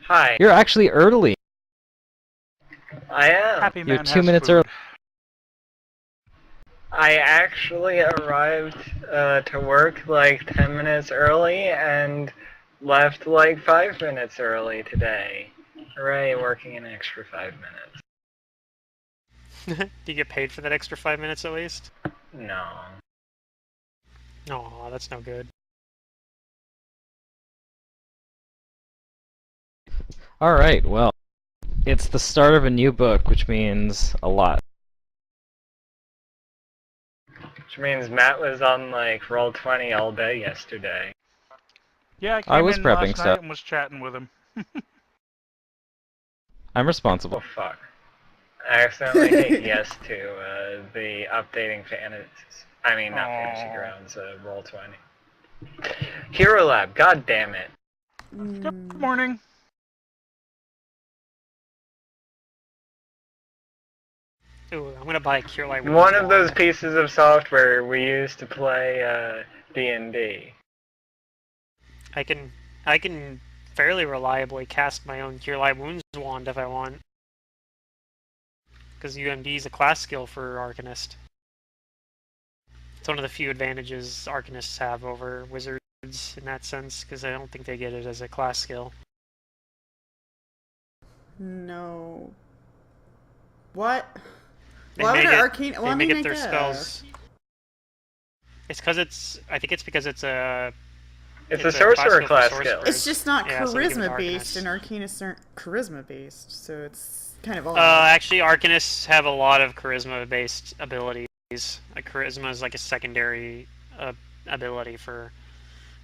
Hi. You're actually early. I am. Happy You're man 2 has minutes food. early. I actually arrived to work like 10 minutes early and left like 5 minutes early today. Hooray, working an extra 5 minutes. Do you get paid for that extra 5 minutes at least? No. Oh, that's no good. Alright, well, it's the start of a new book, which means a lot. Which means Matt was on like Roll20 all day yesterday. Yeah, I I came was in prepping last stuff. night and was chatting with him. I'm Oh responsible. fuck. I accidentally hit yes to the updating fantasy. I mean, not Fantasy Aww. Grounds, Roll20. Hero Lab, god damn it. Good morning. Ooh, I'm gonna buy a Cure Light One of wand. those pieces of software we use to play D&D. I can fairly reliably cast my own Cure Light Wounds wand if I want. Because UMD is a class skill for Arcanist. It's one of the few advantages Arcanists have over Wizards in that sense, because I don't think they get it as a class skill. No. What? They Why would make an it, arcane? Well, they I make mean, it I their guess. spells. It's because it's. I think it's because it's a. It's a sorcerer class for skill. It's just not Yeah, so they give it to charisma based, Arcanists. and arcanists aren't charisma based, so it's kind of odd. Actually, Arcanists have a lot of charisma-based abilities. Charisma is like a secondary ability for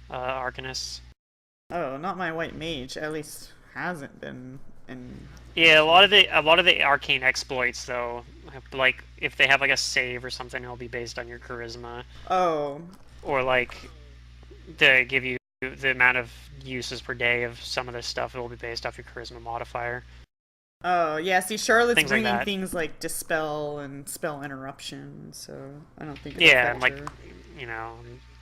Arcanists. Oh, not my white mage. At least hasn't been. In Yeah, a lot of the arcane exploits though, like if they have like a save or something, it'll be based on your charisma, Oh. or like to give you the amount of uses per day of some of this stuff, it will be based off your charisma modifier. Oh, yeah, see, Charlotte's Things like bringing that. things like Dispel and Spell Interruption, so I don't think it'll Yeah, and affect like, her. you know,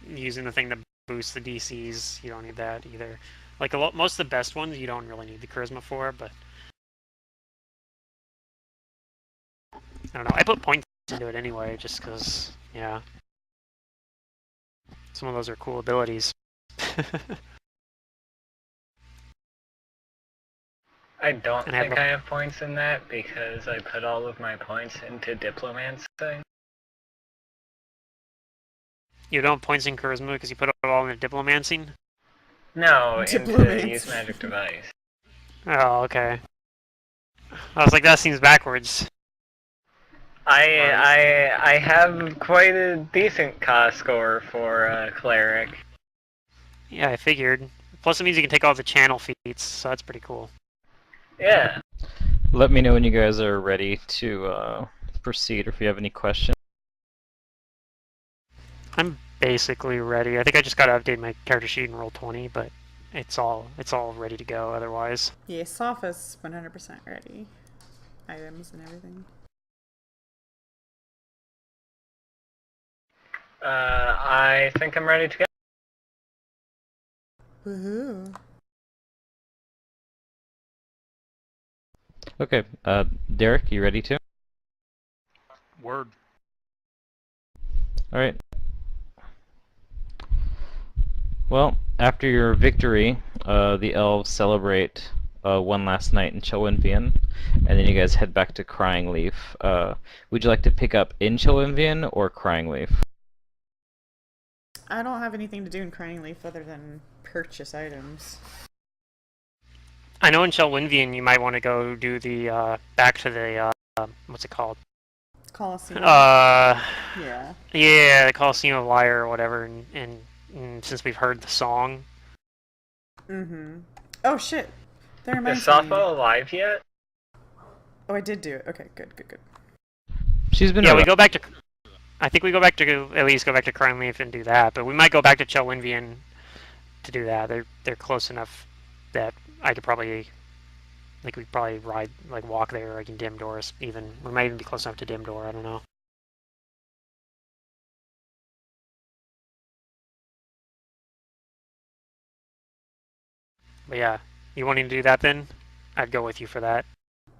using the thing to boost the DCs, you don't need that either. Like most of the best ones, you don't really need the charisma for, but I don't know. I put points into it anyway, just because, yeah. Some of those are cool abilities. I don't And I have think I have points in that because I put all of my points into Diplomancy. You don't have points in charisma because you put it all into diplomancing? No, into Diplomancy. Use Magic Device. Oh, okay. I was like, that seems backwards. I have quite a decent cost score for Cleric. Yeah, I figured. Plus it means you can take all the channel feats, so that's pretty cool. Yeah. Let me know when you guys are ready to proceed, or if you have any questions. I'm basically ready. I think I just gotta update my character sheet in Roll20, but it's all ready to go otherwise. Yeah, Sopha's 100% ready. Items and everything. I think I'm ready to go. Woohoo. Okay, Derek, you ready to? Word. Alright. Well, after your victory, the elves celebrate one last night in Chelwynvian, and then you guys head back to Crying Leaf. Would you like to pick up in Chelwynvian or Crying Leaf? I don't have anything to do in Crying Leaf other than purchase items. I know in Chelwynvian you might want to go do the, back to the, what's it called? Colosseum. Yeah, the Colosseum of Liar or whatever, and since we've heard the song. Mm-hmm. Oh, shit. That Is reminds me. Sappho alive yet? Oh, I did do it. Okay, good. She's been Yeah, around. we go back to... I think we go back to, at least go back to Crying Leaf and do that, but we might go back to Chelwynvian to do that. They're close enough that I could probably... Like, we'd probably ride, like, walk there, like, in Dim Doors, even. We might even be close enough to Dim Door, I don't know. But yeah, You wanting to do that then? I'd go with you for that.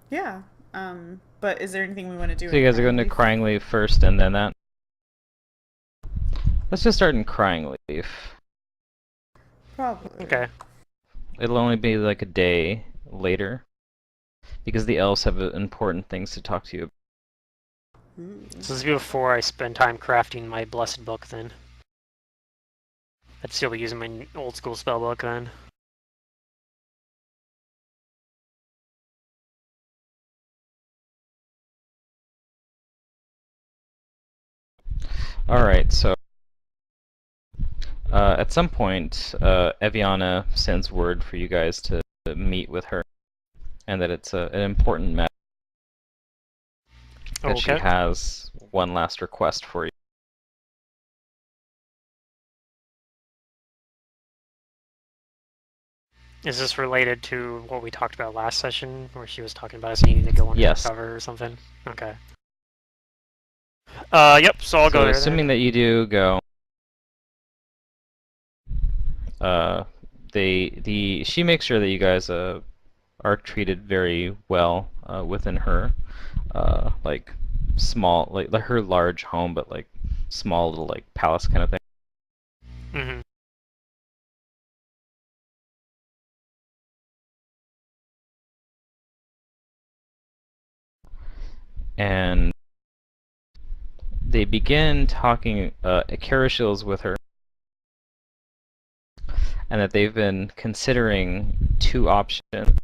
Yeah. But is there anything we want to do? So you guys are going to Leaf? Crying Leaf first and then that? Let's just start in Crying Leaf. Probably. Okay. It'll only be like a day later. Because the elves have important things to talk to you about. Ooh. So this will be before I spend time crafting my blessed book then. I'd still be using my old school spell book then. Alright, so at some point, Eviana sends word for you guys to meet with her, and that it's an important matter. That she Okay. has one last request for you. Is this related to what we talked about last session, where she was talking about us needing to go under Yes. cover or something? Okay. Yep. So I'll go So there. assuming that you do go, she makes sure that you guys are treated very well within her like small like her large home, but like small little like palace kind of thing. Mm-hmm. And they begin talking. Karashil's with her, and that they've been considering two options: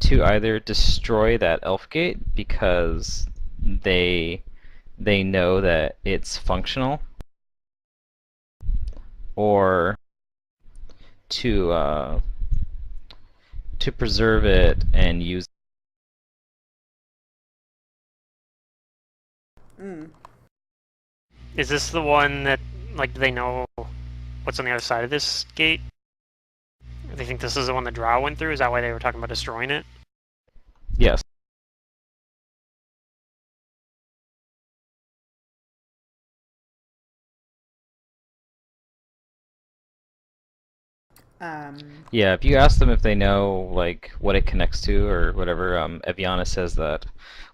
to either destroy that elf gate because they know that it's functional, or to preserve it and use. Mm. Is this the one that, like, do they know what's on the other side of this gate? Do they think this is the one the drow went through? Is that why they were talking about destroying it? Yes. Yeah, if you ask them if they know like what it connects to or whatever, Eviana says that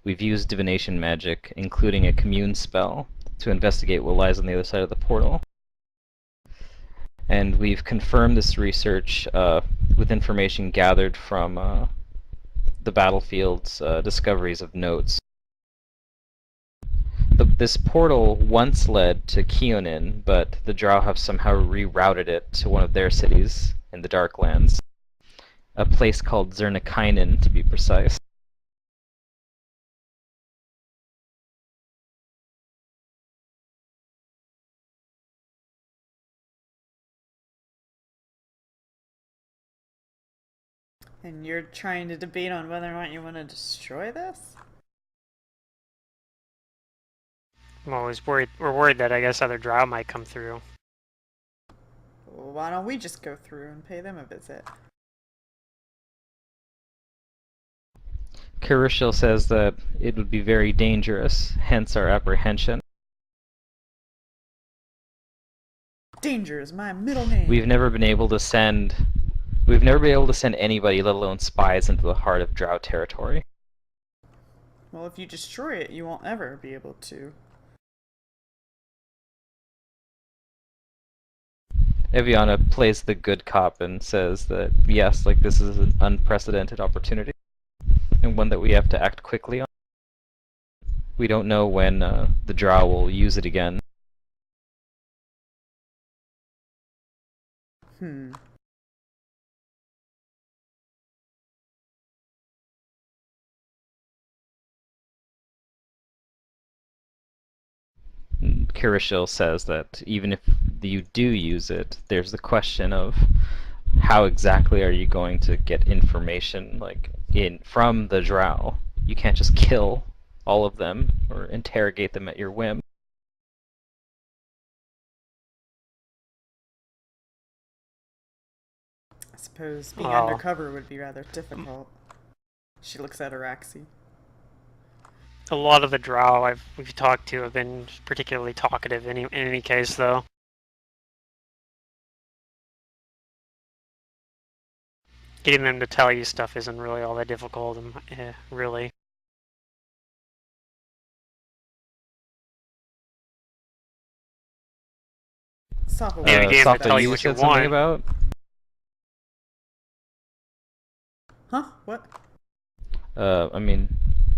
we've used divination magic, including a commune spell, to investigate what lies on the other side of the portal. And we've confirmed this research with information gathered from the battlefield's discoveries of notes. This portal once led to Keonin, but the Drow have somehow rerouted it to one of their cities in the Darklands. A place called Zernikainen, to be precise. And you're trying to debate on whether or not you want to destroy this? I'm always worried. We're worried that I guess other drow might come through. Well, why don't we just go through and pay them a visit? Kirishil says that it would be very dangerous, hence our apprehension. Danger is my middle name. We've never been able to send anybody, let alone spies, into the heart of Drow territory. Well, if you destroy it, you won't ever be able to. Eviana plays the good cop and says that yes, like this is an unprecedented opportunity, and one that we have to act quickly on. We don't know when the Drow will use it again. Kirishil says that even if you do use it, there's the question of how exactly are you going to get information like from the Drow. You can't just kill all of them or interrogate them at your whim. I suppose being Well, undercover would be rather difficult. She looks at Araxi. a lot of the drow we've talked to have been particularly talkative in any case, though. getting them to tell you stuff isn't really all that difficult, really. Soppa Maybe would getting them to Sopha, tell you you what you said something want. about? Huh? What? I mean,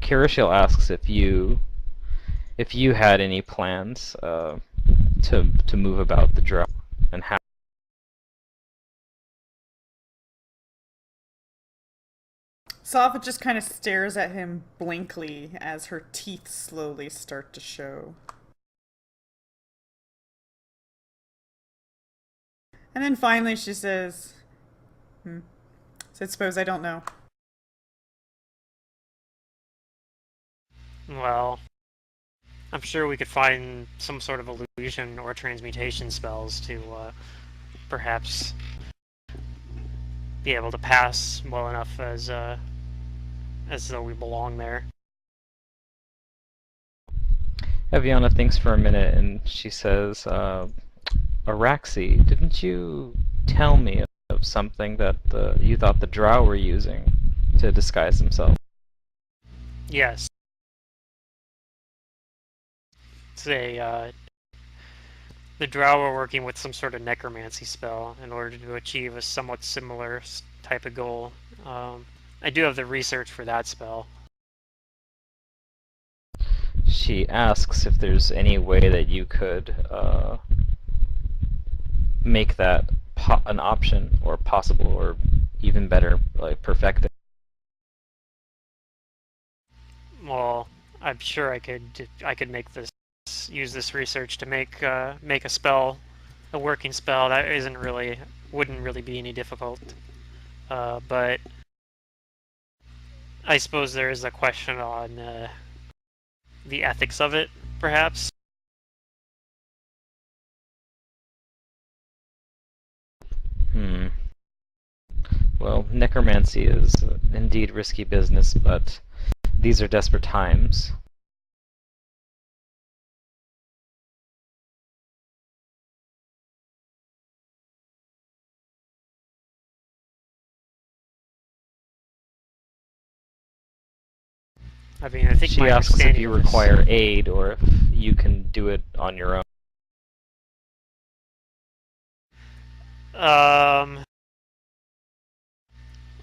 Kirishil asks if you had any plans to move about the drow and how. Sopha just kind of stares at him blankly as her teeth slowly start to show. And then finally she says, So I suppose I don't know. Well, I'm sure we could find some sort of illusion or transmutation spells to perhaps be able to pass well enough as though we belong there. Eviana thinks for a minute and she says, Araxi, didn't you tell me of something that you thought the drow were using to disguise themselves? Yes. The drow are working with some sort of necromancy spell in order to achieve a somewhat similar type of goal. I do have the research for that spell. She asks if there's any way that you could make that an option or possible or even better, like perfect it. Well, I'm sure I could make this use this research to make a spell, a working spell that wouldn't really be any difficult. But I suppose there is a question on the ethics of it, perhaps. Well, necromancy is indeed risky business, but these are desperate times. I mean, I think She my asks if understanding you of this- require aid or if you can do it on your own.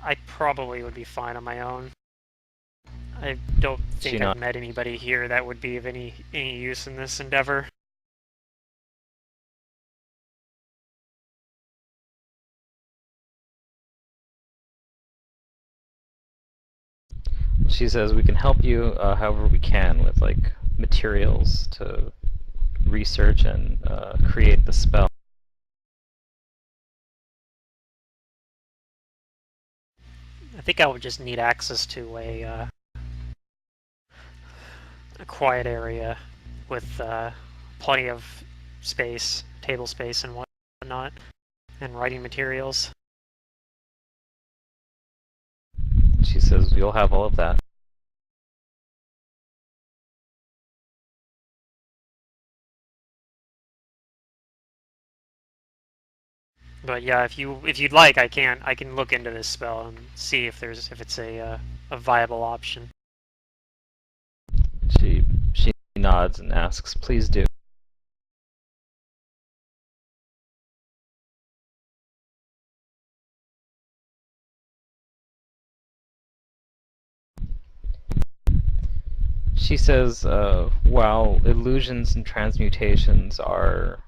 I probably would be fine on my own. I don't think I've met anybody here that would be of any use in this endeavor. She says we can help you however we can with like materials to research and create the spell. I think I would just need access to a quiet area with plenty of space, table space and whatnot, and writing materials. She says you'll have all of that. But yeah, if you'd like, I can look into this spell and see if it's a viable option. She nods and asks, "Please do." She says, while illusions and transmutations are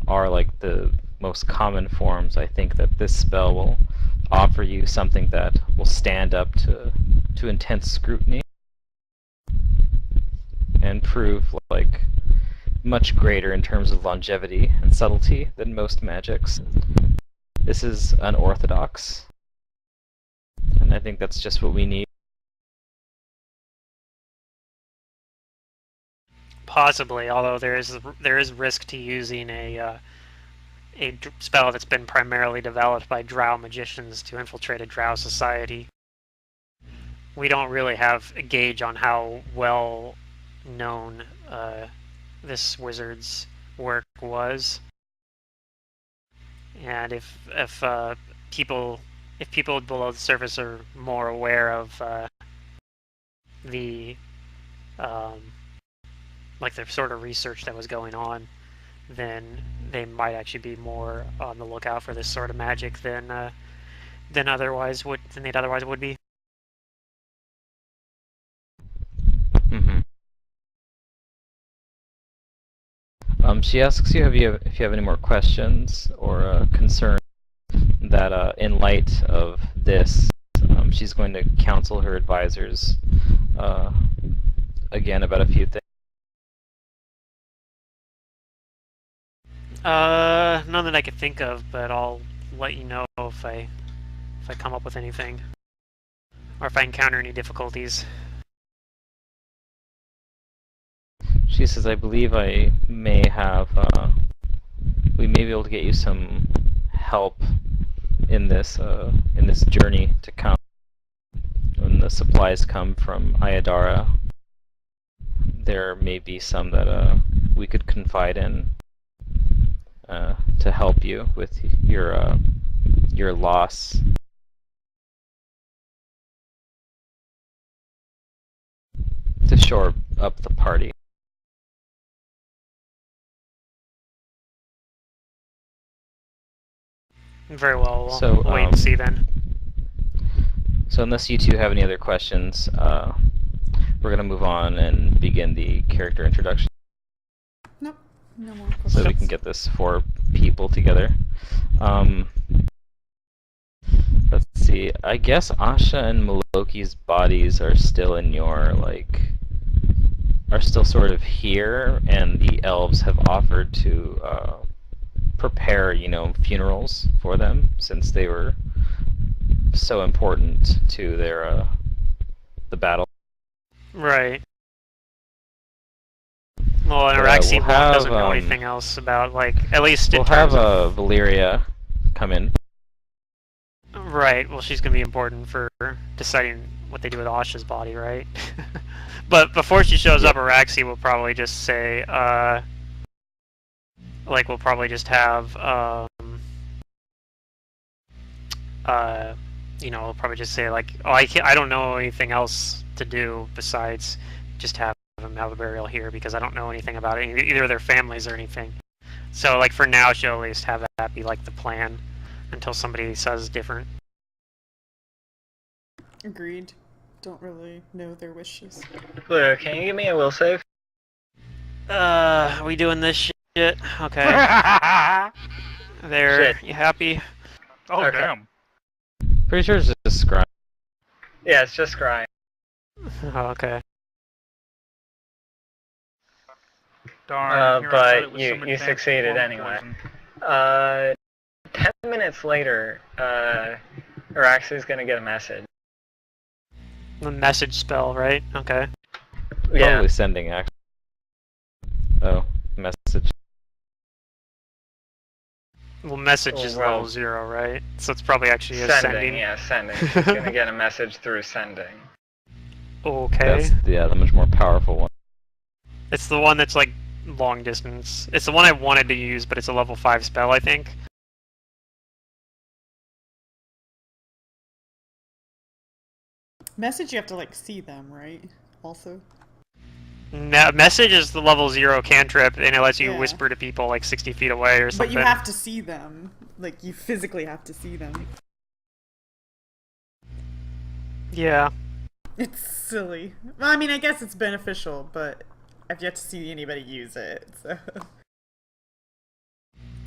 like the most common forms, I think that this spell will offer you something that will stand up to intense scrutiny and prove like much greater in terms of longevity and subtlety than most magics. This is unorthodox, and I think that's just what we need. Possibly, although there is risk to using a spell that's been primarily developed by drow magicians to infiltrate a drow society. We don't really have a gauge on how well known this wizard's work was, and if people if people below the surface are more aware of the like the sort of research that was going on, then they might actually be more on the lookout for this sort of magic than they'd otherwise would be. Mm-hmm. She asks you if you have any more questions or concerns. That in light of this, she's going to counsel her advisors again about a few things. None that I could think of, but I'll let you know if I come up with anything, or if I encounter any difficulties. She says, I believe I may have, we may be able to get you some help in this journey to come. When the supplies come from Ayadara, there may be some that we could confide in to help you with your loss. To shore up the party. Very well. We'll So, wait and see then. So unless you two have any other questions, we're going to move on and begin the character introduction. Nope. No more questions. So we can get this 4 people together. Let's see. I guess Asha and Maloki's bodies are still in your, are still sort of here, and the elves have offered to prepare, funerals for them, since they were so important to their the battle. Right. Well, and But, Araxi we'll have, doesn't know anything else about, at least in we'll terms have of... Valeria come in. Right, well, she's going to be important for deciding what they do with Asha's body, right? But before she shows up, Araxi will probably just say, we'll probably just have, we'll probably just say, oh, I don't know anything else to do besides just have them have a burial here, because I don't know anything about it, either their families or anything. So, for now, she'll at least have that be, the plan, until somebody says different. Agreed. Don't really know their wishes. Blue, can you give me a will save? Are we doing this shit? Okay. There, Shit. you happy? Oh, Okay. damn. Pretty sure it's just scrying. Yeah, it's just crying. Oh, okay. Darn. here I said it But with some you advanced succeeded form anyway. poison. 10 minutes later, Araxi's gonna get a message. The message spell, right? Okay. Yeah. Probably sending, actually. Oh, message. Well, message is Well, level 0, right? So it's probably actually a Sending, sending. yeah, sending. She's gonna get a message through sending. Okay. That's the much more powerful one. It's the one that's long distance. It's the one I wanted to use, but it's a level 5 spell, I think. Message, you have to see them, right? Also. No, message is the level 0 cantrip, and it lets you Yeah. whisper to people 60 feet away or something. But you have to see them. You physically have to see them. Yeah. It's silly. Well, I mean, I guess it's beneficial, but I've yet to see anybody use it, so...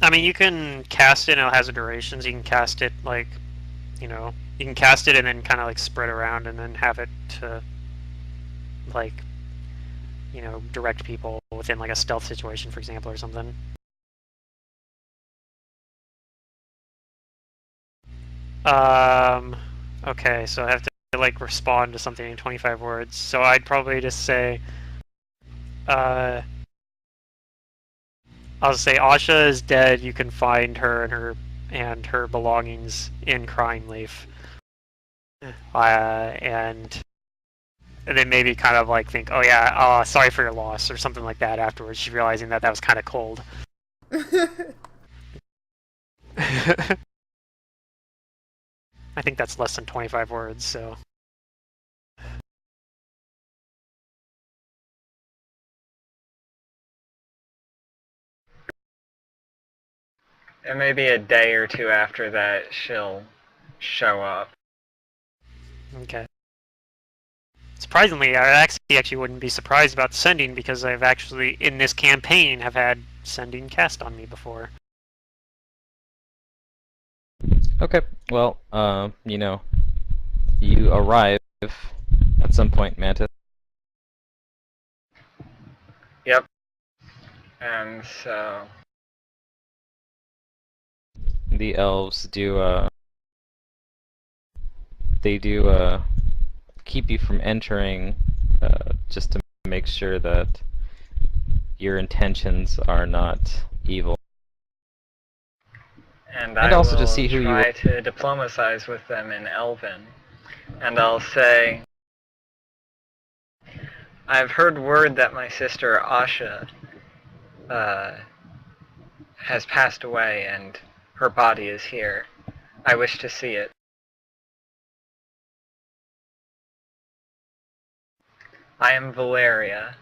I mean, you can cast it, and it has a duration, so you can cast it, you can cast it and then kind of, spread around and then have it to, direct people within, a stealth situation, for example, or something. Okay, so I have to, respond to something in 25 words. So I'd probably just say, I'll say Asha is dead. You can find her and her belongings in Crying Leaf. And then maybe kind of think, oh yeah, sorry for your loss, or something like that afterwards. She's realizing that was kind of cold. I think that's less than 25 words, so... And maybe a day or two after that, she'll show up. Okay. Surprisingly, I actually wouldn't be surprised about sending because I've actually, in this campaign, have had sending cast on me before. Okay, well, you know, you arrive at some point, Mantis. Yep. And so... The elves do, they do, keep you from entering, just to make sure that your intentions are not evil. And And I also will to see who you try to diplomatize with them in Elven. And I'll say, I've heard word that my sister Asha has passed away and her body is here. I wish to see it. I am Valeria,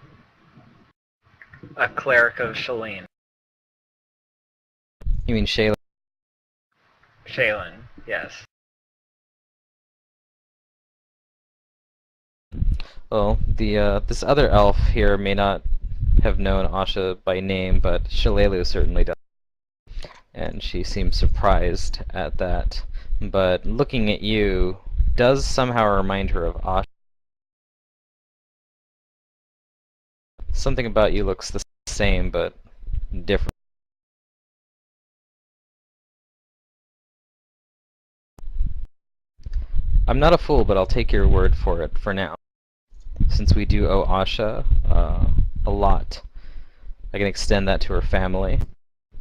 a cleric of Shalene. You mean Shayla? Shaylin, yes. Well, this other elf here may not have known Asha by name, but Shalelu certainly does. And she seems surprised at that. But looking at you does somehow remind her of Asha. Something about you looks the same, but different. I'm not a fool, but I'll take your word for it for now. Since we do owe Asha a lot, I can extend that to her family.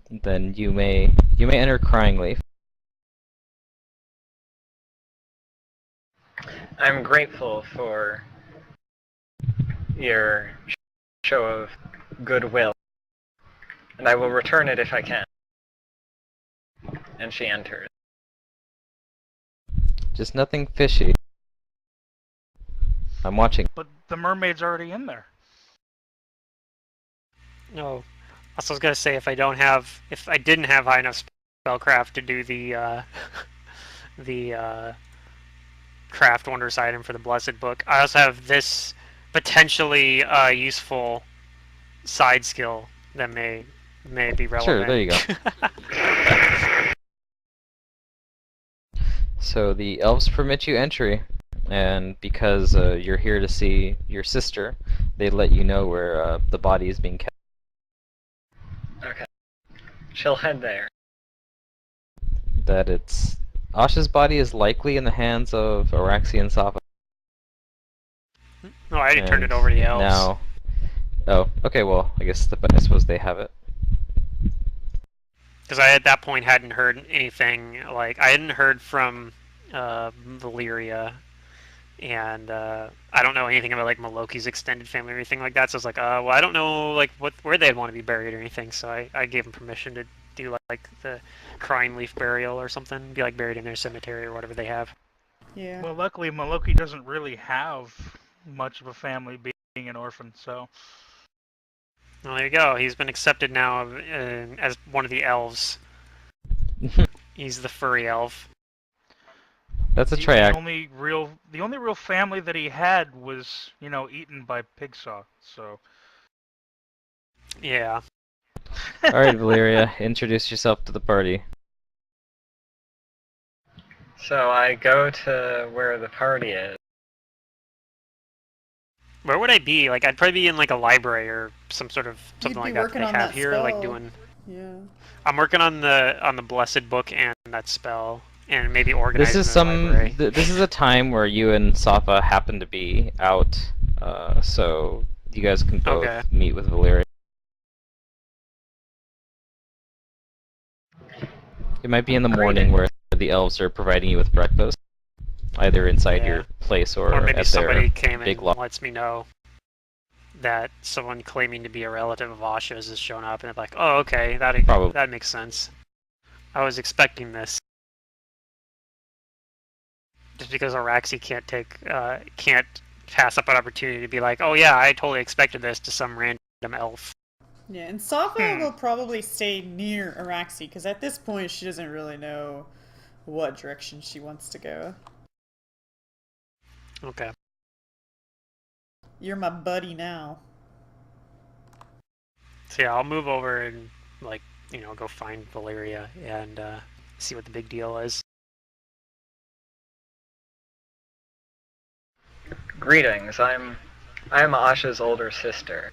Then you may enter Crying Leaf. I'm grateful for your show of goodwill, and I will return it if I can. And she enters. Just nothing fishy. I'm watching. But the mermaid's already in there. No. Also, I was gonna say if I didn't have high enough spellcraft to do the the craft wondrous item for the blessed book, I also have this potentially useful side skill that may be relevant. Sure, there you go. So the elves permit you entry, and because you're here to see your sister, they let you know where the body is being kept. Okay. She'll head there. That it's Asha's body is likely in the hands of Araxi and Safa. No, I already turned it over to the elves. Now, oh, okay. Well, I suppose they have it. Because I at that point hadn't heard anything. Like I hadn't heard from Valyria, and I don't know anything about like Maloki's extended family or anything like that. So I was like, well, I don't know like where they'd want to be buried or anything. So I gave them permission to do like the Crying Leaf burial or something, be like buried in their cemetery or whatever they have. Yeah. Well, luckily Maloki doesn't really have much of a family, being an orphan, so... Well, there you go. He's been accepted now as one of the elves. He's the furry elf. That's a The triac. only real family that he had was, eaten by Pigsaw, so... Yeah. Alright, Valeria, introduce yourself to the party. So I go to where the party is. Where would I be? Like, I'd probably be in like a library or something like that working they on have that here, spell. like doing. Yeah. I'm working on the blessed book and that spell, and maybe organizing the library. This is a time where you and Safa happen to be out, so you guys can both meet with Valeria. It might be in the morning where the elves are providing you with breakfast, either inside your place or maybe at somebody their came big and lets me know that someone claiming to be a relative of Asha's has shown up, and they're like, oh, okay, that makes sense. I was expecting this. just because Araxi can't pass up an opportunity to be like, oh yeah, I totally expected this to some random elf. Yeah, and Safa will probably stay near Araxi, because at this point she doesn't really know what direction she wants to go. Okay. You're my buddy now. So yeah, I'll move over and like, go find Valeria and see what the big deal is. Greetings. I'm Asha's older sister,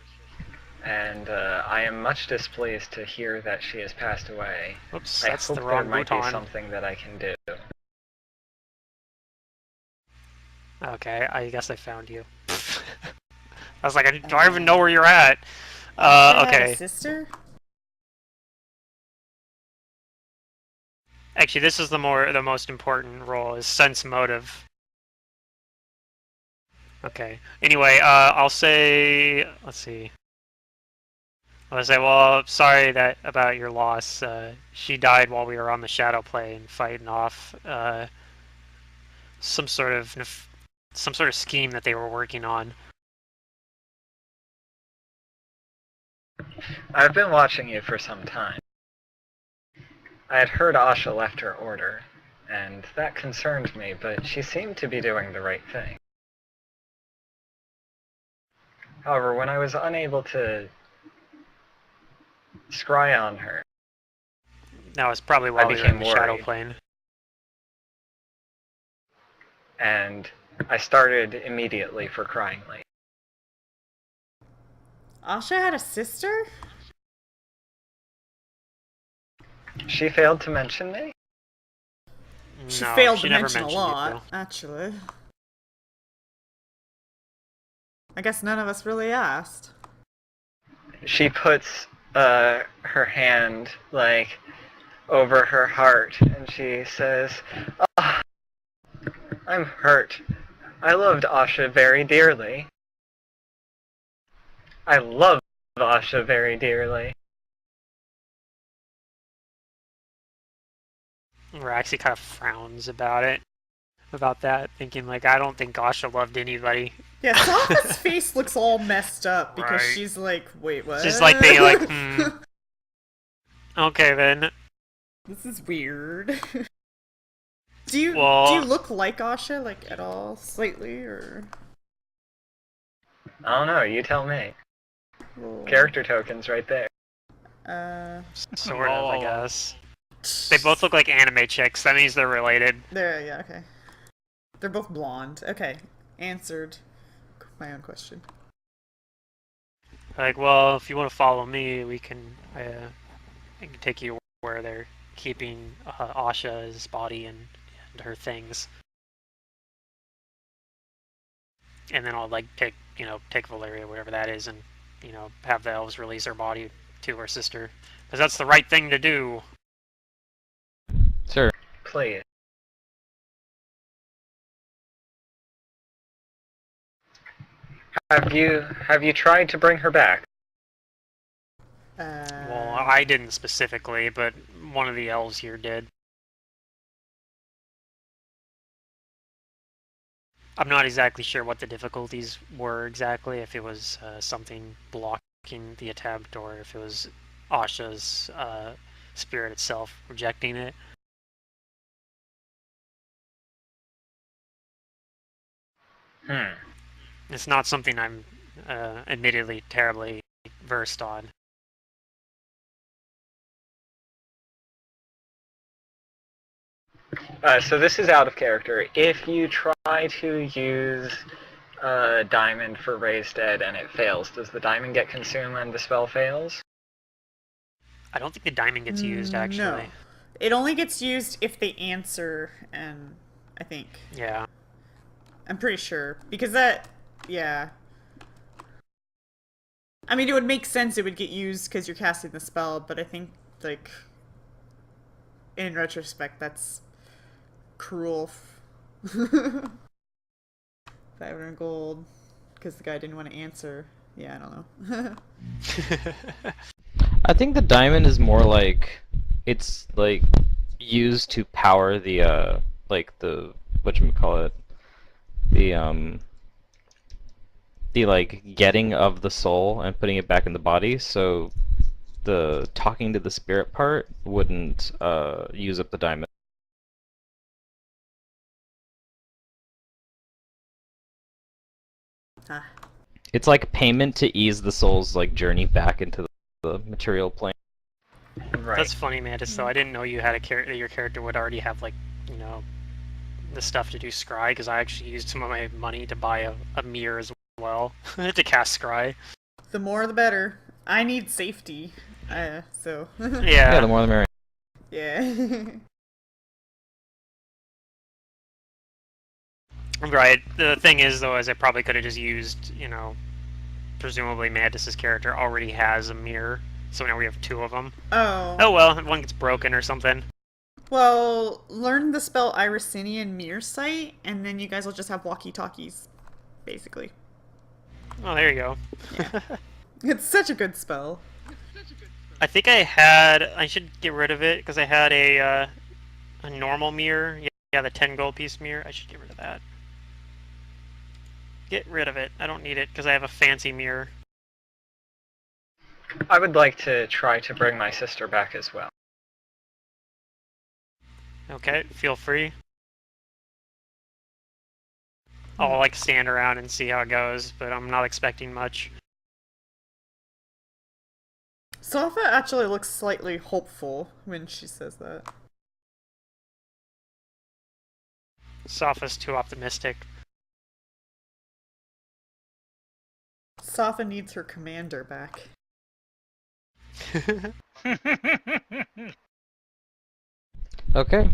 and I am much displeased to hear that she has passed away. Oops, I that's hope the there wrong might be bouton. something that I can do. Okay, I guess I found you. I was like, I don't even know where you're at. Asha had a Okay. sister? Actually, this is the most important role is sense motive. Okay. Anyway, I'll say, let's see. I'll say, well, sorry about your loss. She died while we were on the shadow plane fighting off some sort of scheme that they were working on. I've been watching you for some time. I had heard Asha left her order, and that concerned me, but she seemed to be doing the right thing. However, when I was unable to scry on her, That was probably while we were in became the shadow worried. plane. and I started immediately for crying late. Asha had a sister? She failed to mention me? She No, failed she to never mention a mentioned you. lot, actually. I guess none of us really asked. She puts her hand, like, over her heart, and she says, "Ah, I'm hurt. I loved Asha very dearly. I love Asha very dearly." Raxi kind of frowns about that, thinking like, I don't think Asha loved anybody. Yeah, Safa's face looks all messed up because Right. she's like, wait, what? She's like being like, okay then. This is weird. Do you Well- look like Asha, like, at all? Slightly, or...? I don't know, you tell me. Well, Character tokens right there. Sort of, I guess. They both look like anime chicks. That means they're related. yeah, okay. They're both blonde. Okay, answered my own question. Like, well, if you want to follow me, I can take you where they're keeping Asha's body and her things. And then I'll like take Valeria, wherever that is, and have the elves release her body to her sister, because that's the right thing to do. Sir. Please. Have you tried to bring her back? Well, I didn't specifically, but one of the elves here did. I'm not exactly sure what the difficulties were exactly, if it was something blocking the attempt, or if it was Asha's spirit itself rejecting it. It's not something I'm admittedly terribly versed on. So this is out of character. If you try to use diamond for raise dead and it fails, does the diamond get consumed when the spell fails? I don't think the diamond gets used, actually. No. It only gets used if they answer, and I think. Yeah. I'm pretty sure. Because yeah. I mean, it would make sense it would get used because you're casting the spell, but I think, like, in retrospect, that's cruel. 500 gold because the guy didn't want to answer. Yeah, I don't know. I think the diamond is more like it's like used to power the like the whatchamacallit, the like getting of the soul and putting it back in the body, so the talking to the spirit part wouldn't use up the diamond. Ah. It's like payment to ease the soul's like journey back into the material plane. Right. That's funny, Mantis, though. I didn't know you had a character. Your character would already have, like, you know, the stuff to do scry, because I actually used some of my money to buy a mirror as well to cast scry. The more the better. I need safety. So. Yeah, the more the merrier. Yeah. Right. The thing is, though, is I probably could have just used, you know, presumably Mantis's character already has a mirror, so now we have 2 of them. Oh. Oh well, one gets broken or something. Well, learn the spell Irisinian Mirror Sight, and then you guys will just have walkie-talkies, basically. Oh, there you go. Yeah. It's such a good spell. I think I should get rid of it, because I had a normal mirror. Yeah, the 10 gold piece mirror. I should get rid of that. Get rid of it. I don't need it, because I have a fancy mirror. I would like to try to bring my sister back as well. Okay, feel free. I'll, like, stand around and see how it goes, but I'm not expecting much. Safa actually looks slightly hopeful when she says that. Safa's too optimistic. Safa needs her commander back. Okay.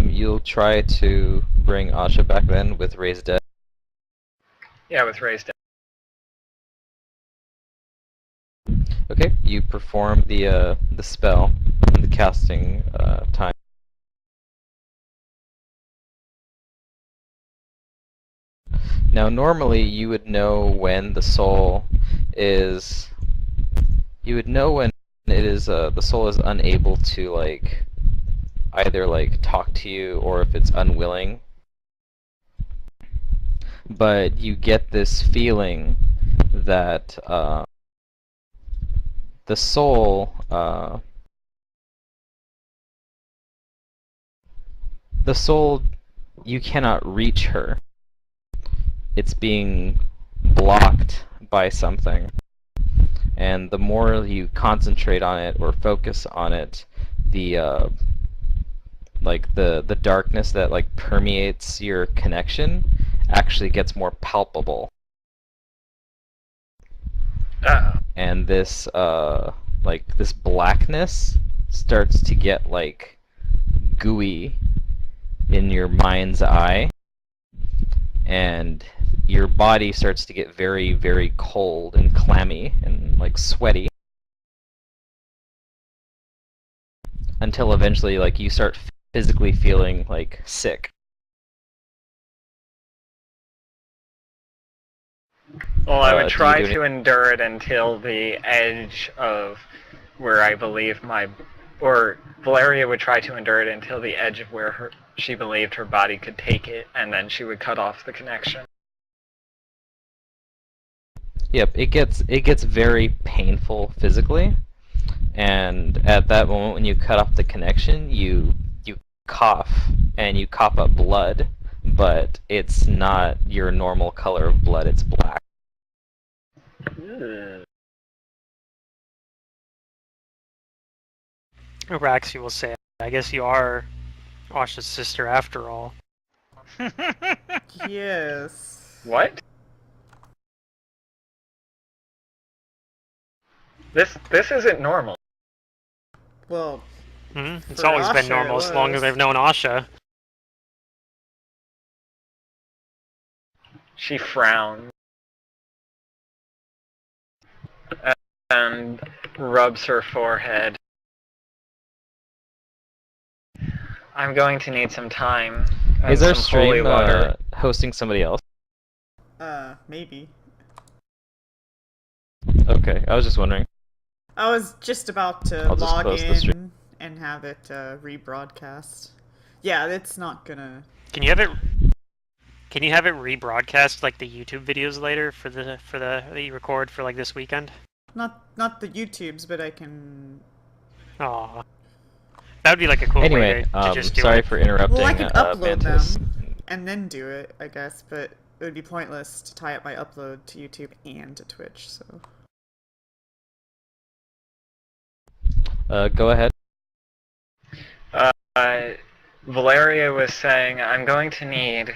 You'll try to bring Asha back then with Raised Dead. Yeah, with raised. Okay, you perform the spell and the casting time. Now, normally you would know when the soul is. You would know when it is the soul is unable to like either like talk to you or if it's unwilling. But you get this feeling that the soul you cannot reach her. It's being blocked by something. And the more you concentrate on it or focus on it, the like the darkness that like permeates your connection actually gets more palpable. And this like this blackness starts to get like gooey in your mind's eye, and your body starts to get very, very cold and clammy and like sweaty, until eventually like you start physically feeling like sick. Well, I would do you try do to endure it until the edge of where I believe or Valeria would try to endure it until the edge of where she believed her body could take it, and then she would cut off the connection. Yep, it gets very painful physically, and at that moment when you cut off the connection, you cough, and you cough up blood, but it's not your normal color of blood, it's black. Raxi will say, I guess you are Asha's sister after all. Yes. What? This isn't normal. Well, It's For always been Asha, normal it as long as was. I've known Asha. She frowns and rubs her forehead. I'm going to need some time. And Is our some holy stream water. hosting somebody else? Maybe. Okay, I was just wondering. I was just about to I'll just log close the in and have it rebroadcast. Yeah, it's not gonna. Can you have it Can you have it rebroadcast like the YouTube videos later for the that you record for like this weekend? Not the YouTubes, but I can. Aw. That would be like a cool Anyway, way to just do sorry it. for interrupting. Well, I can upload Mantis. them and then do it, I guess, but it would be pointless to tie up my upload to YouTube and to Twitch. So. Go ahead. Valeria was saying, I'm going to need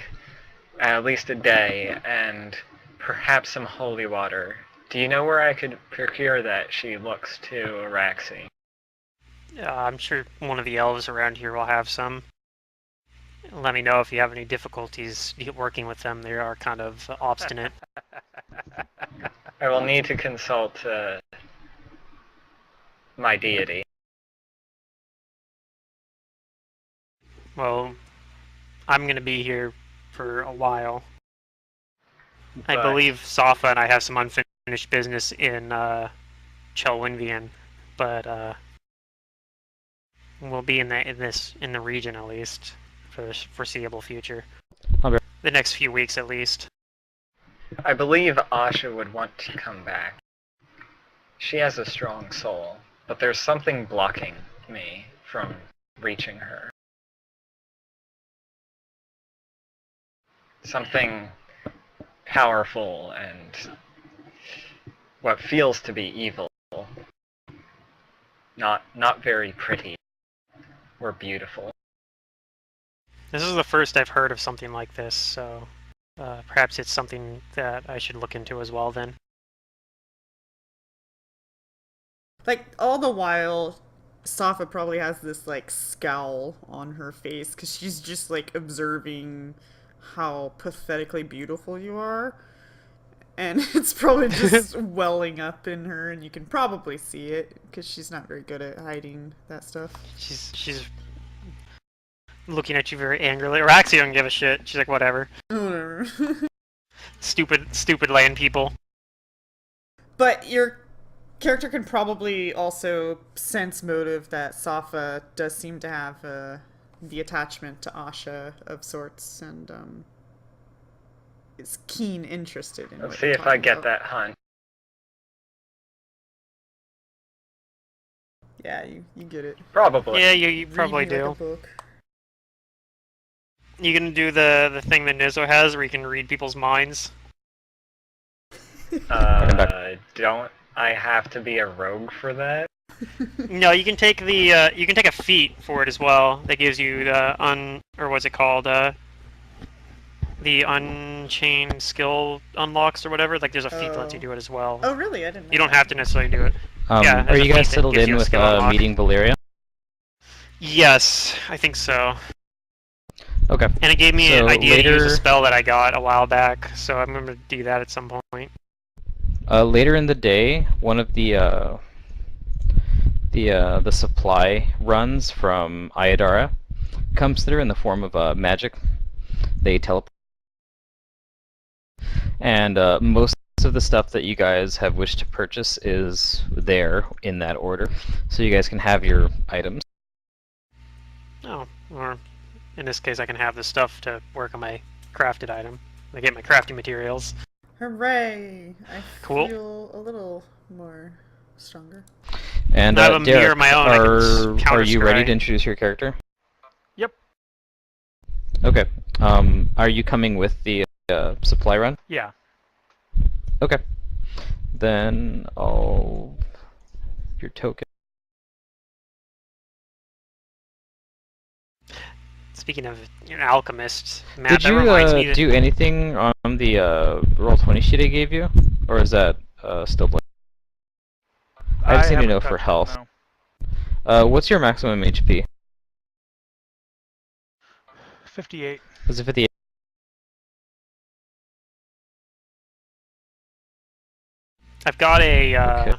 at least a day and perhaps some holy water. Do you know where I could procure that? She looks to Araxi. I'm sure one of the elves around here will have some. Let me know if you have any difficulties working with them. They are kind of obstinate. I will need to consult my deity. Well, I'm going to be here for a while. I But- believe Safa and I have some unfinished business in Chelwinvian, but we'll be in the region at least for the foreseeable future. Okay. The next few weeks at least. I believe Asha would want to come back. She has a strong soul, but there's something blocking me from reaching her. Something powerful and what feels to be evil. Not very pretty or beautiful. This is the first I've heard of something like this, so perhaps it's something that I should look into as well then. Like, all the while, Safa probably has this, like, scowl on her face, because she's just, like, observing how pathetically beautiful you are. And it's probably just welling up in her, and you can probably see it, because she's not very good at hiding that stuff. She's looking at you very angrily. Or actually don't give a shit. She's like, whatever. Whatever. Stupid land people. But your character can probably also sense motive that Safa does seem to have the attachment to Asha of sorts, and is keen interested in. Let's what see you're if I talking get about. that hunt. Yeah, you get it. Probably. Yeah, you probably Read me do. like a book. You can do the thing that Nizzo has, where you can read people's minds. Don't I have to be a rogue for that? No, you can take the you can take a feat for it as well. That gives you the or what's it called? The Unchained skill unlocks or whatever. Like there's a feat that lets you do it as well. Oh, really? I didn't know. You don't have to necessarily do it. Yeah, Are there's a you guys feat that settled gives in you a with skill unlock. meeting Valeria? Yes, I think so. Okay. And it gave me So an idea to use a later- spell that I got a while back, so I'm going to do that at some point. Later in the day, one of the supply runs from Ayadara comes through in the form of magic. They teleport, and most of the stuff that you guys have wished to purchase is there in that order, so you guys can have your items. Oh, or in this case, I can have the stuff to work on my crafted item. I get my crafting materials. Hooray! I Cool. feel a little more stronger. And I have a mirror Derek, of my own, I can are you ready counter-scry. to introduce your character? Yep. Okay. Are you coming with the supply run? Yeah. Okay. Then I'll your token. Speaking of an alchemist, Matt, Did that you reminds me that do anything on the Roll20 sheet I gave you, or is that still blank? I just need to haven't know for touched it, health. no. What's your maximum HP? 58. Was it 58? I've got a Okay.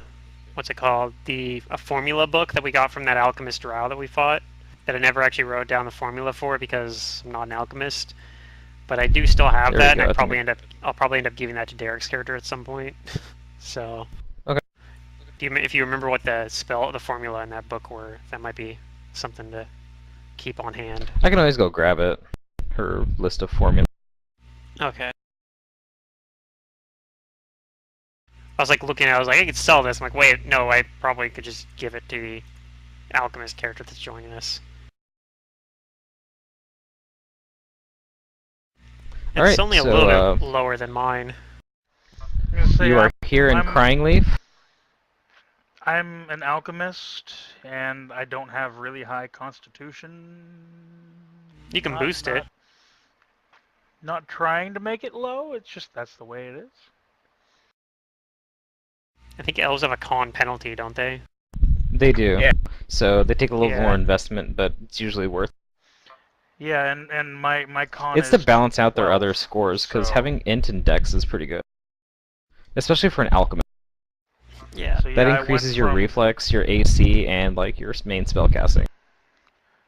what's it called? A formula book that we got from that alchemist drow that we fought. That I never actually wrote down the formula for because I'm not an alchemist. But I do still have There we that, go, and I think I'll probably end up giving that to Derek's character at some point. So. Okay. If you remember what the formula in that book were, that might be something to keep on hand. I can always go grab it. Her list of formulas. Okay. I was like looking at it, I was like, I could sell this. I'm like, wait, no, I probably could just give it to the alchemist character that's joining us. It's Alright, only a so, little bit lower than mine. I'm gonna say you are here in I'm- Crying Leaf. I'm an alchemist, and I don't have really high constitution. You can boost it. Not trying to make it low, it's just that's the way it is. I think elves have a con penalty, don't they? They do. Yeah. So they take a little Yeah. more investment, but it's usually worth. Yeah, and my con It's to is balance out their 12, other scores, because so- having int and dex is pretty good. Especially for an alchemist. Yeah. So, yeah, That I increases went your from- reflex, your AC, and like your main spell casting.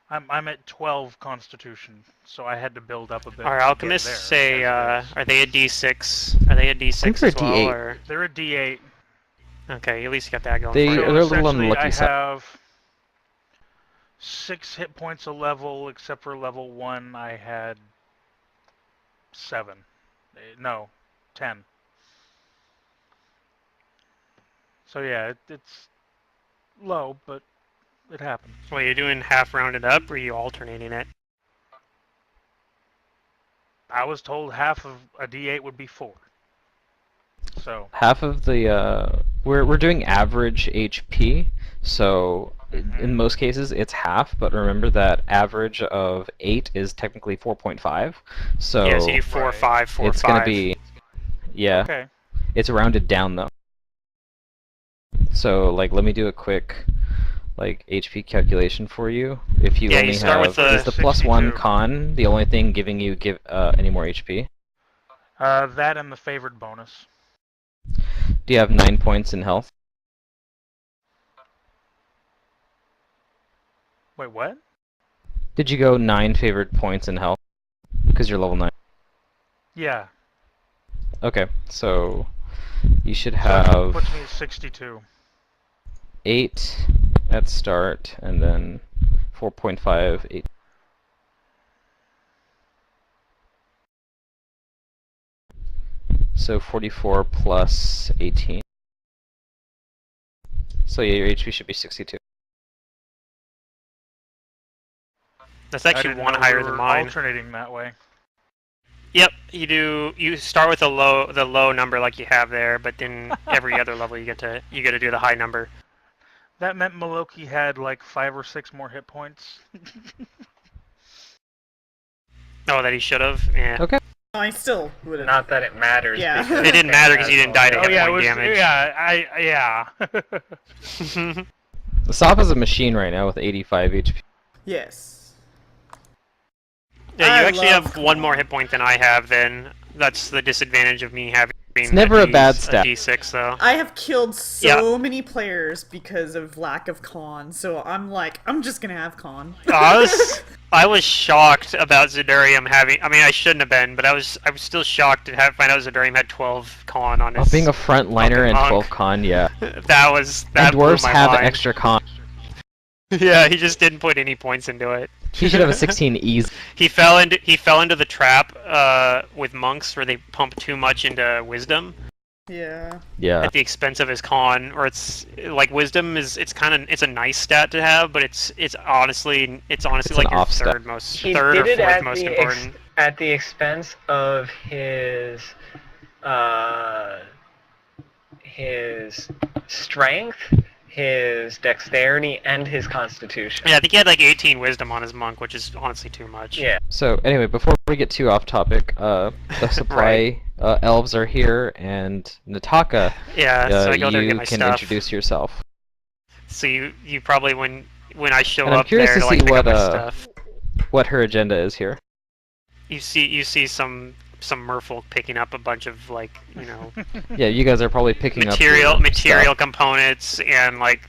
I'm at 12 constitution, so I had to build up a bit. Our to get alchemists there, say, as it is. are they a D6? Are they a D6 they're as well, D8. or... They're a D8. Okay, at least you got that going They- for So you. they're a little on the essentially, lucky I side. have 6 hit points a level, except for level 1, I had 7. No, 10. So yeah, it's low, but it happens. Well, you're doing half rounded up, or are you alternating it? I was told half of a D8 would be 4. So Half of the we're doing average HP, so in most cases it's half. But remember that average of 8 is technically 4.5. So Yeah, so you do 4, Right. 5, 4, it's 5. gonna be okay, it's rounded down though. So like let me do a quick like HP calculation for you. If you Yeah, you only start have with the is the +1 62. con the only thing giving you any more HP? that and the favored bonus. Do you have 9 points in health? Wait, what? Did you go 9 favored points in health? Because you're level 9. Yeah, Okay, so you should so have that puts me at 62. 8 at start, and then 4.5, 8. So 44 plus 18. So yeah, your HP should be 62. That's I actually didn't one know higher we than were mine. Alternating that way. Yep, you do. You start with the low number like you have there, but then every other level you get to do the high number. That meant Maloki had like 5 or 6 more hit points. Oh, that he should have. Yeah. Okay. I still would have. Not that it matters. Yeah. because It didn't matter 'cause you didn't die to Oh hit yeah, it point was. damage. Yeah. Sop is a machine right now with 85 HP. Yes. Yeah, you I actually love have one more hit point than I have. Then that's the disadvantage of me having. It's never a bad stat. D6 though. I have killed so many players because of lack of con, so I'm like, I'm just gonna have con. I was shocked about Zidurium having. I mean, I shouldn't have been, but I was still shocked to find out Zidurium had 12 con on his. Being a frontliner and monk. 12 con, yeah. that And blew dwarves my have mind. extra con. Yeah, he just didn't put any points into it. He should have a 16 easy. He fell into the trap with monks where they pump too much into wisdom Yeah. Yeah. at the expense of his con. Or it's like wisdom is it's a nice stat to have, but it's honestly It's like an your off stat. He third or did it fourth at most the important. at the expense of his strength, his dexterity, and his constitution. Yeah, I think he had like 18 wisdom on his monk, which is honestly too much. Yeah. So anyway, before we get too off topic, the supply elves are here, and Nataka, Yeah, so I go there to get you my can stuff. introduce yourself. So you probably when I show And I'm up curious there to to like see pick up what my stuff, What her agenda is here. you see some merfolk picking up a bunch of like Yeah, you guys are probably picking up your material stuff. components and like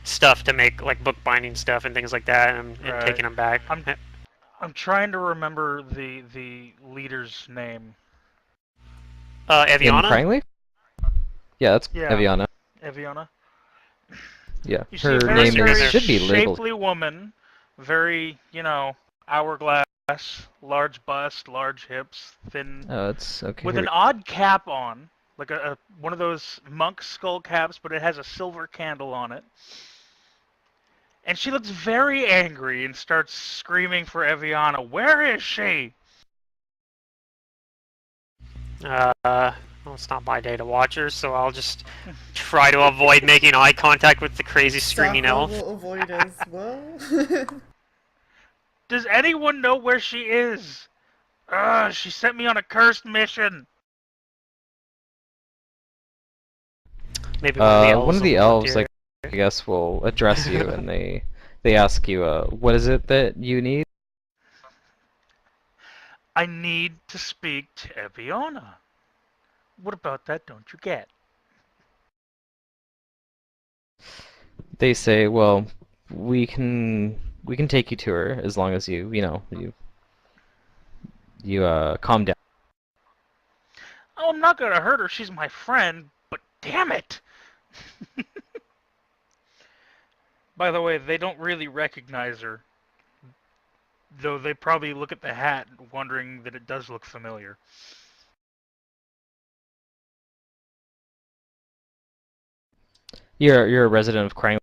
stuff to make like bookbinding stuff and things like that, and Right. taking them back. I'm trying to remember the leader's name. In Eviana? Cryingleaf? Yeah, that's Yeah. Eviana. Eviana. Yeah, You see her a name very should be labeled. shapely woman, very hourglass large bust, large hips, thin, Oh, it's okay. with Here an odd cap on, like a one of those monk skull caps, but it has a silver candle on it. And she looks very angry and starts screaming for Eviana. Where is she? Well, it's not my day to watch her, so I'll just try to avoid making eye contact with the crazy screaming Safa elf. will avoid as well. Does anyone know where she is? Ugh, she sent me on a cursed mission. Maybe one of the elves. one of the will elves, appear. like, I guess, will address you, and they ask you, what is it that you need? I need to speak to Eviana. What about that don't you get? They say, well, we can take you to her as long as you calm down. Oh, I'm not gonna hurt her. She's my friend. But damn it! By the way, they don't really recognize her. Though they probably look at the hat wondering that it does look familiar. You're a resident of Crime.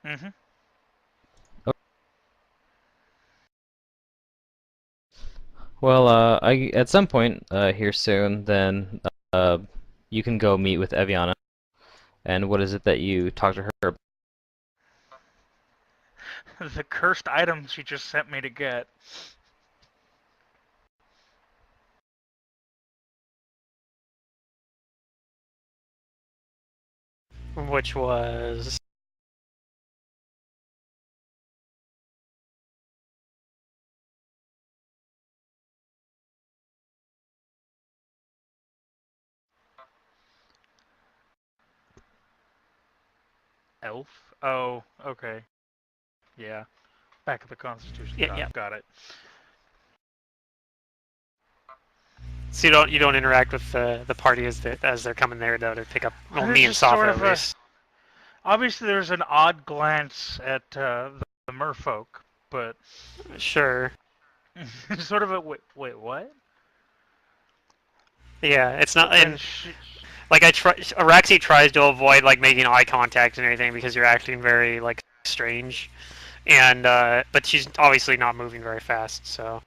Mm-hmm. Well, at some point here soon, then uh, you can go meet with Eviana. And what is it that you talk to her about? The cursed item she just sent me to get. Which was... Elf? Oh, okay. Yeah. Back of the Constitution. Yeah. Got it. So you don't interact with the party as they're coming there to pick up. Well, There's me and just Safa sort at of least. obviously there's an odd glance at the merfolk, but Sure. sort of a wait, what? Yeah, it's not. But then And like Araxi tries to avoid like making eye contact and everything because you're acting very like strange, and but she's obviously not moving very fast. So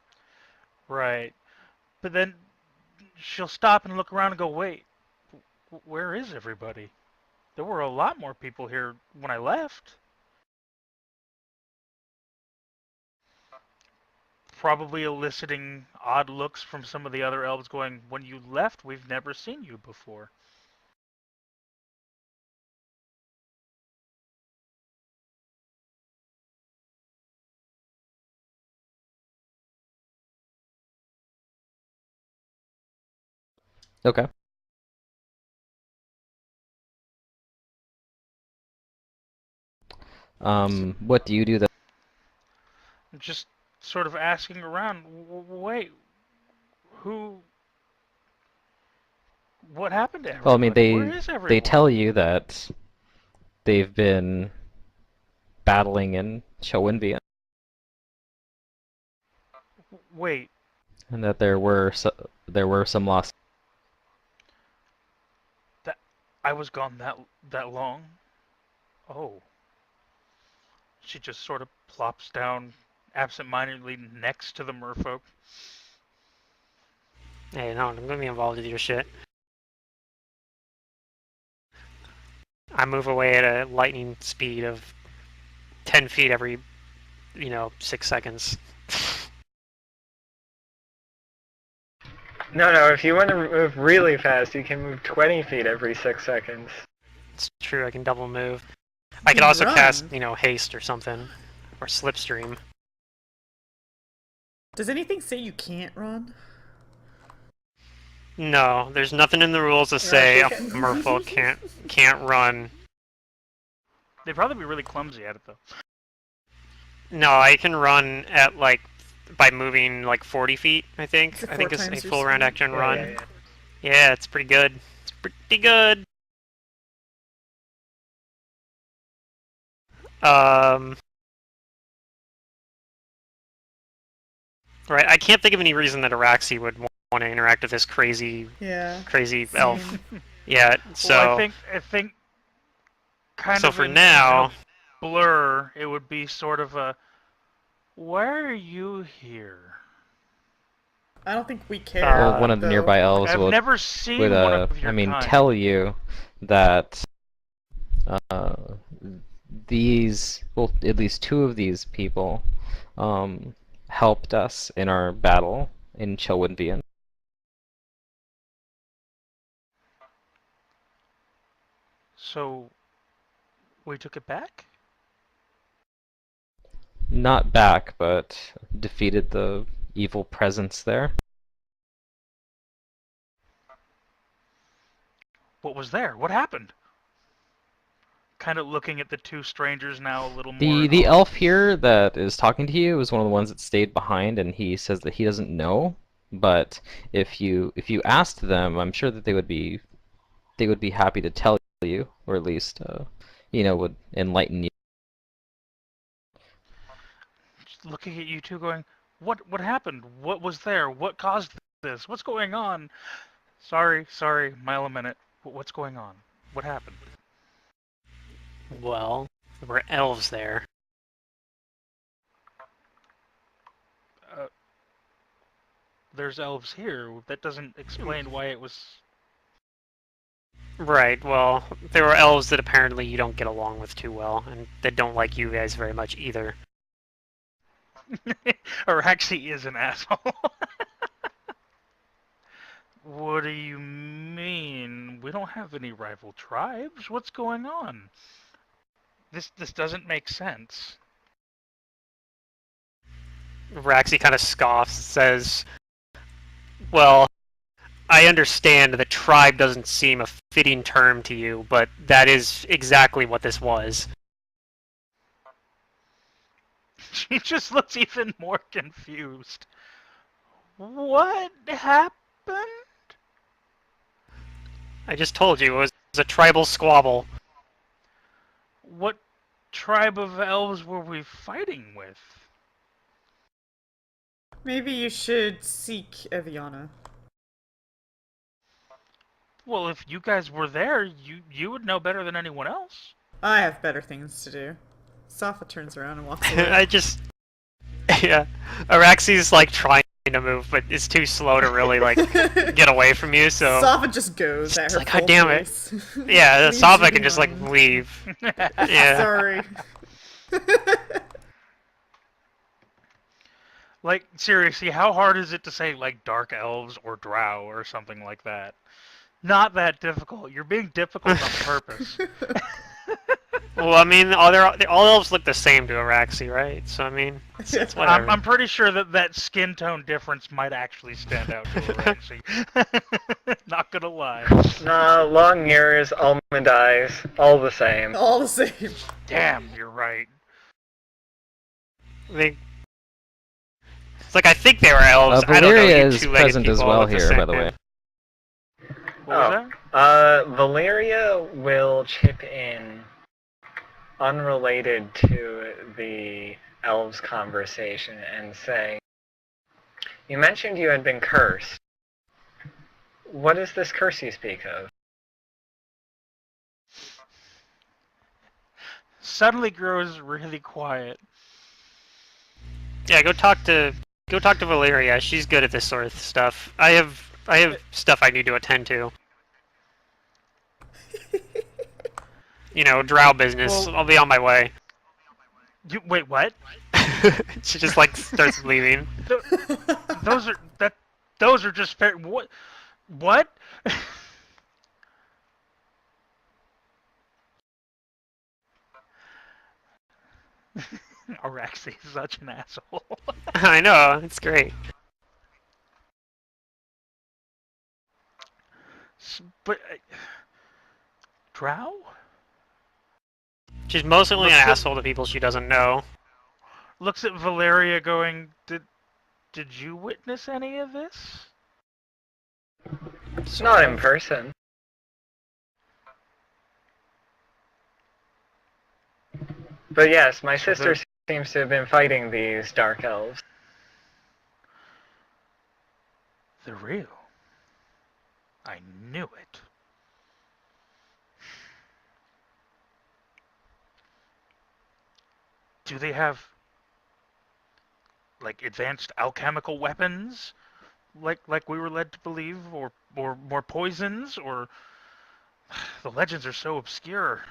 right. But then she'll stop and look around and go, wait, where is everybody? There were a lot more people here when I left. Probably eliciting odd looks from some of the other elves going, when you left, we've never seen you before. Okay. What do you do? I'm just sort of asking around, wait, who, what happened to Well, I mean, everybody? Where is they everyone? tell you that they've been battling in Chowenvian, Wait, and that there were some lost. that I was gone that long? Oh. She just sort of plops down absentmindedly next to the merfolk. hey, no, I'm gonna be involved with your shit. I move away at a lightning speed of 10 feet every 6 seconds. No, if you want to move really fast, you can move 20 feet every 6 seconds. It's true. I can double move. I You could also run. cast haste or something, or slipstream. Does anything say you can't run? No, there's nothing in the rules to say a merfolk can't run. They'd probably be really clumsy at it though. No, I can run at like by moving like 40 feet. I think. Is it I think 4 it's a times your full round speed? action Yeah, run. yeah, yeah. Yeah, it's pretty good. It's pretty good. Um, Right, I can't think of any reason that Araxi would want to interact with this crazy Yeah. elf. Same. Yeah, Well, I so think kind so of for in a now, blur, it would be sort of a, why are you here? I don't think we Well, care, one of the though. nearby elves I've would never seen one of your kind. tell you that uh, well, at least two of these people helped us in our battle in Chelwenvian. So we took it back? Not back, but defeated the evil presence there. What was there? What happened? Kind of looking at the two strangers now a little more The in the awe. elf here that is talking to you is one of the ones that stayed behind, and he says that he doesn't know. But if you asked them, I'm sure that they would be happy to tell you, or at least would enlighten you. Just looking at you two going, what happened? What was there? What caused this? What's going on? Sorry, mile a minute. What's going on? What happened? well, there were elves there. Uh, there's elves here. That doesn't explain why it was... Right, well, there were elves that apparently you don't get along with too well, and that don't like you guys very much either. Araxi is an asshole. What do you mean? We don't have any rival tribes. What's going on? This doesn't make sense. Raxi kind of scoffs, says, well, I understand the tribe doesn't seem a fitting term to you, but that is exactly what this was. She just looks even more confused. What happened? I just told you, it was a tribal squabble. What tribe of elves were we fighting with? Maybe you should seek Eviana. Well, if you guys were there, you would know better than anyone else. I have better things to do. Safa turns around and walks away. I just... Yeah. Araxi's, like, trying to move, but it's too slow to really, like, get away from you, so... Safa just goes at It's her like, full God damn it. face. Yeah, Leaves Safa you can just, like, behind. leave. Yeah. Sorry. Like, seriously, how hard is it to say, like, dark elves or drow or something like that? Not that difficult. You're being difficult on purpose. Well, I mean, all elves look the same to Araxi, right? So, I mean, it's whatever. I'm pretty sure that skin tone difference might actually stand out to Araxi. Not gonna lie. Nah, long ears, almond eyes, all the same. All the same. Damn, you're right. It's like, I think they were elves. I don't know. Valeria You is two-legged present as people well look the here, by the same. way. What was that? Valeria will chip in, unrelated to the elves' conversation, and say, "You mentioned you had been cursed. What is this curse you speak of?" Suddenly grows really quiet. Yeah, go talk to Valeria. She's good at this sort of stuff. I have stuff I need to attend to. You know, drow business. Well- I'll be on my way. Wait, what? She just like starts leaving. Those are just fair. What? What? Araxi is such an asshole. I know, it's great. But drow? She's mostly an Looks at- asshole to people she doesn't know. Looks at Valeria going, Did you witness any of this? Not in person. But yes, my sister seems to have been fighting these dark elves. They're real. I knew it. Do they have, like, advanced alchemical weapons? Like we were led to believe? Or more poisons? Or... The legends are so obscure.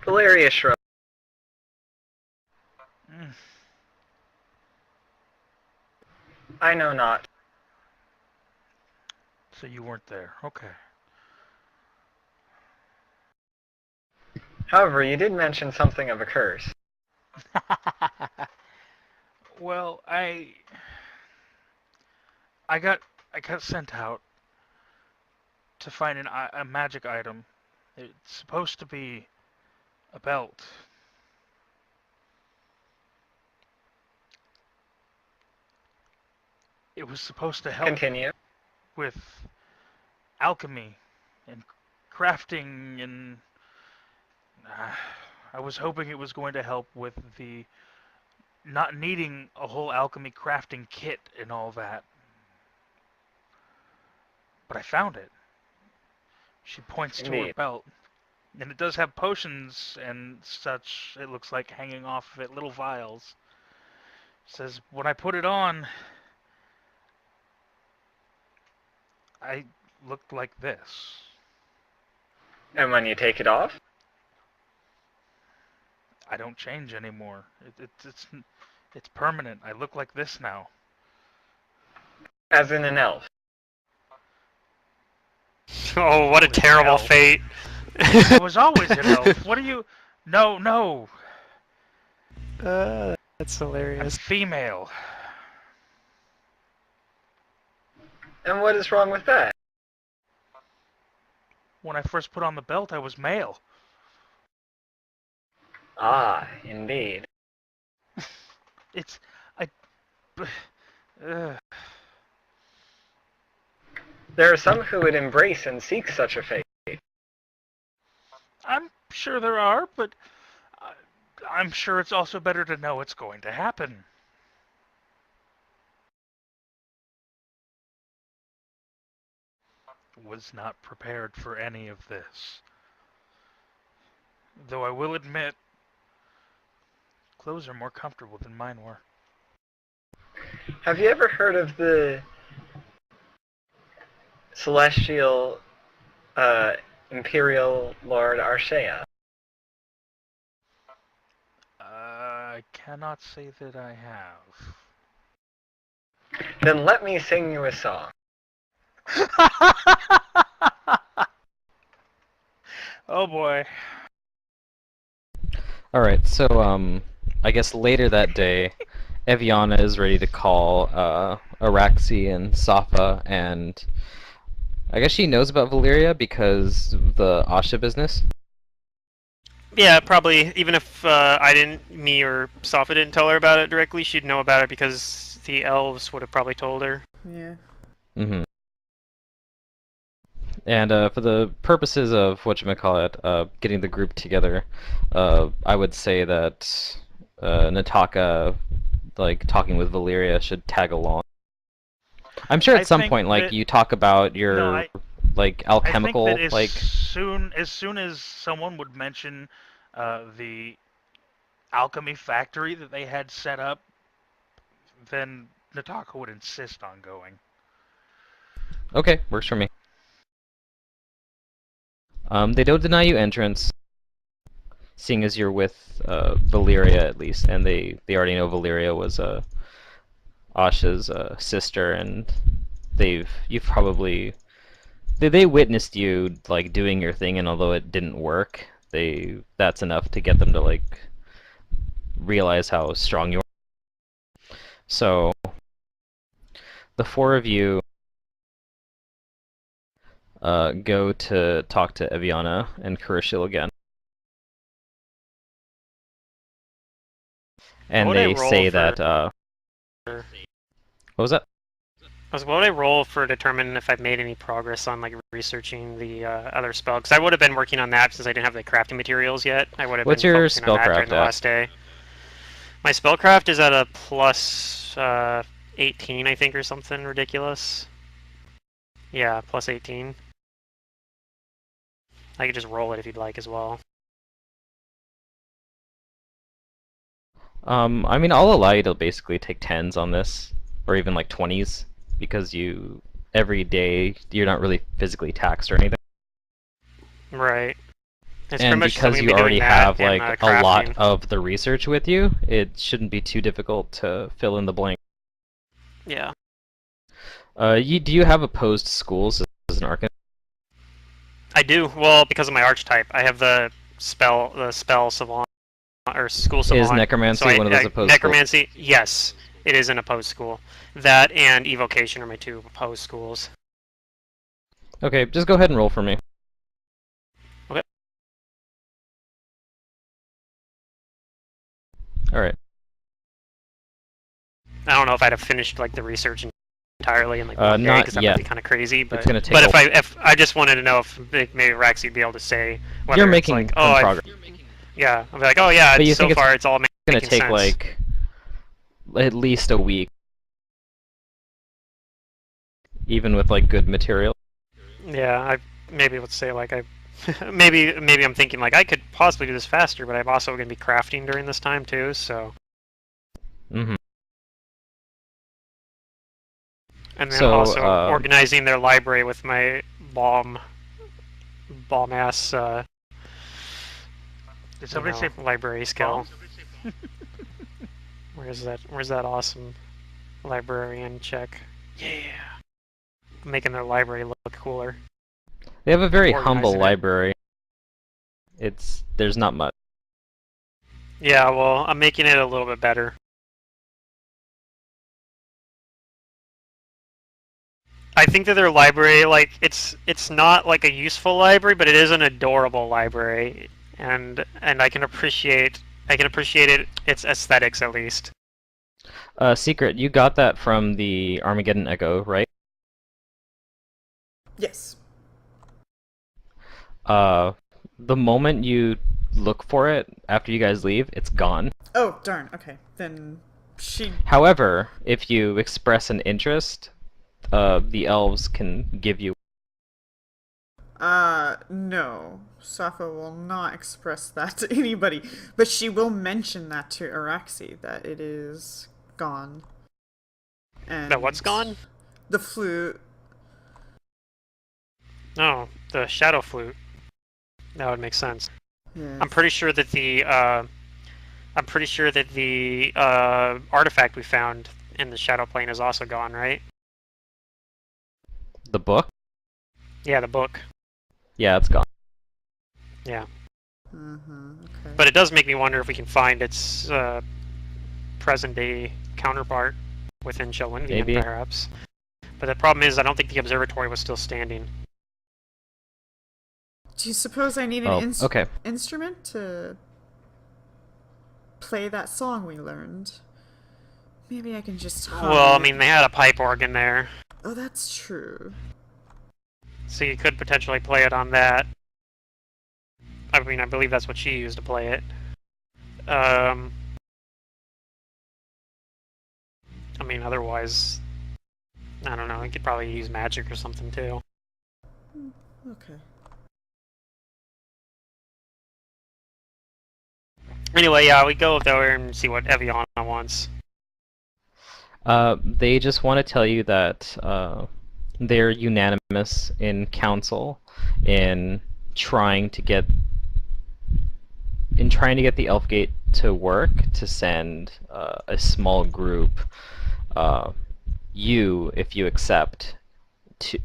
Valeria shrugged. Mm. I know not. So you weren't there. Okay. However, you did mention something of a curse. Well, I got sent out to find a magic item. It's supposed to be a belt. It was supposed to help Continue. with alchemy and crafting, and I was hoping it was going to help with the not needing a whole alchemy crafting kit and all that. But I found it. She points to her Indeed. belt. And it does have potions and such, it looks like, hanging off of it, little vials. It says, when I put it on, I looked like this. And when you take it off? I don't change anymore. It's permanent. I look like this now. As in an elf. Oh, what a Holy terrible hell. fate. I was always an elf. What are you... No. That's I'm hilarious. female. And what is wrong with that? When I first put on the belt, I was male. Ah, indeed. It's... I... Ugh. There are some who would embrace and seek such a fate. I'm sure there are, but I'm sure it's also better to know it's going to happen. Was not prepared for any of this. Though I will admit, clothes are more comfortable than mine were. Have you ever heard of the celestial Imperial Lord Arshea? I cannot say that I have. Then let me sing you a song. Oh boy. Alright, so, I guess later that day, Eviana is ready to call, Araxi and Safa, and I guess she knows about Valyria because of the Asha business. Yeah, probably. Even if me or Safa didn't tell her about it directly, she'd know about it because the elves would have probably told her. Yeah. Mm-hmm. And for the purposes of whatchamacallit, getting the group together, I would say that Nataka, like, talking with Valyria should tag along. I'm sure I at some think point, like, that- you talk about your, No, like, I alchemical, think that as like... soon as someone would mention the alchemy factory that they had set up, then Nataka would insist on going. Okay, works for me. They don't deny you entrance, seeing as you're with Valyria at least, and they already know Valyria was Asha's sister, and you've probably they witnessed you like doing your thing, and although it didn't work, that's enough to get them to like realize how strong you are. So the four of you go to talk to Eviana and Kurishil again. And What would I they roll say for- that, what was that? What would I roll for determining if I've made any progress on like researching the other spell? Because I would have been working on that since I didn't have the crafting materials yet. I would have What's been your focusing on that during spellcraft the at? last day. My spellcraft is at a plus 18, I think, or something ridiculous. Yeah, plus 18. I could just roll it if you'd like as well. I mean, I'll allow you to basically take 10s on this, or even like 20s, because every day, you're not really physically taxed or anything. Right. It's And pretty much because something you to be already doing that have and, like a lot crafting. of the research with you, it shouldn't be too difficult to fill in the blank. Yeah. Do you have opposed schools as an arcanist? I do. Well, because of my archetype, I have the spell savant or school savant. Is necromancy so one of those opposed necromancy, yes, it is an opposed school. That and evocation are my 2 opposed schools. Okay, just go ahead and roll for me. Okay. Alright. I don't know if I'd have finished like the research entirely in like Not one day because that yet. might be kind of crazy. But gonna take if I just wanted to know if maybe Raxy'd be able to say whether You're it's making like, some progress. yeah, I'll be like, oh yeah, But you so think it's far it's all It's gonna making take sense. like at least a week, even with like good material. Yeah, I maybe let's say like I maybe I'm thinking like I could possibly do this faster, but I'm also going to be crafting during this time too, so. Mm-hmm. And then So, also organizing their library with my bomb ass Did somebody say library skill. bomb? Where's that awesome librarian check? Yeah. Making their library look cooler. They have a very Organizing humble it. library. There's not much. Yeah, well, I'm making it a little bit better. I think that their library, like, it's not like a useful library, but it is an adorable library, and I can appreciate its aesthetics at least. Secret, you got that from the Armageddon Echo, right? Yes. The moment you look for it after you guys leave, it's gone. Oh, darn. Okay. Then she... However, if you express an interest, the elves can give you. No. Safa will not express that to anybody. But she will mention that to Araxi, that it is gone. And That what's gone? the flute. No, the shadow flute. That would make sense. Yes. I'm pretty sure that the artifact we found in the shadow plane is also gone, right? The book? Yeah, the book. Yeah, it's gone. Yeah. Okay. But it does make me wonder if we can find its present-day counterpart within Chelwinvian, Maybe. perhaps. But the problem is, I don't think the observatory was still standing. Do you suppose I need an okay. instrument to play that song we learned? Maybe I can just hum Well, I it. mean, they had a pipe organ there, Oh, that's true. so you could potentially play it on that. I mean, I believe that's what she used to play it. I mean, otherwise, I don't know. You could probably use magic or something too. Okay. Anyway, yeah, we go there and see what Eviana wants. They just want to tell you that they're unanimous in council in trying to get the Elfgate to work to send a small group, you, if you accept,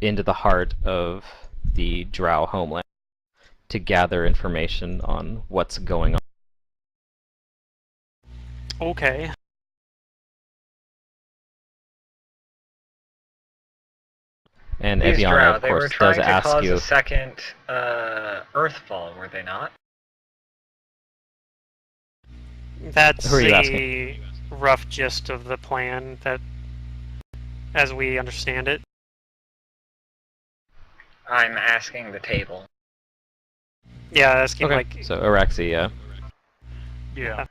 into the heart of the Drow homeland to gather information on what's going on. Okay. And These Eviana, drow, of they were course, trying does to ask cause you. a second Earthfall, were they not? That's Who are you the asking? rough gist of the plan, that, as we understand it. I'm asking the table. Yeah, asking Okay, like, so Araxi, yeah. Yeah.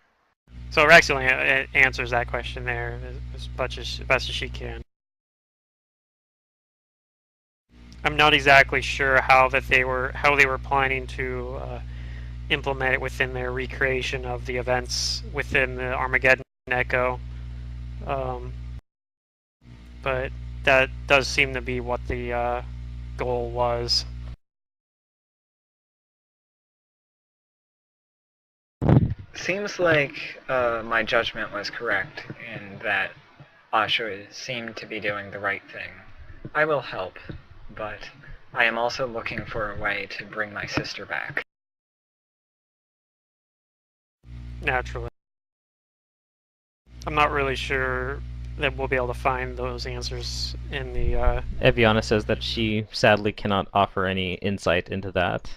So Rex only answers that question there as best as she can. I'm not exactly sure how they were planning to implement it within their recreation of the events within the Armageddon Echo, but that does seem to be what the goal was. Seems like my judgment was correct in that Asha seemed to be doing the right thing. I will help, but I am also looking for a way to bring my sister back. Naturally. I'm not really sure that we'll be able to find those answers in the... Eviana says that she sadly cannot offer any insight into that.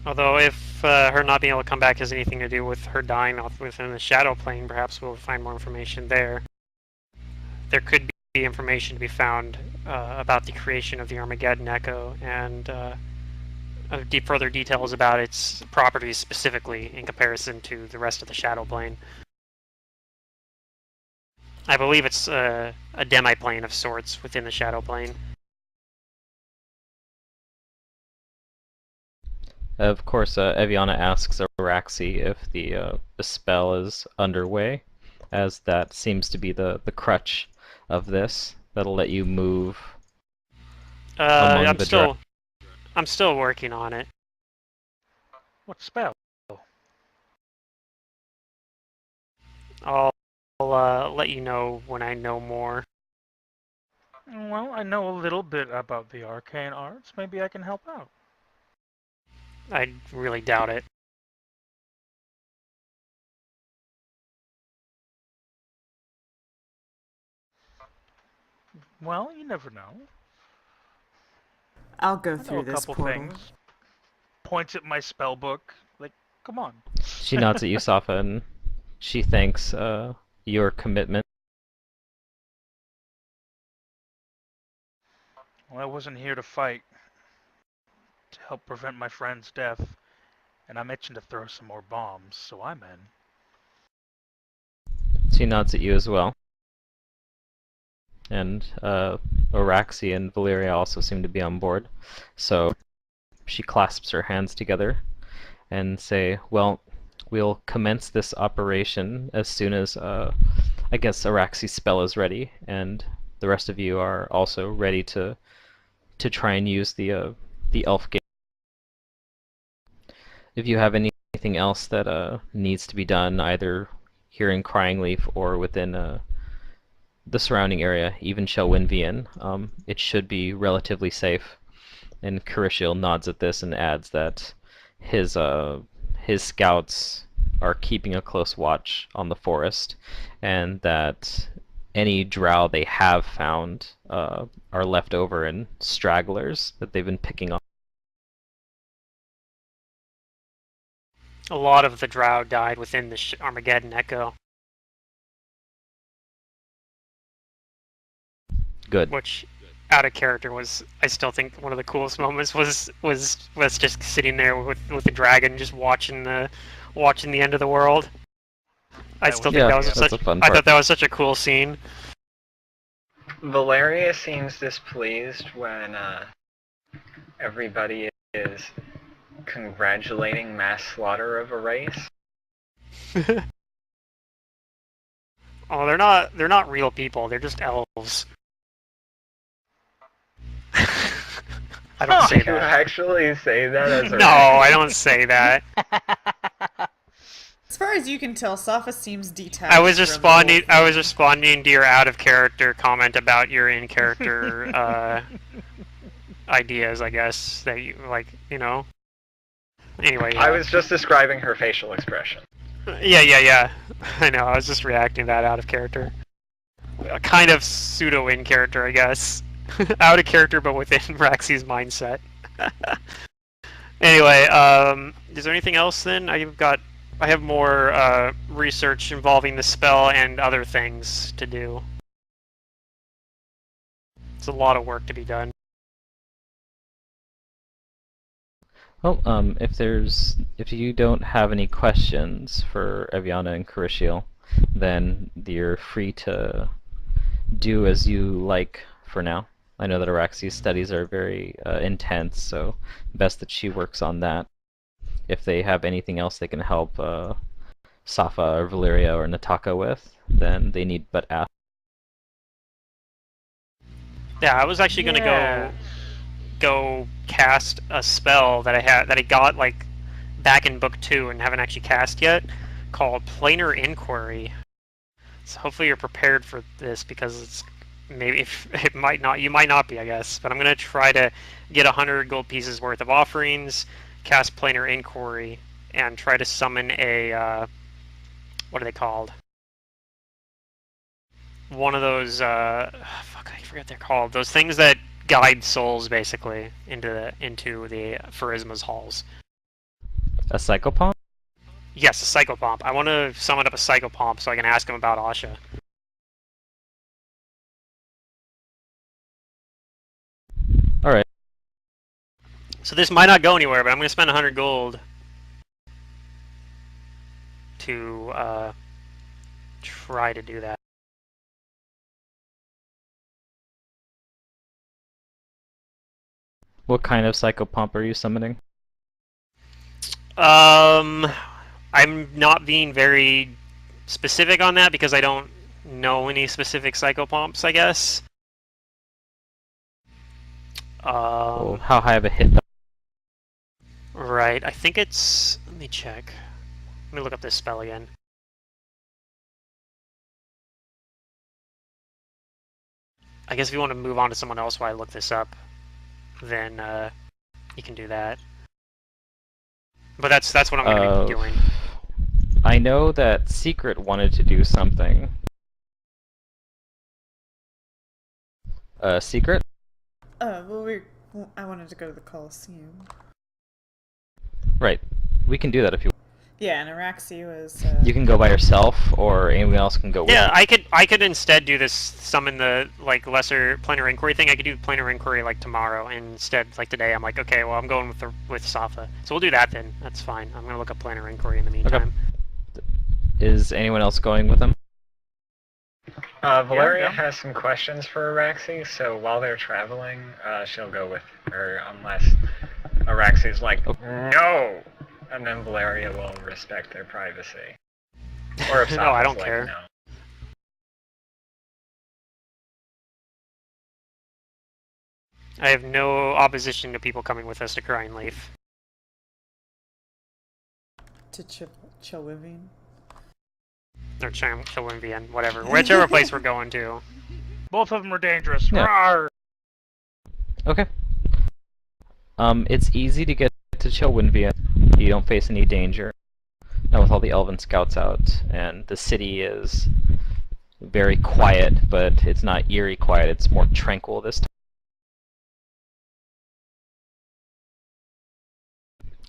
Although if her not being able to come back has anything to do with her dying off within the shadow plane, perhaps we'll find more information there. There could be information to be found about the creation of the Armageddon Echo and further details about its properties specifically in comparison to the rest of the shadow plane. I believe it's a demi-plane of sorts within the shadow plane. Of course, Eviana asks Araxi if the spell is underway, as that seems to be the crutch of this that'll let you move among I'm still working on it. What spell? I'll let you know when I know more. Well, I know a little bit about the arcane arts. Maybe I can help out. I really doubt it. Well, you never know. I'll go I know through a this couple portal. things. Points at my spell book. Like, come on. She nods at you, Safa, and she thanks your commitment. Well, I wasn't here to fight. To help prevent my friend's death. And I'm itching to throw some more bombs, so I'm in. She nods at you as well. And Araxi and Valeria also seem to be on board. So she clasps her hands together and say, well, we'll commence this operation as soon as, I guess, Araxi's spell is ready, and the rest of you are also ready to try and use the elf gate. If you have anything else that needs to be done, either here in Crying Leaf or within the surrounding area, even Shelwynvian, it should be relatively safe. And Carishiel nods at this and adds that his scouts are keeping a close watch on the forest, and that any drow they have found are left over in stragglers that they've been picking up. A lot of the drow died within the Armageddon Echo. Good. Which, out of character, was, I still think, one of the coolest moments was just sitting there with the dragon, just watching the end of the world. I still think that was that's a fun I part. thought that was such a cool scene. Valeria seems displeased when everybody is congratulating mass slaughter of a race. Oh, they're not real people. They're just elves. I don't say You that. actually say that as a No, I don't say that. As far as you can tell, Safa seems detached. I was from the whole responding. I was thing. responding to your out of character comment about your in character ideas. I guess that you like. Anyway, yeah. I was just describing her facial expression. Yeah. I know. I was just reacting to that out of character. A kind of pseudo in character, I guess. Out of character, but within Raxi's mindset. Anyway, is there anything else then? I have more research involving the spell and other things to do. It's a lot of work to be done. Well, if there's If you don't have any questions for Eviana and Carishiel, then you're free to do as you like for now. I know that Araxi's studies are very intense, so best that she works on that. If they have anything else they can help Safa or Valeria or Nataka with, then they need but ask. Yeah, I was actually gonna Yeah. go cast a spell that I got like back in book 2 and haven't actually cast yet, called Planar Inquiry. So hopefully you're prepared for this, because it's maybe if it might not, you might not be, I guess. But I'm gonna try to get 100 gold pieces worth of offerings, cast Planar Inquiry, and try to summon a what are they called? One of those fuck, I forget what they're called. Those things that guide souls basically into the Pharasma's halls. A Psychopomp? Yes, a Psychopomp. I want to summon up a Psychopomp so I can ask him about Asha. Alright. So this might not go anywhere, but I'm going to spend 100 gold to try to do that. What kind of Psychopomp are you summoning? I'm not being very specific on that because I don't know any specific Psychopomps, I guess. Well, how high of a hit? Right, I think it's... Let me check. Let me look up this spell again. I guess if you want to move on to someone else while I look this up, then you can do that. But that's what I'm going to be doing. I know that Secret wanted to do something. Secret? Well, I wanted to go to the Coliseum. Right. We can do that if you want. Yeah, and Araxi was. You can go by yourself, or anyone else can go with Yeah, you. I could instead do this, summon the like lesser planar inquiry thing. I could do planar inquiry like tomorrow, and instead like today I'm like, okay, well I'm going with Safa, so we'll do that then. That's fine. I'm gonna look up planar inquiry in the meantime. Okay. Is anyone else going with them? Valeria Yeah. has some questions for Araxi, so while they're traveling, she'll go with her unless Araxi's like, no! And then Valeria will respect their privacy. Or if No, I Safa's don't like, care. no. I have no opposition to people coming with us to Crying Leaf. To Chilivian. Or Chilwimbian, whatever. Whichever place we're going to. Both of them are dangerous. Yeah. Rawr! Okay. It's easy to get to Chilwinvia. You don't face any danger. Not with all the Elven scouts out, and the city is very quiet, but it's not eerie quiet, it's more tranquil this time.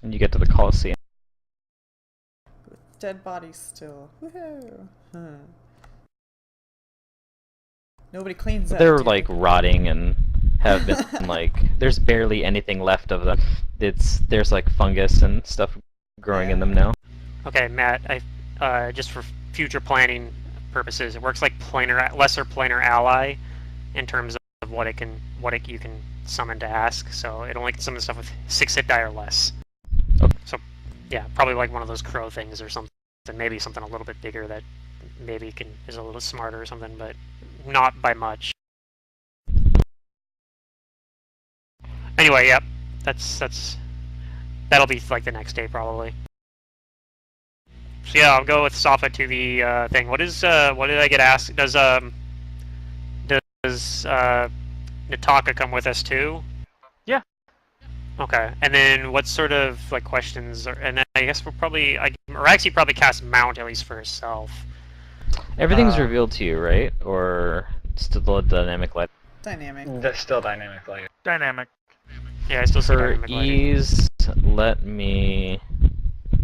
And you get to the Coliseum. With dead bodies still. Woohoo! Huh. Nobody cleans up. They're dude. like rotting and have been like, there's barely anything left of them. There's like fungus and stuff growing in them now. Okay, Matt, just for future planning purposes, it works like lesser planar ally in terms of what you can summon to ask. So it only can summon stuff with 6 hit die or less. Okay. So yeah, probably like one of those crow things or something. Maybe something a little bit bigger that maybe is a little smarter or something, but not by much. Anyway, yep, that'll be like the next day probably. So yeah, I'll go with Safa to the thing. What did I get asked? Does Nataka come with us too? Yeah. Okay, and then what sort of like questions? And then I guess Araxi probably cast Mount at least for herself. Everything's revealed to you, right? Or still a dynamic light? Dynamic. That's still dynamic light. Dynamic. Yeah, I still see For dynamic lighting. ease, let me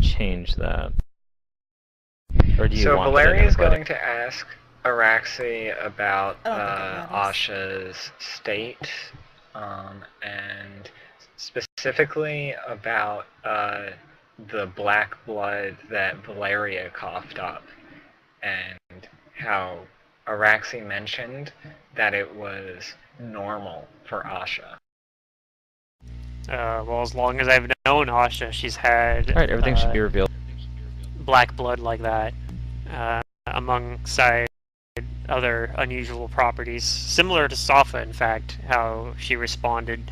change that. Or do you So want Valeria is the dynamic going to ask Araxi about I don't think it matters. Asha's state, and specifically about the black blood that Valeria coughed up, and how Araxi mentioned that it was normal for Asha. Well, as long as I've known Asha, she's had Alright, everything should be revealed. black blood like that, alongside other unusual properties, similar to Safa, in fact, how she responded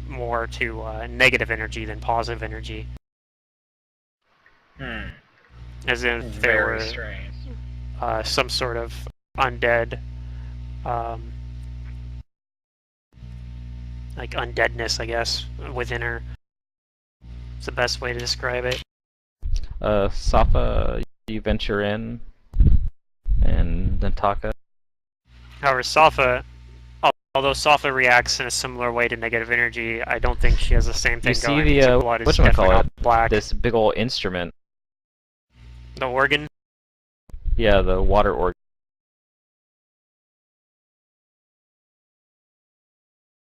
more to negative energy than positive energy. As if there Very were strange. some sort of undead, like undeadness, I guess, within her. It's the best way to describe it. Safa, you venture in, and Nataka. However, Safa, although Safa reacts in a similar way to negative energy, I don't think she has the same thing You see going. the, Her blood is definitely not black. this big ol' instrument. The organ? Yeah, the water organ.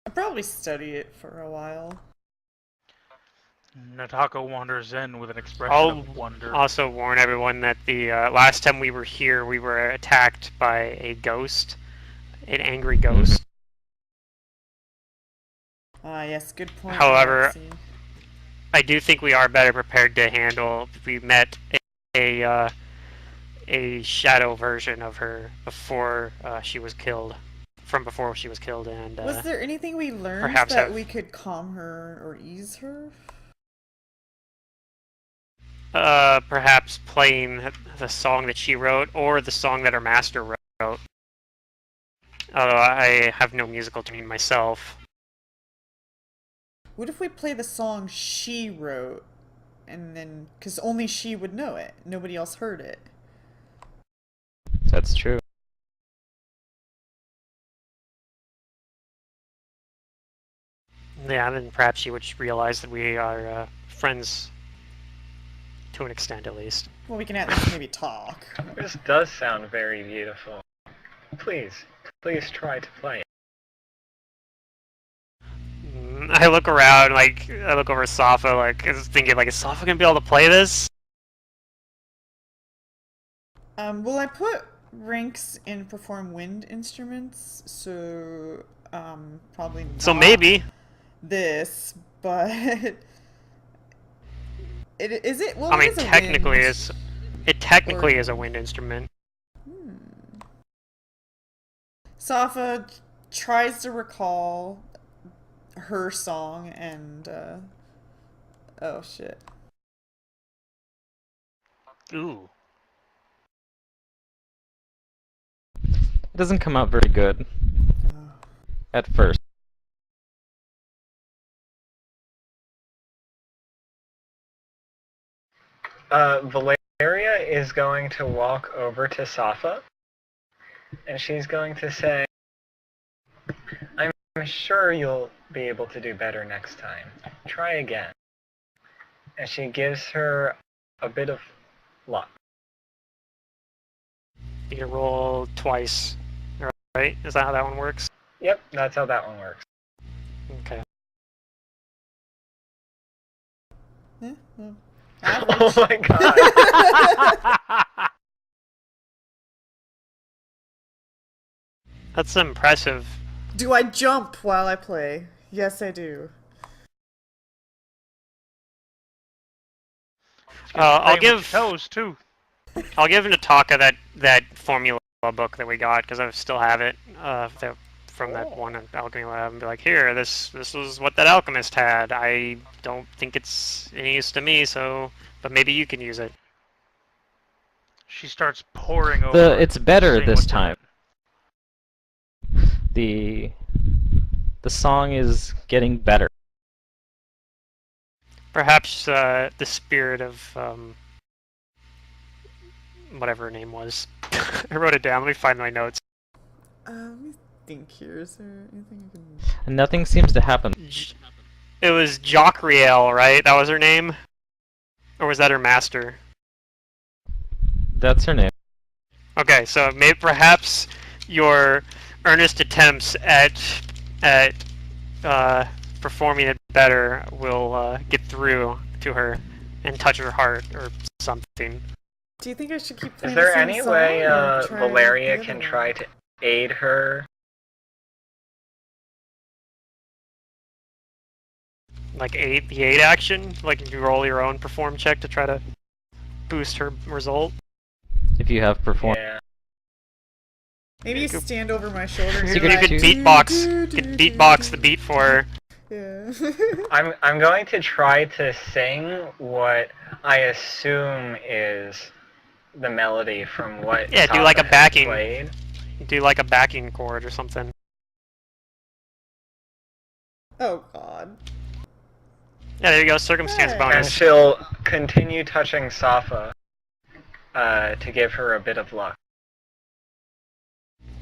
I'll probably study it for a while. Nataka wanders in with an expression I'll of wonder. also warn everyone that the last time we were here, we were attacked by a ghost, an angry ghost. Ah, yes, good point. However, Alexi. I do think we are better prepared to handle. We met a shadow version of her before she was killed, before she was killed, and Was there anything we learned perhaps that have- we could calm her or ease her? perhaps playing the song that she wrote or the song that her master wrote. Although I have no musical training myself. What if we play the song she wrote, and then, because only she would know it, nobody else heard it. That's true. Yeah, then perhaps she would realize that we are friends to an extent, at least. Well, we can at least maybe talk. This does sound very beautiful. Please try to play it. I look around, like, I look over Safa, like, thinking, like, is Safa gonna be able to play this? Will I put ranks in perform wind instruments? So, probably not So maybe. this, but is it? Well, I mean, it is a technically, wind. it technically is a wind instrument. Safa tries to recall her song and oh shit. Ooh. It doesn't come out very good Oh. at first. Valeria is going to walk over to Safa, and she's going to say, I'm sure you'll be able to do better next time. Try again. And she gives her a bit of luck. You can roll twice, right? Is that how that one works? Yep, that's how that one works. Okay. Yeah, well, Oh average. my god. That's impressive. Do I jump while I play? Yes, I do. I'll Playing with give your toes too. Nataka that formula book that we got, because I still have it from that one alchemy lab, and be like, here, this was what that alchemist had. I don't think it's any use to me, so but maybe you can use it. She starts poring over. It's better seeing this what's in time. it. The song is getting better. Perhaps the spirit of whatever her name was. I wrote it down. Let me find my notes. Let me think here. Is there anything I can... And nothing seems to happen. It was Jokriel, right? That was her name? Or was that her master? That's her name. Okay, so maybe perhaps your earnest attempts at performing it better will get through to her, and touch her heart or something. Do you think I should keep Is playing there the same any song, way or try Valeria the can other try one? to aid her? Like the aid action, like you roll your own perform check to try to boost her result. If you have performed. Yeah. Maybe you stand over my shoulder and You you're could like, beatbox the beat for her. Yeah. I'm going to try to sing what I assume is the melody from what Yeah, do Saba like a has backing. played. Do like a backing chord or something. Oh god. Yeah, there you go, circumstance Hey. And bonus. she'll continue touching Safa to give her a bit of luck.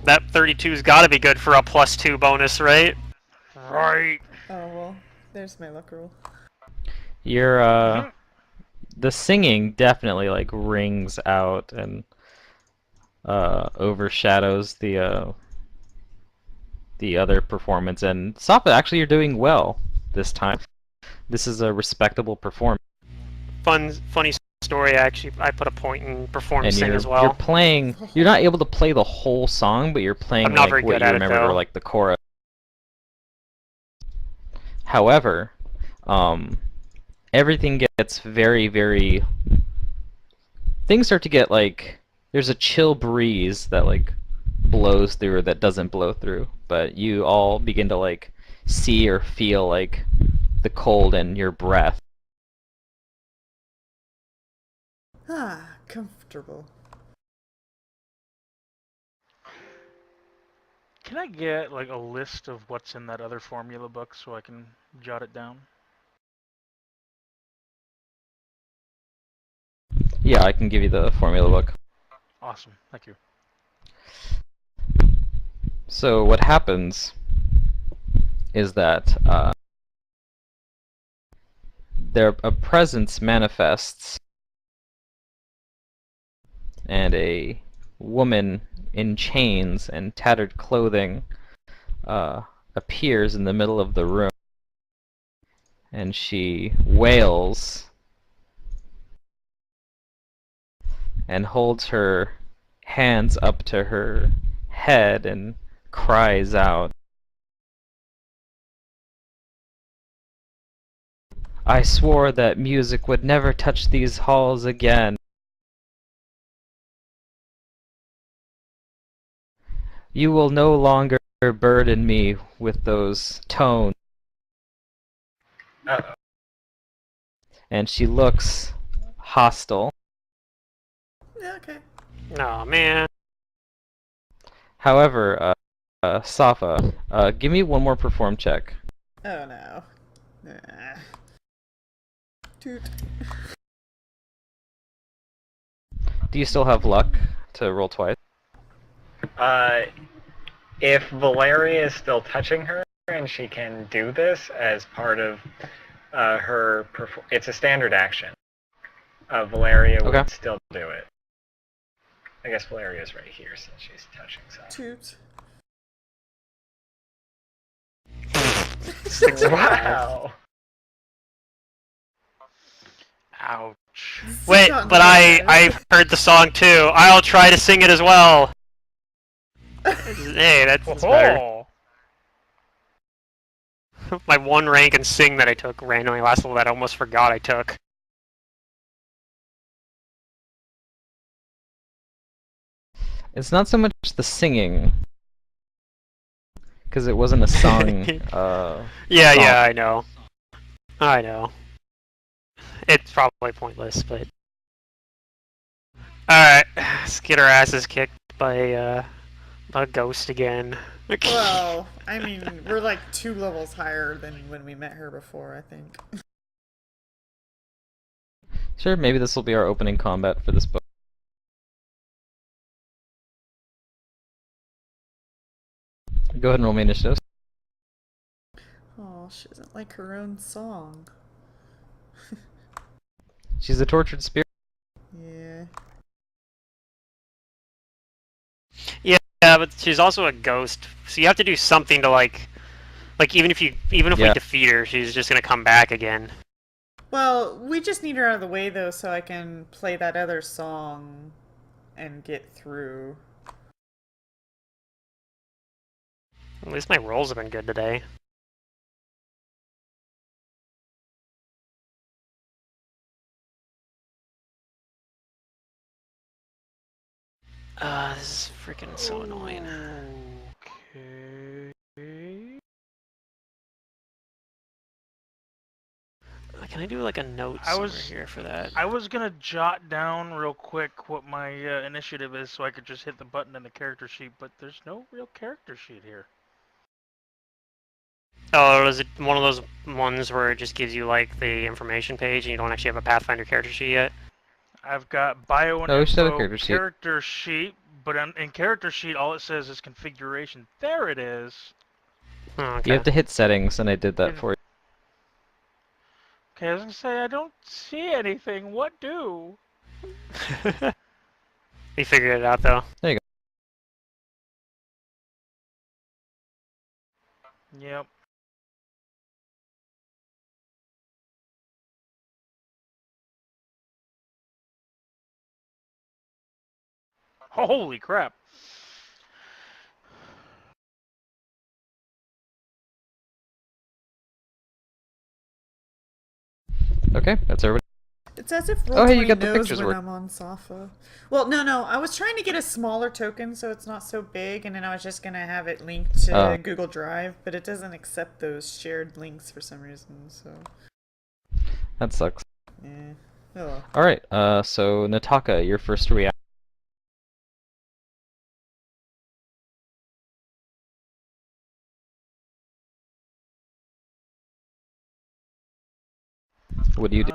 That 32's gotta be good for a +2 bonus, right? Right. Oh well, there's my luck roll. Your the singing definitely like rings out and overshadows the other performance. And Safa, actually, you're doing well this time. This is a respectable performance. Funny story, actually, I put a point in perform And sing you're as well. you're playing. You're not able to play the whole song, but you're playing I'm not like very what good you at it, remembered, or though. like the chorus. However, everything gets very, very. Things start to get like there's a chill breeze that like blows through or that doesn't blow through, but you all begin to like see or feel like the cold in your breath. Ah, comfortable. Can I get like a list of what's in that other formula book so I can jot it down? Yeah, I can give you the formula book. Awesome, thank you. So what happens is that a presence manifests, and a woman in chains and tattered clothing appears in the middle of the room, and she wails and holds her hands up to her head and cries out, "I swore that music would never touch these halls again. You will no longer burden me with those tones." Uh-oh. And she looks hostile. Yeah, okay. Oh man. However, Safa, give me one more perform check. Oh no. Nah. Toot. Do you still have luck to roll twice? If Valeria is still touching her and she can do this as part of her, it's a standard action. Valeria would still do it. I guess Valeria's right here since she's touching something. Toot. Wow. Ouch. Wait, but I've heard the song too. I'll try to sing it as well. Hey, that's better. Oh. My one rank in sing that I took randomly last level that I almost forgot I took. It's not so much the singing, because it wasn't a song. Yeah, song. yeah, I know. I know. It's probably pointless, but... Alright, let's get our asses kicked by a ghost again. Well, I mean, we're like 2 levels higher than when we met her before, I think. Sure, maybe this will be our opening combat for this book. Go ahead and roll me initiative. Oh, she doesn't like her own song. She's a tortured spirit. Yeah. Yeah, but she's also a ghost, so you have to do something to like even if we defeat her, she's just gonna come back again. Well, we just need her out of the way though, so I can play that other song and get through. At least my rolls have been good today. This is freaking so annoying. Okay. Can I do like a note I somewhere was- here for that? I was gonna jot down real quick what my initiative is so I could just hit the button in the character sheet, but there's no real character sheet here. Oh, is it one of those ones where it just gives you like the information page and you don't actually have a Pathfinder character sheet yet? I've got bio and No, we should have a info character sheet. but in character sheet all it says is configuration. There it is. Oh, okay. You have to hit settings, and I did that for you. Okay, I was gonna say I don't see anything. What do? We figured it out though. There you go. Yep. Holy crap. Okay, that's everybody. It's as if Oh, hey, you Roll20 got the knows pictures when work. I'm on Safa. Well, no. I was trying to get a smaller token so it's not so big, and then I was just gonna have it linked to Oh. Google Drive, but it doesn't accept those shared links for some reason. So, That sucks. yeah. Oh. All right. So Nataka, your first react. What do you do?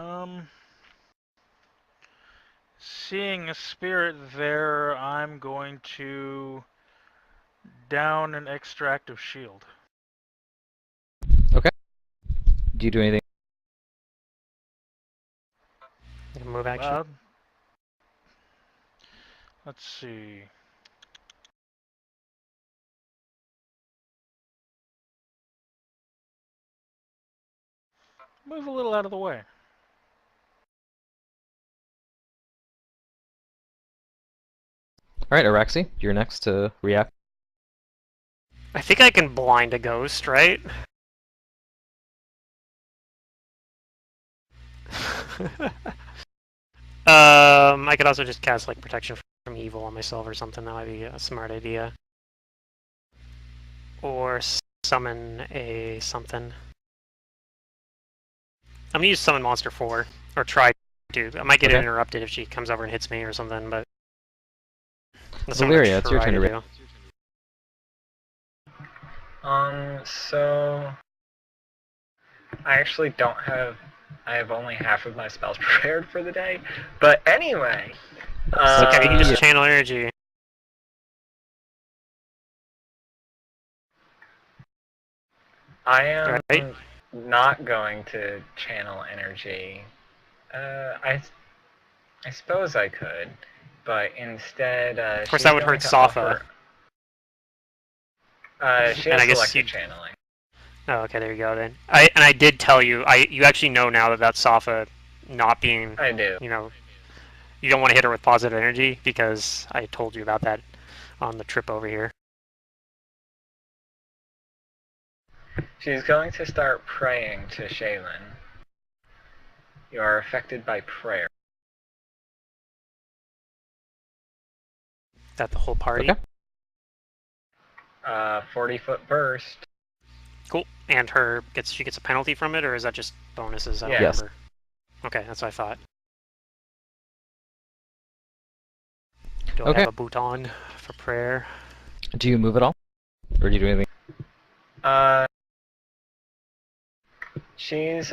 Seeing a spirit there, I'm going to down an extractive shield. Do you do anything? Move action. Let's see. Move a little out of the way. All right, Araxi, you're next to react. I think I can blind a ghost, right? I could also just cast like protection from evil on myself or something. That might be a smart idea. Or summon a something. I'm gonna use summon monster 4, or try to. I might get Okay. interrupted if she comes over and hits me or something, but that's what I'm gonna Valeria, it's your try turn to do. So I actually don't have. I have only half of my spells prepared for the day. But anyway. It's okay, you can Yeah. just channel energy. I am Right. not going to channel energy. I suppose I could, but instead, Of course, that would hurt Safa. She And has I guess selected you- channeling. Oh, okay, there you go then. I did tell you. You actually know now that that's Safa not being. I do. You know, you don't want to hit her with positive energy because I told you about that on the trip over here. She's going to start praying to Shaylin. You are affected by prayer. That the whole party. Okay. 40-foot burst. Cool. And she gets a penalty from it, or is that just bonuses? I don't Yes. remember. Okay, that's what I thought. Do I Okay. have a boot on for prayer? Do you move at all, or do you do anything? She's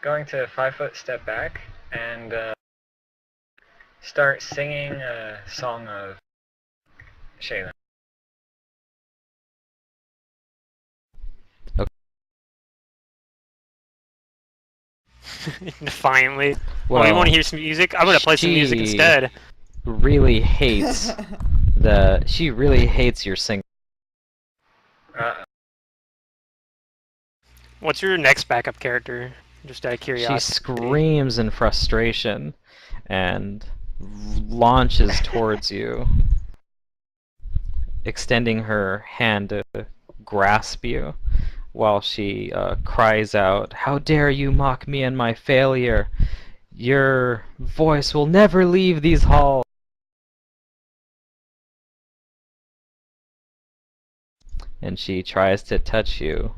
going to 5-foot step back and start singing a song of Shaylin. Defiantly. Well, you want to hear some music? I'm gonna play some music she- instead. Really hates She really hates your singing. Uh, What's your next backup character? Just out of She curiosity. screams in frustration and launches towards you, extending her hand to grasp you while she cries out, "How dare you mock me and my failure! Your voice will never leave these halls!" And she tries to touch you.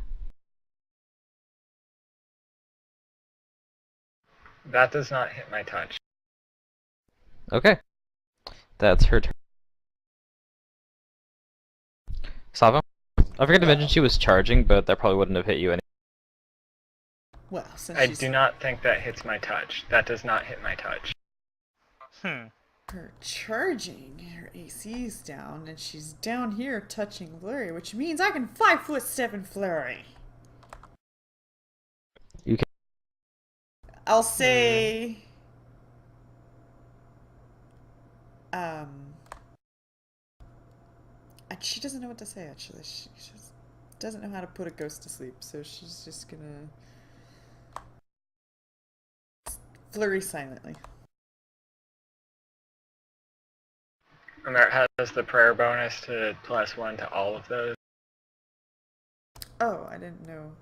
That does not hit my touch. Okay. That's her turn. Sava? I forgot to mention she was charging, but that probably wouldn't have hit you anyway. Well, since I she's do not think that hits my touch. That does not hit my touch. her charging, her AC's down, and she's down here touching Flurry, which means I can 5'7" Flurry. You can. I'll say, she doesn't know what to say, actually. She just doesn't know how to put a ghost to sleep, so she's just gonna flurry silently. And that has the prayer bonus to +1 to all of those. Oh, I didn't know.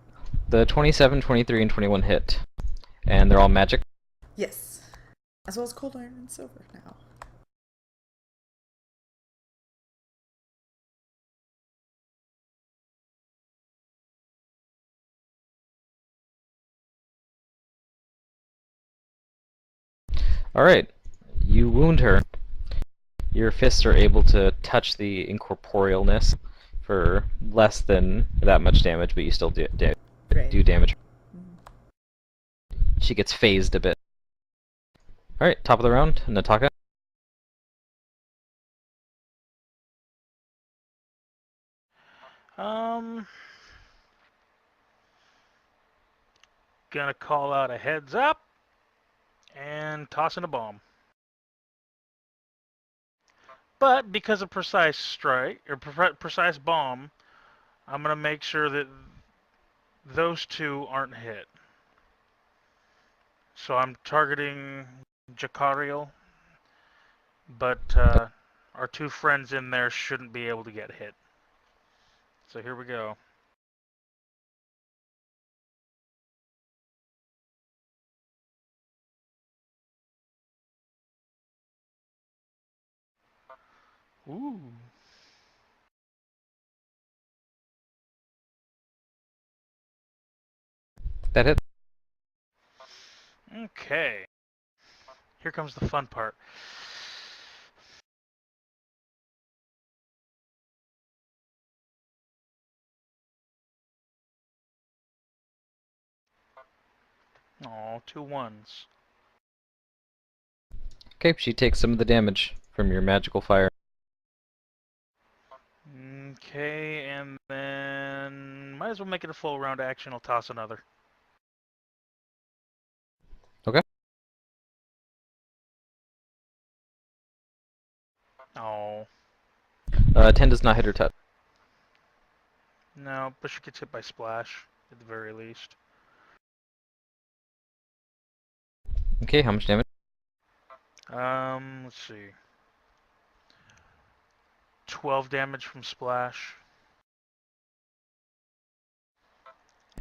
The 27, 23, and 21 hit. And they're all magic. Yes. As well as cold iron and silver now. Alright. You wound her. Your fists are able to touch the incorporealness for less than that much damage, but you still do damage. She gets phased a bit. Alright, top of the round, Nataka. Gonna call out a heads up and toss in a bomb. But because of precise strike or precise bomb, I'm gonna make sure that those two aren't hit. So I'm targeting Jakariel, but our two friends in there shouldn't be able to get hit. So here we go. Ooh. That hit. Okay. Here comes the fun part. Oh, 2 1s. Okay, she takes some of the damage from your magical fire. Okay, and then might as well make it a full round action. I'll toss another. Okay. Oh. 10 does not hit her touch. No, but she gets hit by splash, at the very least. Okay, how much damage? Let's see. 12 damage from splash.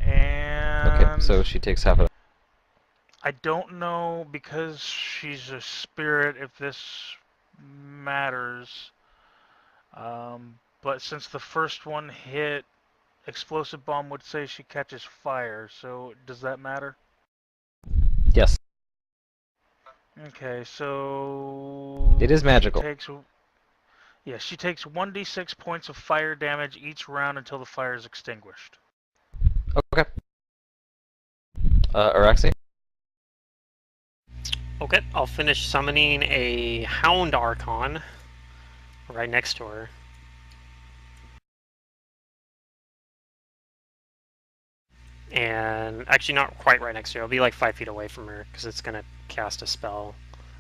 And Okay, so she takes half of that. I don't know, because she's a spirit, if this matters. But since the first one hit, explosive bomb would say she catches fire, so does that matter? Yes. Okay, so It is magical. She takes 1d6 points of fire damage each round until the fire is extinguished. Okay. Araxi? Okay, I'll finish summoning a Hound Archon right next to her. And actually not quite right next to her. I'll be like 5 feet away from her because it's going to cast a spell,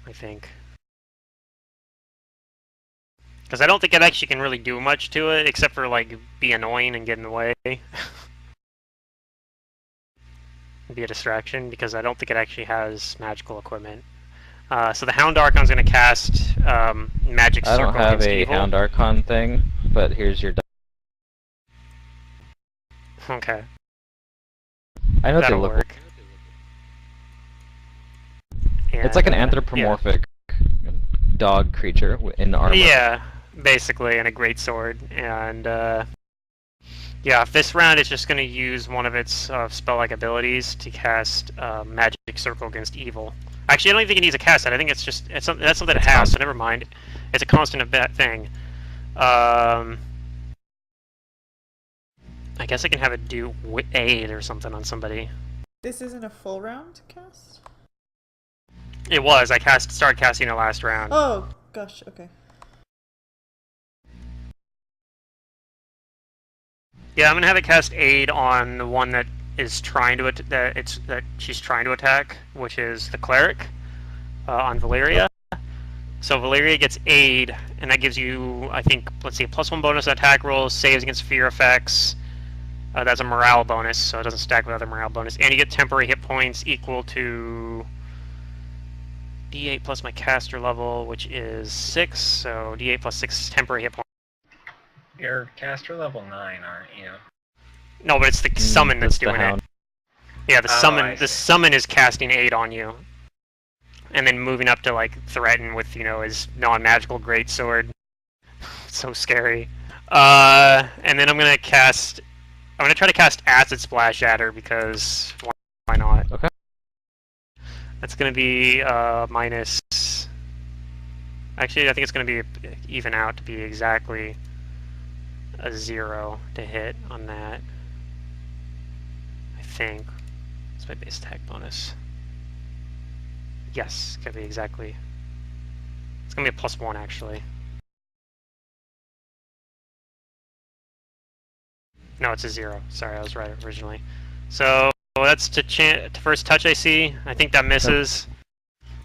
I think. Because I don't think it actually can really do much to it except for like be annoying and get in the way. be a distraction because I don't think it actually has magical equipment. So the Hound Archon's going to cast Magic I Circle don't have against a evil. Hound Archon thing, but here's your. Okay, I know what they that'll look. work. It's like an And, anthropomorphic dog creature in armor. Yeah, basically, and a great sword. And yeah, this round it's just going to use one of its spell-like abilities to cast Magic Circle against evil. Actually, I don't even think it needs a cast that. I think it's just that's something it It's has. So constant. never mind. It's a constant thing. I guess I can have it do aid or something on somebody. This isn't a full round cast? It was. I started casting it last round. Oh, gosh, okay. Yeah, I'm gonna have it cast aid on the one that is trying to that she's trying to attack, which is the cleric on Valeria. So Valeria gets aid, and that gives you, I think, let's see, a +1 bonus on attack rolls, saves against fear effects. That's a morale bonus, so it doesn't stack with other morale bonus, and you get temporary hit points equal to D8 plus my caster level, which is 6. So D8 plus 6 temporary hit points. You're caster level 9, aren't you? No, but it's the summon that's the doing it. Hound. Yeah, the Oh, summon. I The see. summon is casting aid on you, and then moving up to like threaten with his non-magical greatsword. So scary. And then I'm gonna cast. I'm gonna try to cast Acid Splash at her because why not? Okay. That's gonna be minus. Actually, I think it's gonna be even out to be exactly a 0 to hit on that. I think. It's my base attack bonus. Yes, it's gonna be exactly. It's gonna be a +1 actually. No, it's a 0. Sorry, I was right originally. So that's to first touch I see. I think that misses.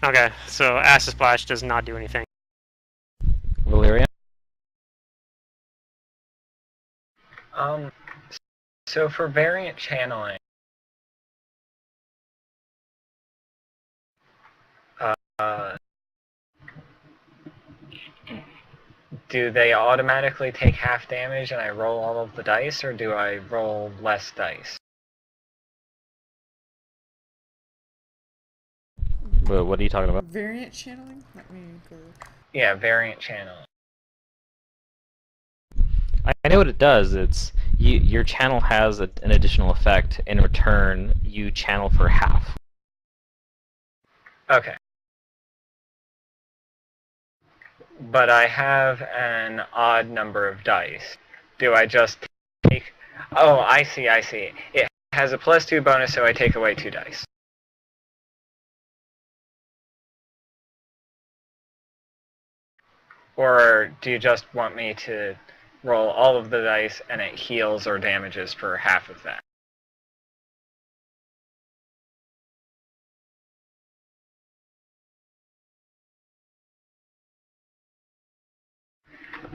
Okay, so Acid Splash does not do anything. Valeria. So for variant channeling, do they automatically take half damage and I roll all of the dice, or do I roll less dice? What are you talking about? Variant channeling? Let me go. Yeah, variant channeling. I know what it does. It's your channel has an additional effect. In return, you channel for half. Okay. But I have an odd number of dice. Do I just take... Oh, I see. It has a +2 bonus, so I take away 2 dice. Or do you just want me to roll all of the dice and it heals or damages for half of that?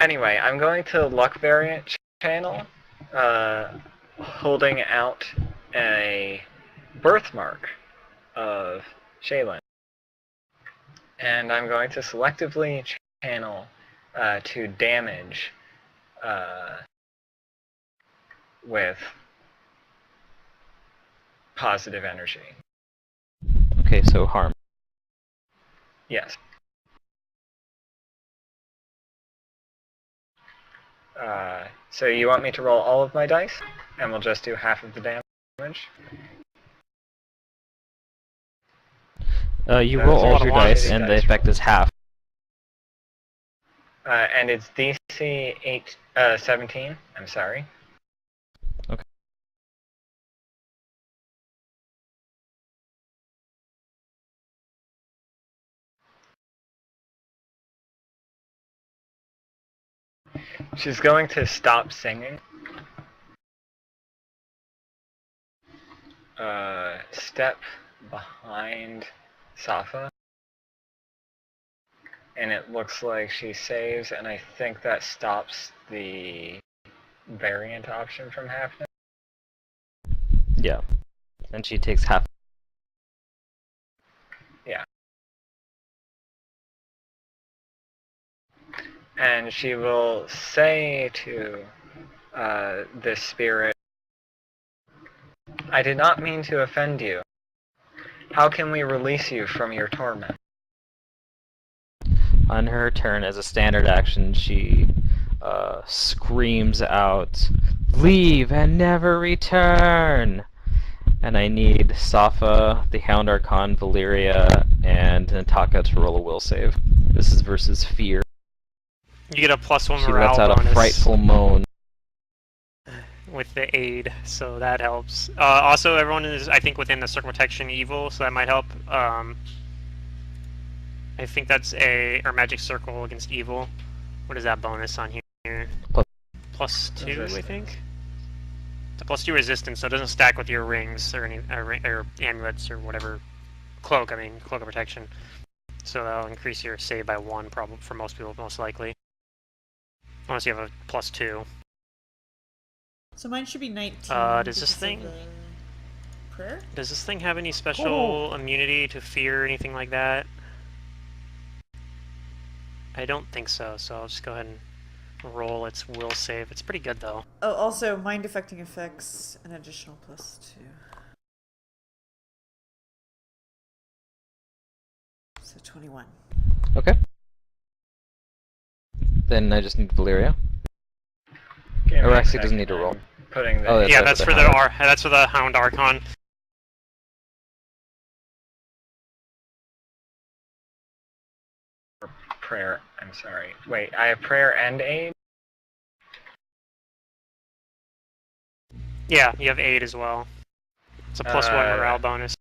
Anyway, I'm going to luck variant channel, holding out a birthmark of Shaylin. And I'm going to selectively channel to damage with positive energy. Okay, so harm. Yes. So you want me to roll all of my dice, and we'll just do half of the damage? You That's roll a all lot of your of dice, shitty and the dice effect is half. And it's DC 17. I'm sorry. Okay. She's going to stop singing. Step behind Safa. And it looks like she saves, and I think that stops the variant option from happening. Yeah. And she takes half. And she will say to this spirit, I did not mean to offend you. How can we release you from your torment? On her turn, as a standard action, she screams out, "Leave and never return!" And I need Safa, the Hound Archon, Valyria, and Nataka to roll a will save. This is versus fear. You get a +1 She morale lets out bonus a frightful moan. with the aid, so that helps. Also, everyone is, I think, within the circle protection evil, so that might help. I think that's or magic circle against evil. What is that bonus on here? +2, Resistance. I think. It's a +2 resistance, so it doesn't stack with your rings or any or amulets or whatever. Cloak of protection. So that'll increase your save by 1, probably for most people, most likely. Unless you have a +2. So mine should be 19. Does this because of thing- the prayer? Does this thing have any special immunity to fear or anything like that? I don't think so, so I'll just go ahead and roll its will save. It's pretty good, though. Oh, also, mind affecting effects, an additional +2. So 21. Okay. Then I just need Valyria. Give me Or a actually, it doesn't second, need to roll. I'm Putting the Oh, Yeah, That's that's for for the the Hound. that's for the Hound Archon. prayer. I'm sorry. Wait, I have prayer and aid? Yeah, you have aid as well. It's a +1 morale bonus.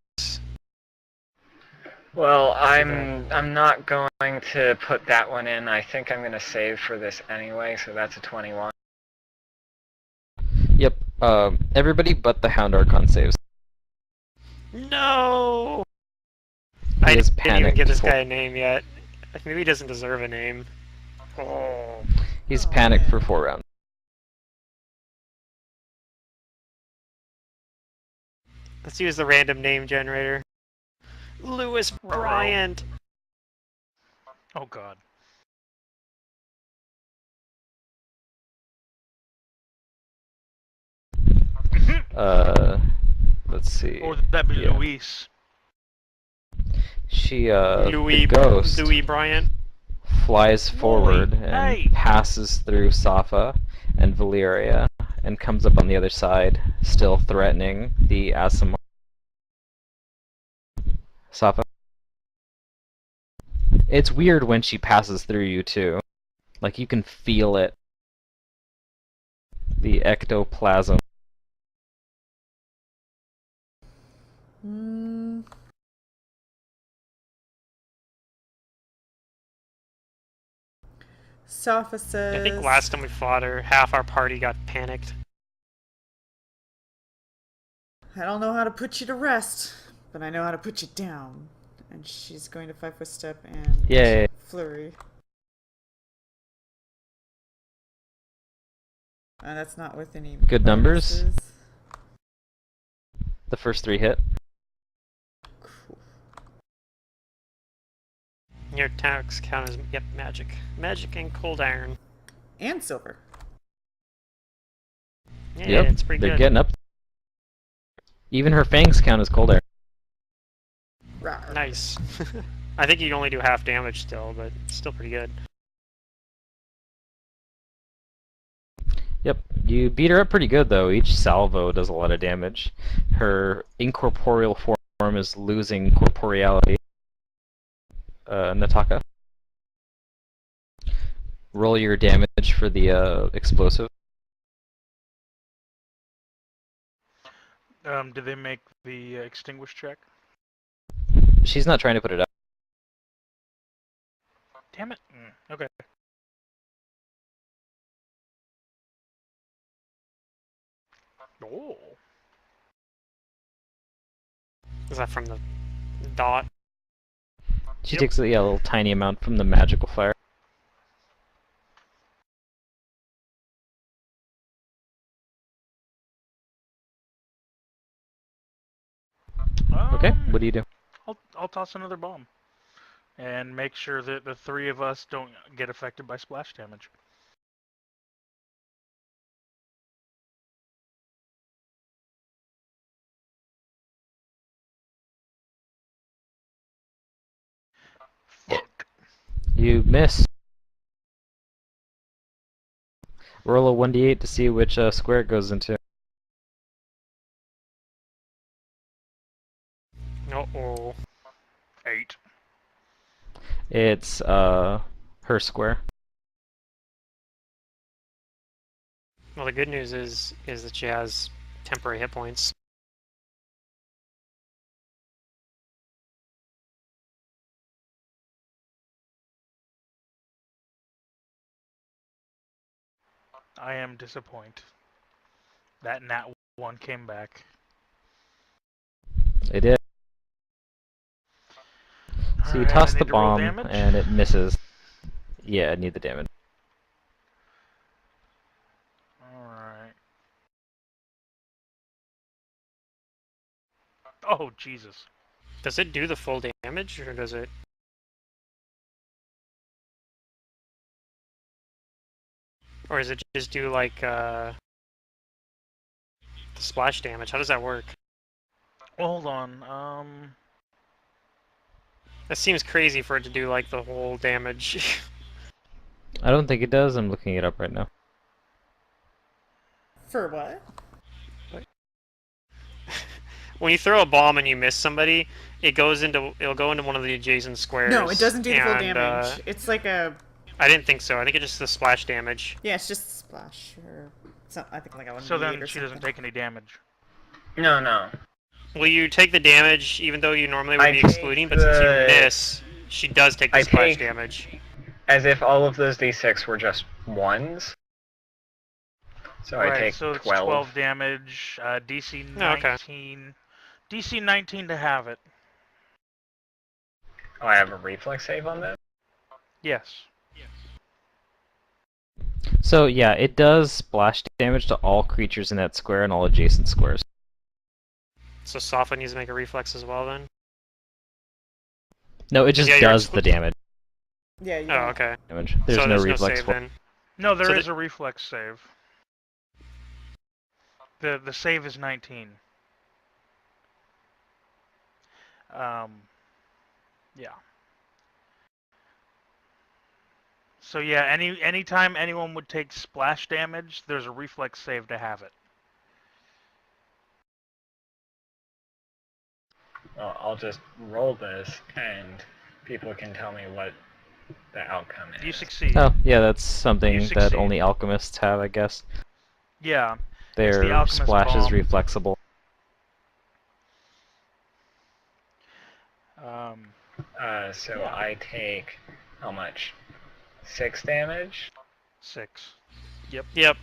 Well, I'm not going to put that one in. I think I'm going to save for this anyway, so that's a 21. Yep. Everybody but the Hound Archon saves. No! He I is didn't even panicked give this for- guy a name yet. Maybe he doesn't deserve a name. Oh. He's Oh, panicked for man. 4 rounds. Let's use the random name generator. Lewis Bryant. Oh god. Let's see. Or would that be Yeah. Luis? She, Louis the ghost Louis Bryant. flies forward and Hey! passes through Safa and Valyria and comes up on the other side, still threatening the Asimar. Safa. It's weird when she passes through you too. Like you can feel it. The ectoplasm. Hmm. Safa says... I think last time we fought her, half our party got panicked. I don't know how to put you to rest, but I know how to put you down. And she's going to 5-foot step and Yay. flurry. That's not with any Good numbers. bonuses. The first 3 hit. Cool. Your attacks count as magic. Magic and cold iron. And silver. Yeah, Yep, it's pretty they're good. getting up. Even her fangs count as cold air. Rawr. Nice. I think you can only do half damage still, but it's still pretty good. Yep, you beat her up pretty good though. Each salvo does a lot of damage. Her incorporeal form is losing corporeality. Nataka. Roll your damage for the explosive. Did they make the extinguish check? She's not trying to put it out. Damn it. Okay. Oh. Is that from the dot? She Yep. takes a little tiny amount from the magical fire. Okay, what do you do? I'll toss another bomb, and make sure that the three of us don't get affected by splash damage. Fuck. You miss. Roll a 1d8 to see which square it goes into. Uh-oh. 8. It's her square. Well, the good news is that she has temporary hit points. I am disappointed. That nat 1 came back. It did. So you Alright, toss I the need to roll bomb damage? and it misses. Yeah, I need the damage. Alright. Oh, Jesus. Does it do the full damage, or does it... Or does it just do, like, the splash damage? How does that work? Hold on, That seems crazy for it to do, like, the whole damage. I don't think it does. I'm looking it up right now. For what? When you throw a bomb and you miss somebody, it'll go into one of the adjacent squares. No, it doesn't do the full and, damage. It's like a... I didn't think so. I think it's just the splash damage. Yeah, it's just a splash. Or I think like a 1d8 so then or she something. doesn't take any damage. No. Will you take the damage even though you normally would I be take excluding, but since you the- miss, she does take the I splash take- damage. As if all of those d6 were just ones. So I Right, take so it's 12. 12 damage, DC 19. Oh, okay. DC 19 to have it. Oh, I have a reflex save on that? Yes. So yeah, it does splash damage to all creatures in that square and all adjacent squares. So Safa needs to make a reflex as well then? No, it just Yeah, you're does the damage. Yeah, you Oh, don't- okay. There's so no there's reflex no save for then. No, there So is a reflex save. The save is 19. Yeah. So yeah, anytime anyone would take splash damage, there's a reflex save to have it. Well, I'll just roll this, and people can tell me what the outcome is. You succeed. Oh, yeah, that's something You that succeed. only alchemists have, I guess. Yeah. Their the alchemist splash is bomb. reflexible. So Yeah. I take how much? 6 damage? 6. Yep.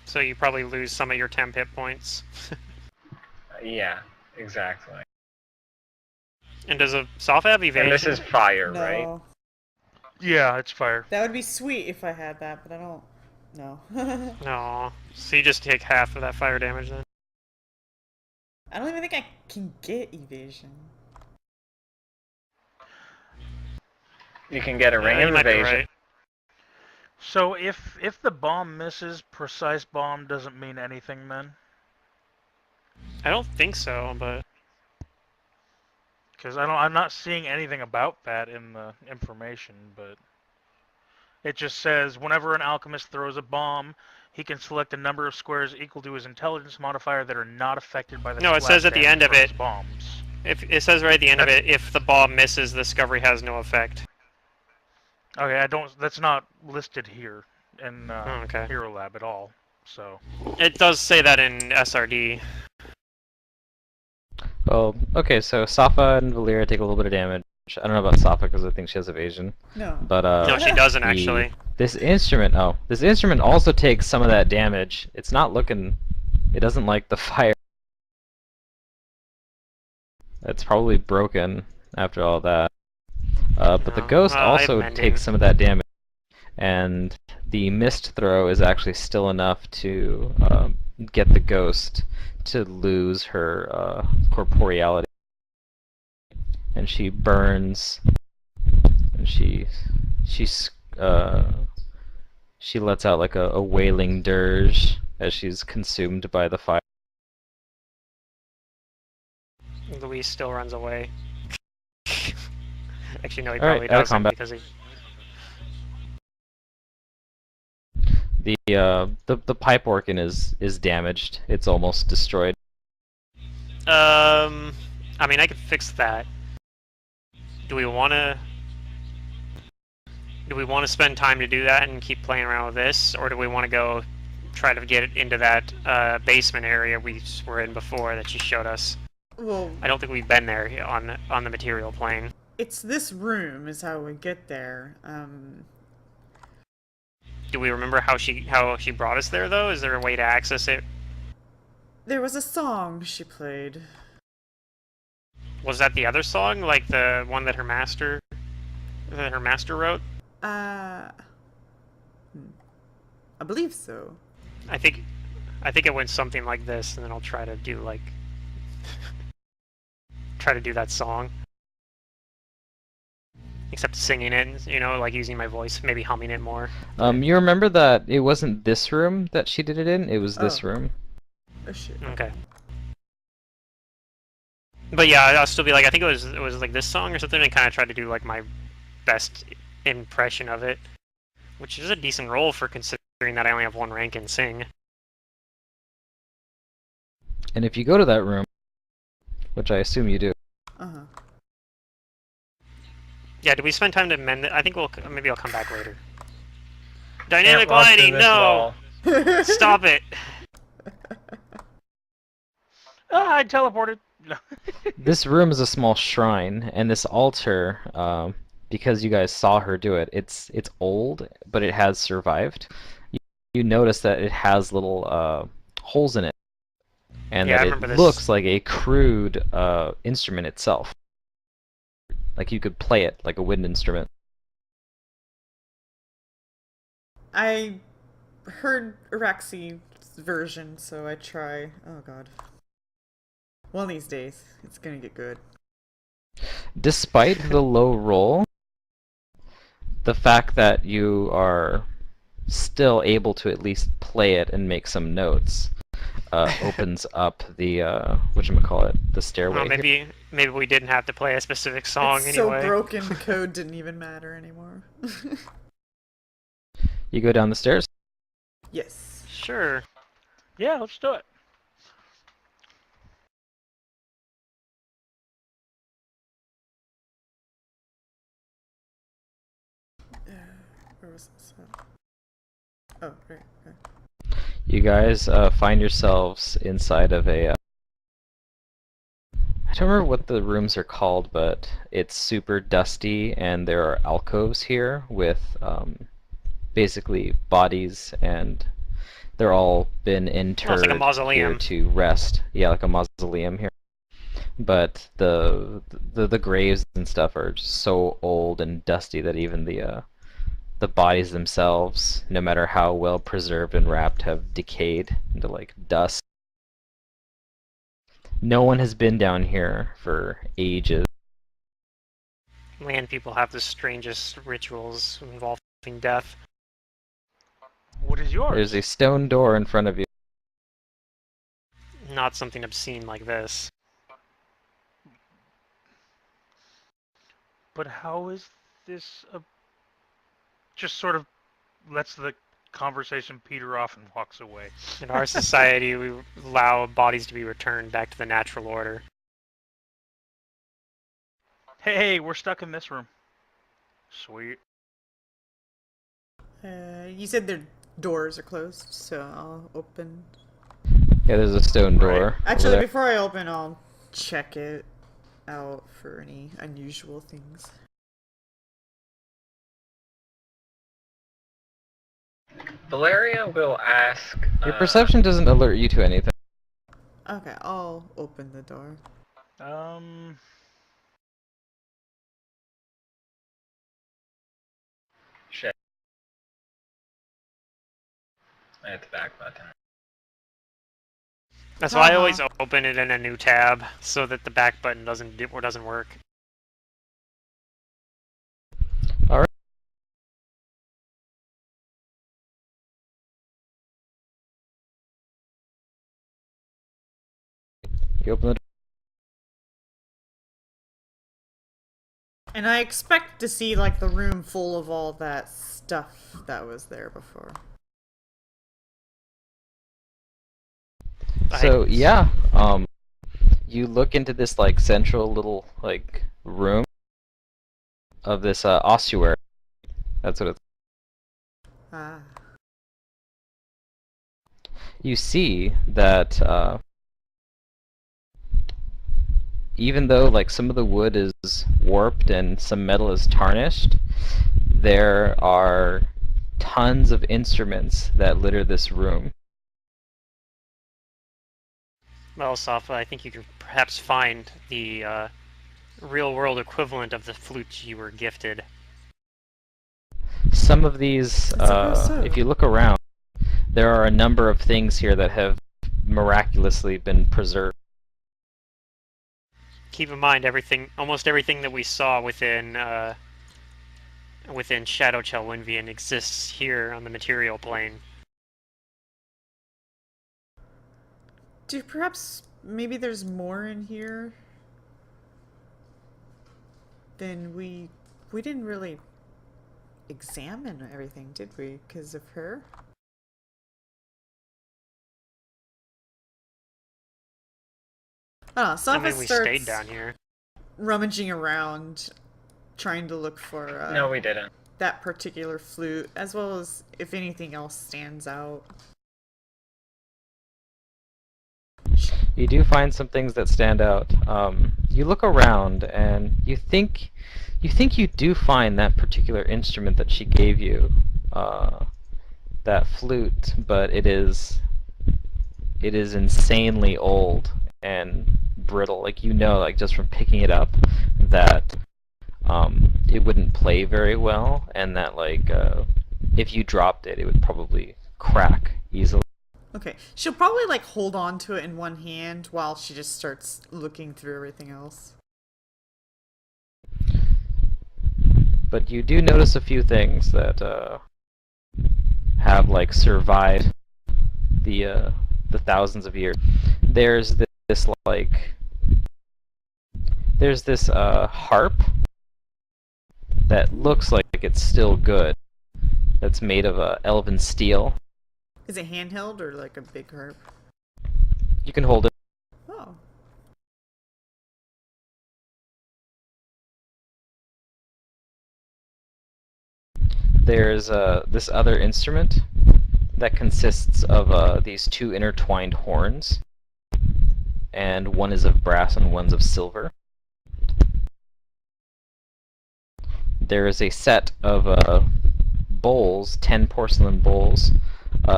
So you probably lose some of your temp hit points. Yeah, exactly. And does a Safa have evasion? And this is fire, No. right? Yeah, it's fire. That would be sweet if I had that, but I don't. No. No. So you just take half of that fire damage then? I don't even think I can get evasion. You can get a ring Yeah, of you might be evasion. right. So if the bomb misses, precise bomb doesn't mean anything then? I don't think so, but... Because I'm not seeing anything about that in the information, but it just says whenever an alchemist throws a bomb, he can select a number of squares equal to his intelligence modifier that are not affected by the No, it splash says at the damage end of from it- his bombs. If it says right at the end of it, if the bomb misses, the discovery has no effect. Okay, that's not listed here in okay. Hero Lab at all. So It does say that in SRD. Well, okay, so Safa and Valyria take a little bit of damage. I don't know about Safa because I think she has evasion. No. But No, she doesn't the- actually. This instrument also takes some of that damage. It's not looking. It doesn't like the fire. It's probably broken after all that. But the No. ghost Well, I have also mending. takes some of that damage. And the mist throw is actually still enough to get the ghost to lose her corporeality. and she burns, and uh, she lets out like a wailing dirge as she's consumed by the fire. Luis still runs away. Actually, no, he All right, probably out of doesn't combat. because he. The pipe organ is damaged. It's almost destroyed. I mean, I could fix that. Do we want to? Do we want to spend time to do that and keep playing around with this, or do we want to go try to get into that basement area we were in before that you showed us? Well, I don't think we've been there on the material plane. it's this room is how we get there. Do we remember how she brought us there though? Is there a way to access it? There was a song she played. Was that the other song, like the one that her master wrote? I believe so. I think it went something like this, and then I'll try to do like try to do that song. Except singing it, you know, like using my voice, maybe humming it more. You remember that it wasn't this room that she did it in, it was this room. Oh shit. Okay. But yeah, I'll still be like, I think it was like this song or something, and kind of try to do like my best impression of it, which is a decent roll for considering that I only have one rank in sing. And if you go to that room, which I assume you do, Uh-huh. Yeah, do we spend time to mend it? I think maybe I'll come back later. Can't Dynamic walk through lighting, this no! wall. Stop it! Ah, I teleported. No. this room is a small shrine, and this altar, because you guys saw her do it, it's old, but it has survived. You notice that it has little holes in it, and Yeah, I that remember it this. looks like a crude instrument itself. Like you could play it like a wind instrument. I heard Araxi's version, so I try. Oh god. One of these days, it's gonna get good. Despite the low roll, the fact that you are still able to at least play it and make some notes opens up the whatchamacallit, the stairway. Well, here. maybe we didn't have to play a specific song It's anyway. so broken, the code didn't even matter anymore. You go down the stairs. Yes. Sure. Yeah, let's do it. Where was this? Oh, right. You guys find yourselves inside of a. I don't remember what the rooms are called, but it's super dusty, and there are alcoves here with basically bodies, and they're all been interred like a mausoleum. here to rest. Yeah, like a mausoleum here. But the graves and stuff are just so old and dusty that even the bodies themselves, no matter how well preserved and wrapped, have decayed into like dust. No one has been down here for ages. Land people have the strangest rituals involving death. What is yours? There's a stone door in front of you. Not something obscene like this. But how is this a... Just sort of lets the conversation peter off and walks away. In our society, we allow bodies to be returned back to the natural order. Hey, we're stuck in this room. Sweet. You said their doors are closed, so I'll open. Yeah, there's a stone door. over Actually, there. before I open, I'll check it out for any unusual things. Valeria will ask. Your perception doesn't alert you to anything. Okay, I'll open the door. Shit. I hit the back button. That's why I always open it in a new tab, so that the back button doesn't work. You open the door. And I expect to see like the room full of all that stuff that was there before. So yeah, you look into this like central little like room of this ossuary. That's what it's. Ah. You see that even though like some of the wood is warped and some metal is tarnished, there are tons of instruments that litter this room. Well, Safa, I think you could perhaps find the real-world equivalent of the flute you were gifted. Some of these, I suppose so. if you look around, there are a number of things here that have miraculously been preserved. Keep in mind, almost everything that we saw within Shadow Chelwinvian exists here on the material plane. Do perhaps maybe there's more in here than we didn't really examine everything, did we? Because of her? I don't know. Safa we starts stayed down here. rummaging around, trying to look for No, we didn't. that particular flute, as well as if anything else stands out. You do find some things that stand out. You look around and you think you do find that particular instrument that she gave you, that flute, but it is insanely old and brittle. Like you know, like just from picking it up, that it wouldn't play very well, and that like if you dropped it, it would probably crack easily. Okay, she'll probably like hold on to it in one hand while she just starts looking through everything else. But you do notice a few things that have like survived the thousands of years. There's this harp that looks like it's still good. That's made of elven steel. Is it handheld or like a big harp? You can hold it. Oh. There's this other instrument that consists of these two intertwined horns, and one is of brass and one's of silver. There is a set of bowls, 10 porcelain bowls,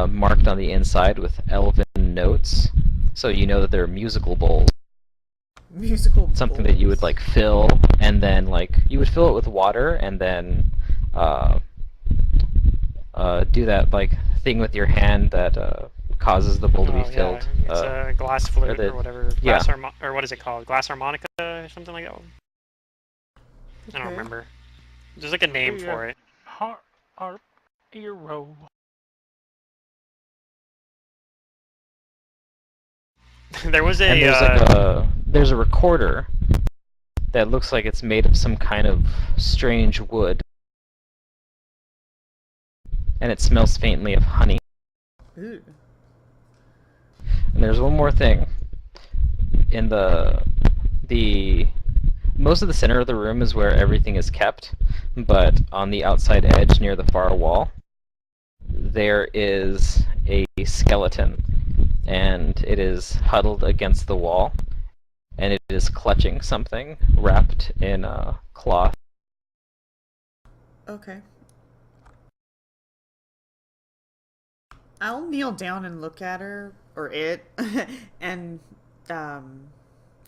marked on the inside with elven notes, so you know that they're musical bowls. Musical Something that you would like fill, and then like you would fill it with water, and then do that like thing with your hand that causes the bowl to be filled. Yeah. It's a glass flute or whatever. Yeah. Or what is it called? Glass harmonica or something like that? I don't remember. There's like a name for it. Harp, hero. There was a. And there's a recorder that looks like it's made of some kind of strange wood, and it smells faintly of honey. Ooh. And there's one more thing. In the most of the center of the room is where everything is kept, but on the outside edge near the far wall, there is a skeleton, and it is huddled against the wall, and it is clutching something wrapped in a cloth. Okay. I'll kneel down and look at her, or it, and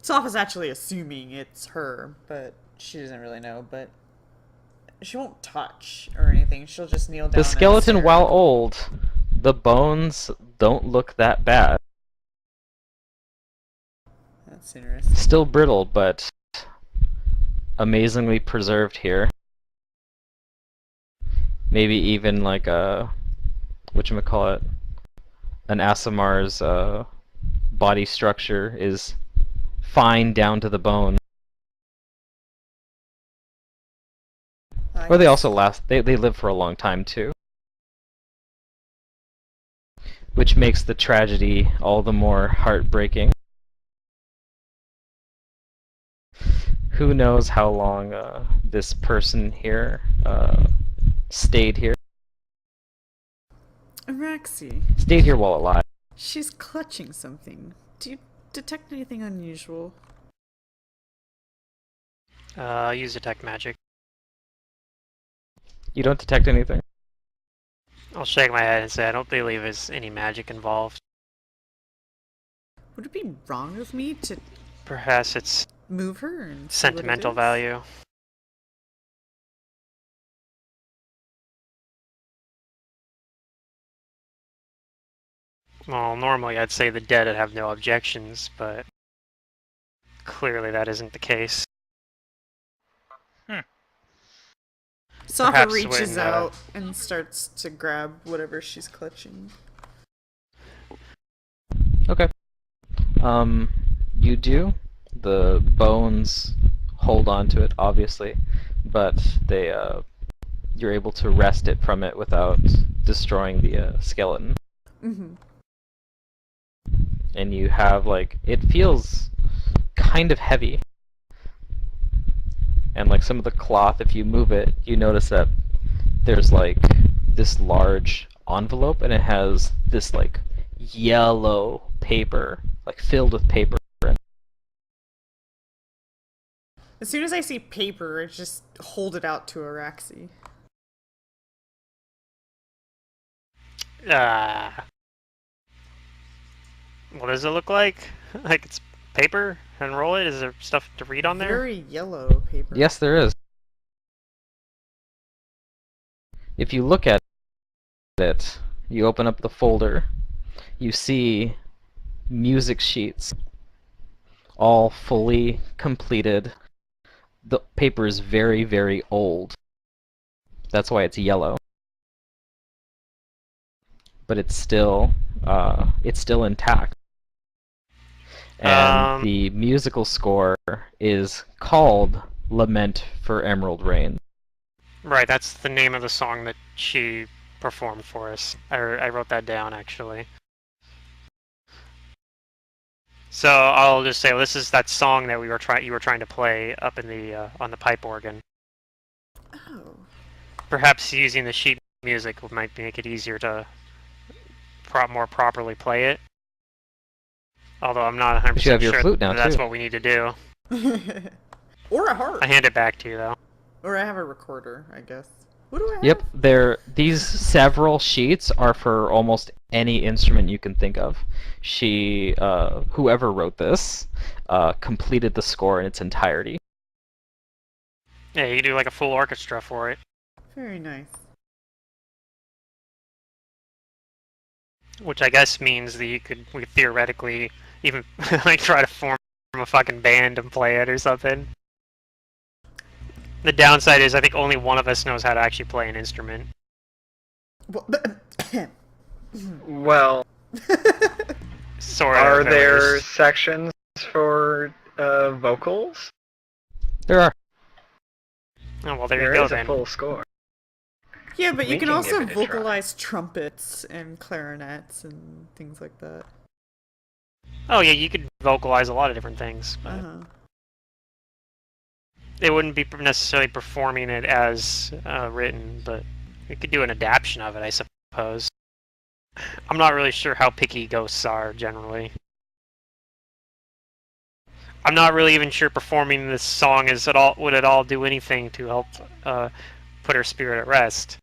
Safa's actually assuming it's her, but she doesn't really know, but she won't touch or anything. She'll just kneel down. The skeleton, and stare. while old, the bones don't look that bad. That's interesting. Still brittle, but amazingly preserved here. Maybe even like whatchamacallit, an Asimar's body structure is fine down to the bone. Nice. Or they also last, they live for a long time too. Which makes the tragedy all the more heartbreaking. Who knows how long this person here stayed here. Araxi, Stayed here while alive. she's clutching something. Do you detect anything unusual? Use detect magic. You don't detect anything? I'll shake my head and say I don't believe there's any magic involved. Would it be wrong of me to Perhaps it's move her and see what it sentimental is? value. Well, normally I'd say the dead would have no objections, but clearly that isn't the case. Safa Perhaps reaches when, out and starts to grab whatever she's clutching. Okay. You do. The bones hold on to it, obviously, but you're able to wrest it from it without destroying the skeleton. Mm-hmm. And you have, like, it feels kind of heavy. And, like, some of the cloth, if you move it, you notice that there's, like, this large envelope, and it has this, like, yellow paper, like, filled with paper. As soon as I see paper, I just hold it out to Araxi. What does it look like? Like it's paper and roll it? Is there stuff to read on there? Very yellow paper. Yes, there is. If you look at it, you open up the folder, you see music sheets, all fully completed. The paper is very, very old. That's why it's yellow. But it's still intact. And the musical score is called Lament for Emerald Rain. Right, that's the name of the song that she performed for us. I wrote that down, actually. So I'll just say, well, this is that song that you were trying to play up in the on the pipe organ. Oh. Perhaps using the sheet music might make it easier to more properly play it. Although I'm not 100% But you have your sure flute now, that's too. what we need to do. Or a harp. I hand it back to you, though. Or I have a recorder, I guess. What do I have? Yep, these several sheets are for almost any instrument you can think of. Whoever wrote this, completed the score in its entirety. Yeah, you do like a full orchestra for it. Very nice. Which I guess means that we could theoretically even like try to form a fucking band and play it or something. The downside is I think only one of us knows how to actually play an instrument. Well, Sort are of. there sections for vocals? There are. Oh, well, there There you go is a then. full score. Yeah, but you We can can also give it a try. vocalize trumpets and clarinets and things like that. Oh yeah, you could vocalize a lot of different things. But Uh-huh. it wouldn't be necessarily performing it as written, but you could do an adaptation of it, I suppose. I'm not really sure how picky ghosts are generally. I'm not really even sure performing this song would at all do anything to help put her spirit at rest.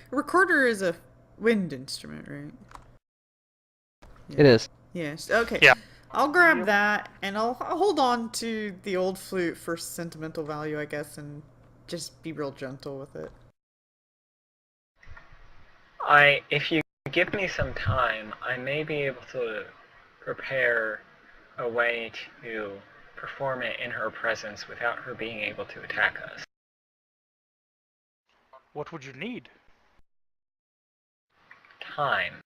Recorder is a wind instrument, right? Yeah. It is. Yes. Okay. Yeah. I'll grab that, and I'll hold on to the old flute for sentimental value, I guess, and just be real gentle with it. If you give me some time, I may be able to prepare a way to perform it in her presence without her being able to attack us. What would you need? Time.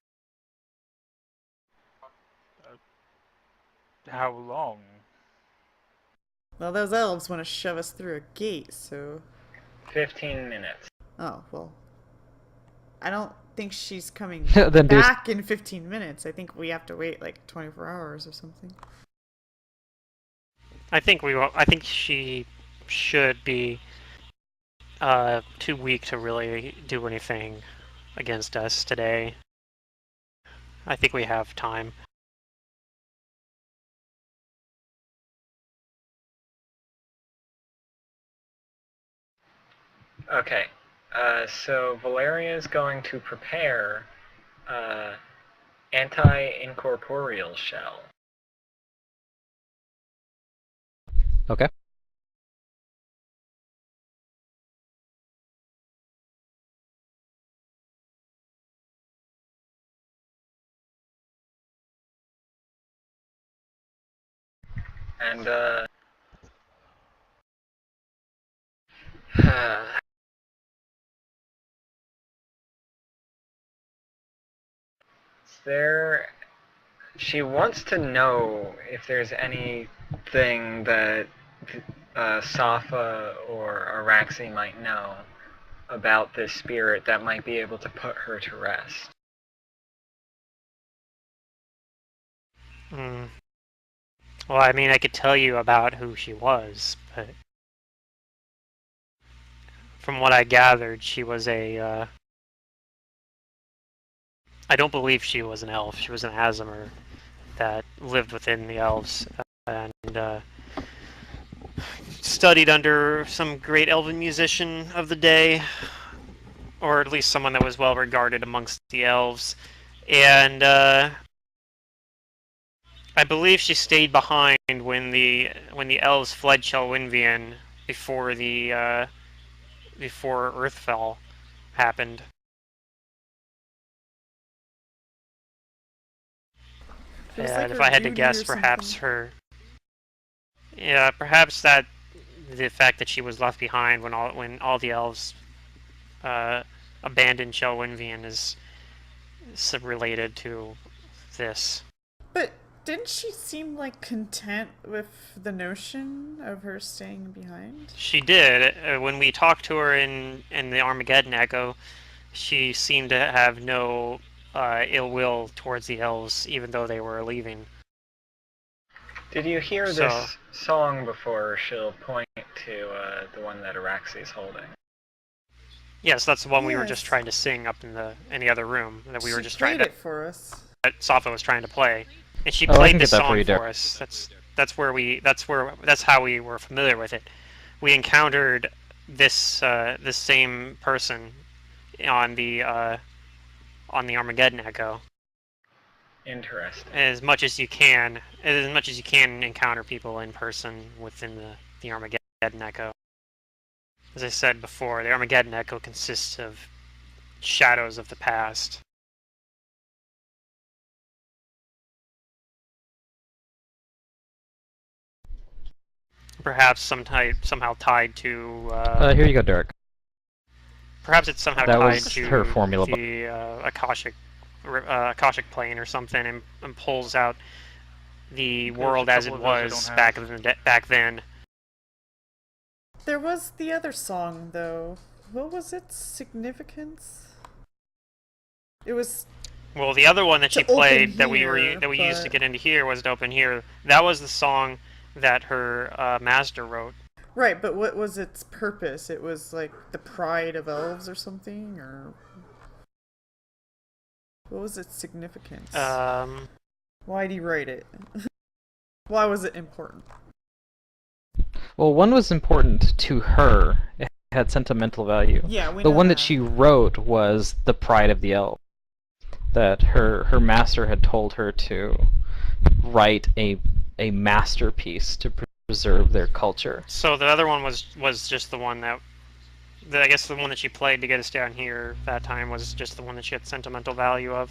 How long? Well, those elves want to shove us through a gate, so... 15 minutes. Oh, well. I don't think she's coming Then do back in 15 minutes. I think we have to wait like 24 hours or something. I think she should be too weak to really do anything against us today. I think we have time. Okay. So Valeria is going to prepare anti-incorporeal shell. Okay. And there, she wants to know if there's anything that Safa or Araxi might know about this spirit that might be able to put her to rest. Mm. Well, I mean, I could tell you about who she was, but from what I gathered, she was a. I don't believe she was an elf. She was an Aasimar that lived within the elves and studied under some great elven musician of the day, or at least someone that was well regarded amongst the elves. And I believe she stayed behind when the elves fled Chelwinvian before before Earthfell happened. Feels And like if her I had to duty guess, or perhaps something. her. Yeah, perhaps that the fact that she was left behind when all the elves abandoned Chelwinvian is related to this. But didn't she seem like content with the notion of her staying behind? She did. When we talked to her in the Armageddon Echo, she seemed to have no ill will towards the elves, even though they were leaving. Did you hear So- this song before? She'll point to the one that Araxi's holding. Yes, that's the one we were just Yes. trying to sing up in the other room that we were She just trying played to. it for us. That Safa was trying to play, and she Oh, I played can this get that for song you, Derek. for us. That's how we were familiar with it. We encountered this same person on the Armageddon Echo. Interesting. As much as you can encounter people in person within the Armageddon Echo. As I said before, the Armageddon Echo consists of shadows of the past. Perhaps somehow tied to. Here you go, Derek. Perhaps it's somehow That tied was to her formula. the Akashic plane or something, and pulls out the There's world a as it couple of those was I don't have. back then. There was the other song, though. What was its significance? It was... Well, the other one that she To open played that we here, used to but- get into here was to open here. That was the song that her master wrote. Right, but what was its purpose? It was like the pride of elves or something, or... What was its significance? Why'd he write it? Why was it important? Well, one was important to her. It had sentimental value. Yeah, we The know one that she wrote was the pride of the elf. That her master had told her to write a masterpiece to preserve their culture. So the other one was just the one that. I guess the one that she played to get us down here that time was just the one that she had sentimental value of.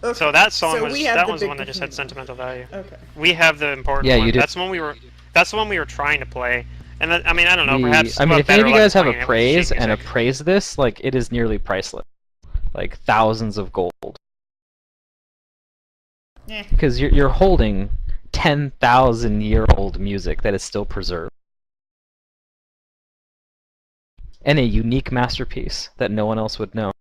Okay, So that song so was we have that the was the big one that just had kahuna. sentimental value. Okay. We have the important Yeah, one. you do. That's the one we were trying to play. And I mean, I don't know. Perhaps I mean, we'll if have any of better you luck guys have playing it with appraise sheet and music. appraise this, like, it is nearly priceless. Like, thousands of gold. Yeah. Because you're holding 10,000-year-old music that is still preserved. And a unique masterpiece that no one else would know.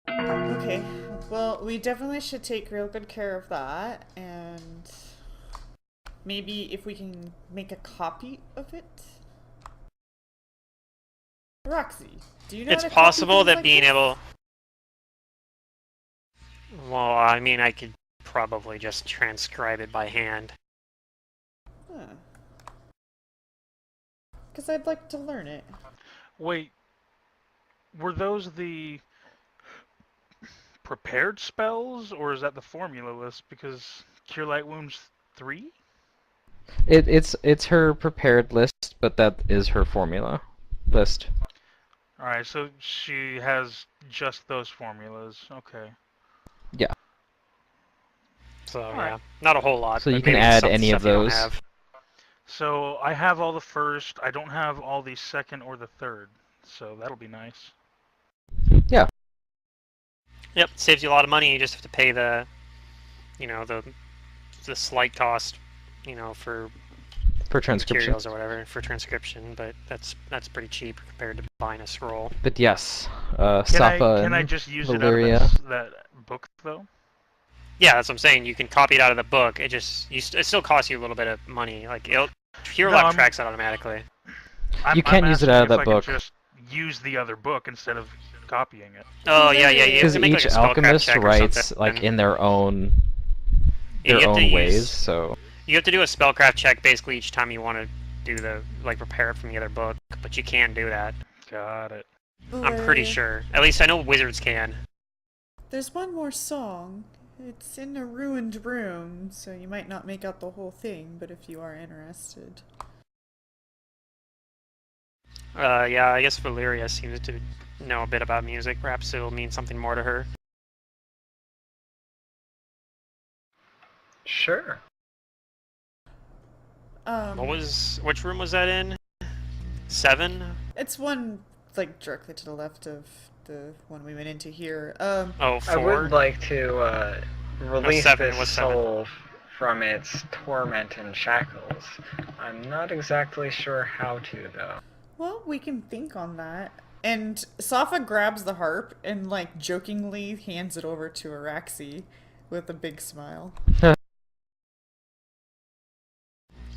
Okay, well, we definitely should take real good care of that, and maybe if we can make a copy of it. Roxy, do you know It's how to copy possible things that like being this? able. Well, I mean, I could probably just transcribe it by hand. Huh. Because I'd like to learn it. Wait, were those the prepared spells, or is that the formula list? Because Cure Light Wounds 3? It's her prepared list, but that is her formula list. Alright, so she has just those formulas. Okay. Yeah. So Alright. yeah, not a whole lot. So but you can maybe add some any of stuff you don't those. have. So I have all the first, I don't have all the second or the third. So that'll be nice. Yeah. Yep, saves you a lot of money. You just have to pay the, the slight cost, for For transcription. materials or whatever for transcription. But that's pretty cheap compared to buying a scroll. But yes, Can Safa I and just use Valyria. it out of that book though? Yeah, that's what I'm saying. You can copy it out of the book. It still costs you a little bit of money. Like Hero No, Lock I'm- tracks it automatically. You can't use it asking out of if that I book. Can just use the other book instead of copying it. Oh yeah, yeah. You have Because to make each like a spellcraft alchemist check or writes something. like in their own Yeah, you have to ways. use- So You have to do a spellcraft check basically each time you want to do the prepare it from the other book, but you can do that. Got it. I'm pretty sure. At least I know wizards can. There's one more song. It's in a ruined room, so you might not make out the whole thing, but if you are interested. Yeah, I guess Valyria seems to know a bit about music. Perhaps it'll mean something more to her. Sure. Which room was that in? 7? It's one, like, directly to the left of the one we went into here. Oh, I 4? would like to release 7, this what's 7? soul from its torment and shackles. I'm not exactly sure how to, though. Well, we can think on that. And Safa grabs the harp and, like, jokingly hands it over to Araxi with a big smile.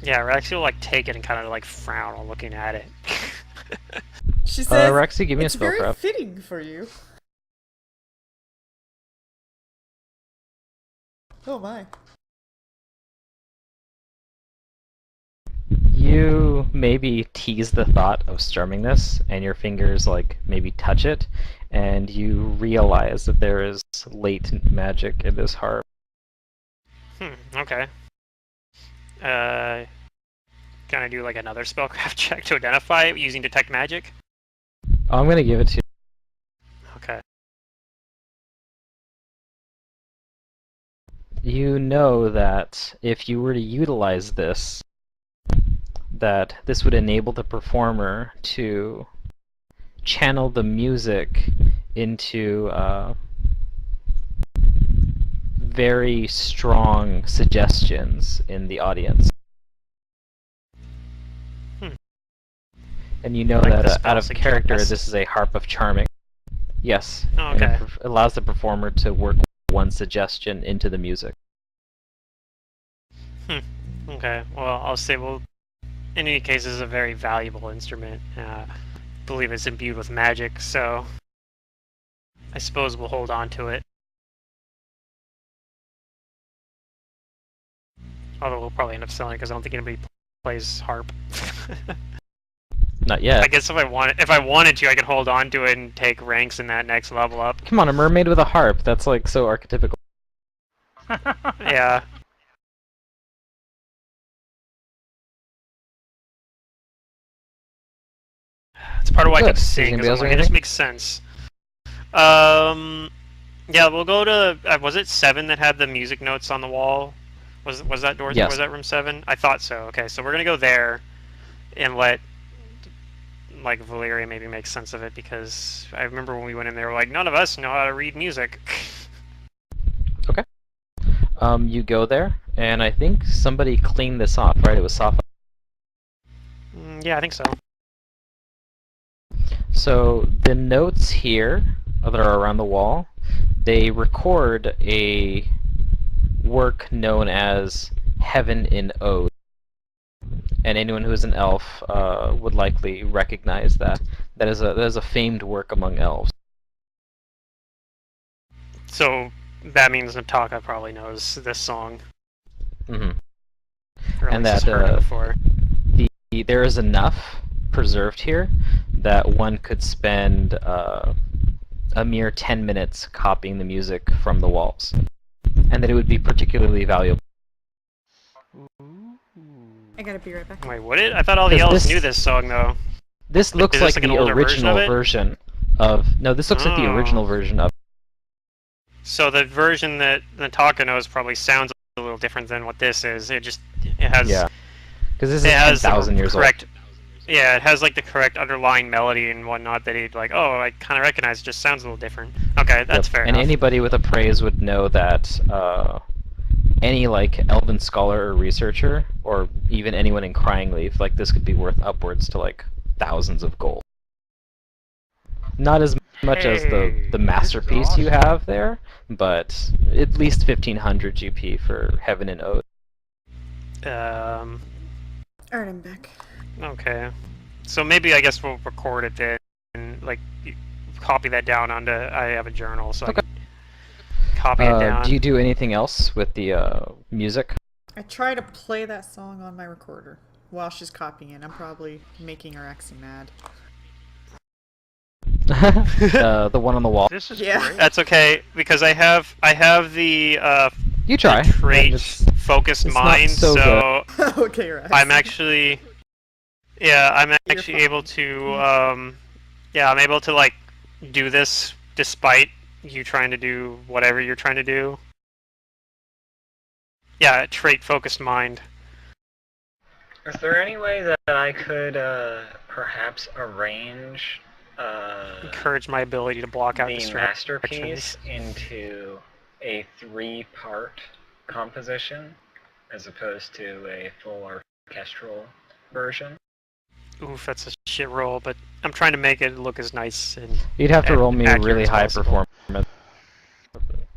Yeah, Rexy will take it and kind of frown while looking at it. She says, Rexy, give me it's a very spellcraft. fitting for you. Oh my. You maybe tease the thought of strumming this, and your fingers maybe touch it, and you realize that there is latent magic in this harp. Okay. Can I do another spellcraft check to identify it using detect magic? I'm gonna give it to you. Okay. You know that if you were to utilize this, that this would enable the performer to channel the music into very strong suggestions in the audience. And you know Like the that spell out of character, suggest? this is a harp of charming. Yes. Oh, And okay. it allows the performer to work one suggestion into the music. Okay. Well, I'll say, in any case, this is a very valuable instrument. I believe it's imbued with magic, so I suppose we'll hold on to it. Although we'll probably end up selling it because I don't think anybody plays harp. Not yet. I guess if I wanted to, I could hold on to it and take ranks in that next level up. Come on, a mermaid with a harp. That's so archetypical. Yeah. It's part of why I Good. keep Does saying, anybody else because have it just anything? makes sense. Yeah, we'll go to. Was it 7 that had the music notes on the wall? Was that door? Yes. Was that room 7? I thought so. Okay, so we're gonna go there, and let like Valeria maybe makes sense of it, because I remember when we went in there, we're like, none of us know how to read music. Okay. You go there, and I think somebody cleaned this off, right? It was soft. Yeah, I think so. So the notes here that are around the wall, they record a work known as Heaven in Ode. And anyone who is an elf would likely recognize that. That is a famed work among elves. So that means Nataka probably knows this song. Mm-hmm. Or at And least that has heard it before. There is enough preserved here that one could spend a mere 10 minutes copying the music from the walls, and that it would be particularly valuable. I gotta be right back. Wait, what? I thought all the Does elves this- knew this song though. This looks is this like like an the older version of original it? version of. No, this looks like the original Oh. version of. So the version that Nataka knows probably sounds a little different than what this is. It has Yeah, because this it is has 10,000 the years old. correct. Yeah, it has like the correct underlying melody and whatnot that he'd like. Oh, I kind of recognize. It just sounds a little different. Okay, that's Yep. fair And enough. anybody with appraise would know that any like elven scholar or researcher, or even anyone in Crying Leaf, like this could be worth upwards to like thousands of gold. Not as much as Hey, the this is masterpiece you awesome. have there, but at least 1,500 GP for Heaven and Ode. Um. Alright, I'm back. Okay. So maybe I guess we'll record it then, and like copy that down onto. I have a journal, so Okay. I can copy it down. Do you do anything else with the music? I try to play that song on my recorder while she's copying it. I'm probably making her actually mad. The one on the wall. This is Yeah. great. That's okay because I have the You try. the trait And it's- focused it's not mind, so so Okay, right. I'm actually I'm You're actually fine. able to I'm able to like do this despite you trying to do whatever you're trying to do. Yeah, trait focused mind. Is there any way that I could perhaps arrange Encourage my ability to block out the distractions. masterpiece into a 3-part composition as opposed to a full orchestral version? Oof, that's a shit roll, but I'm trying to make it look as nice and You'd have to roll me a accurate really as high possible. performance,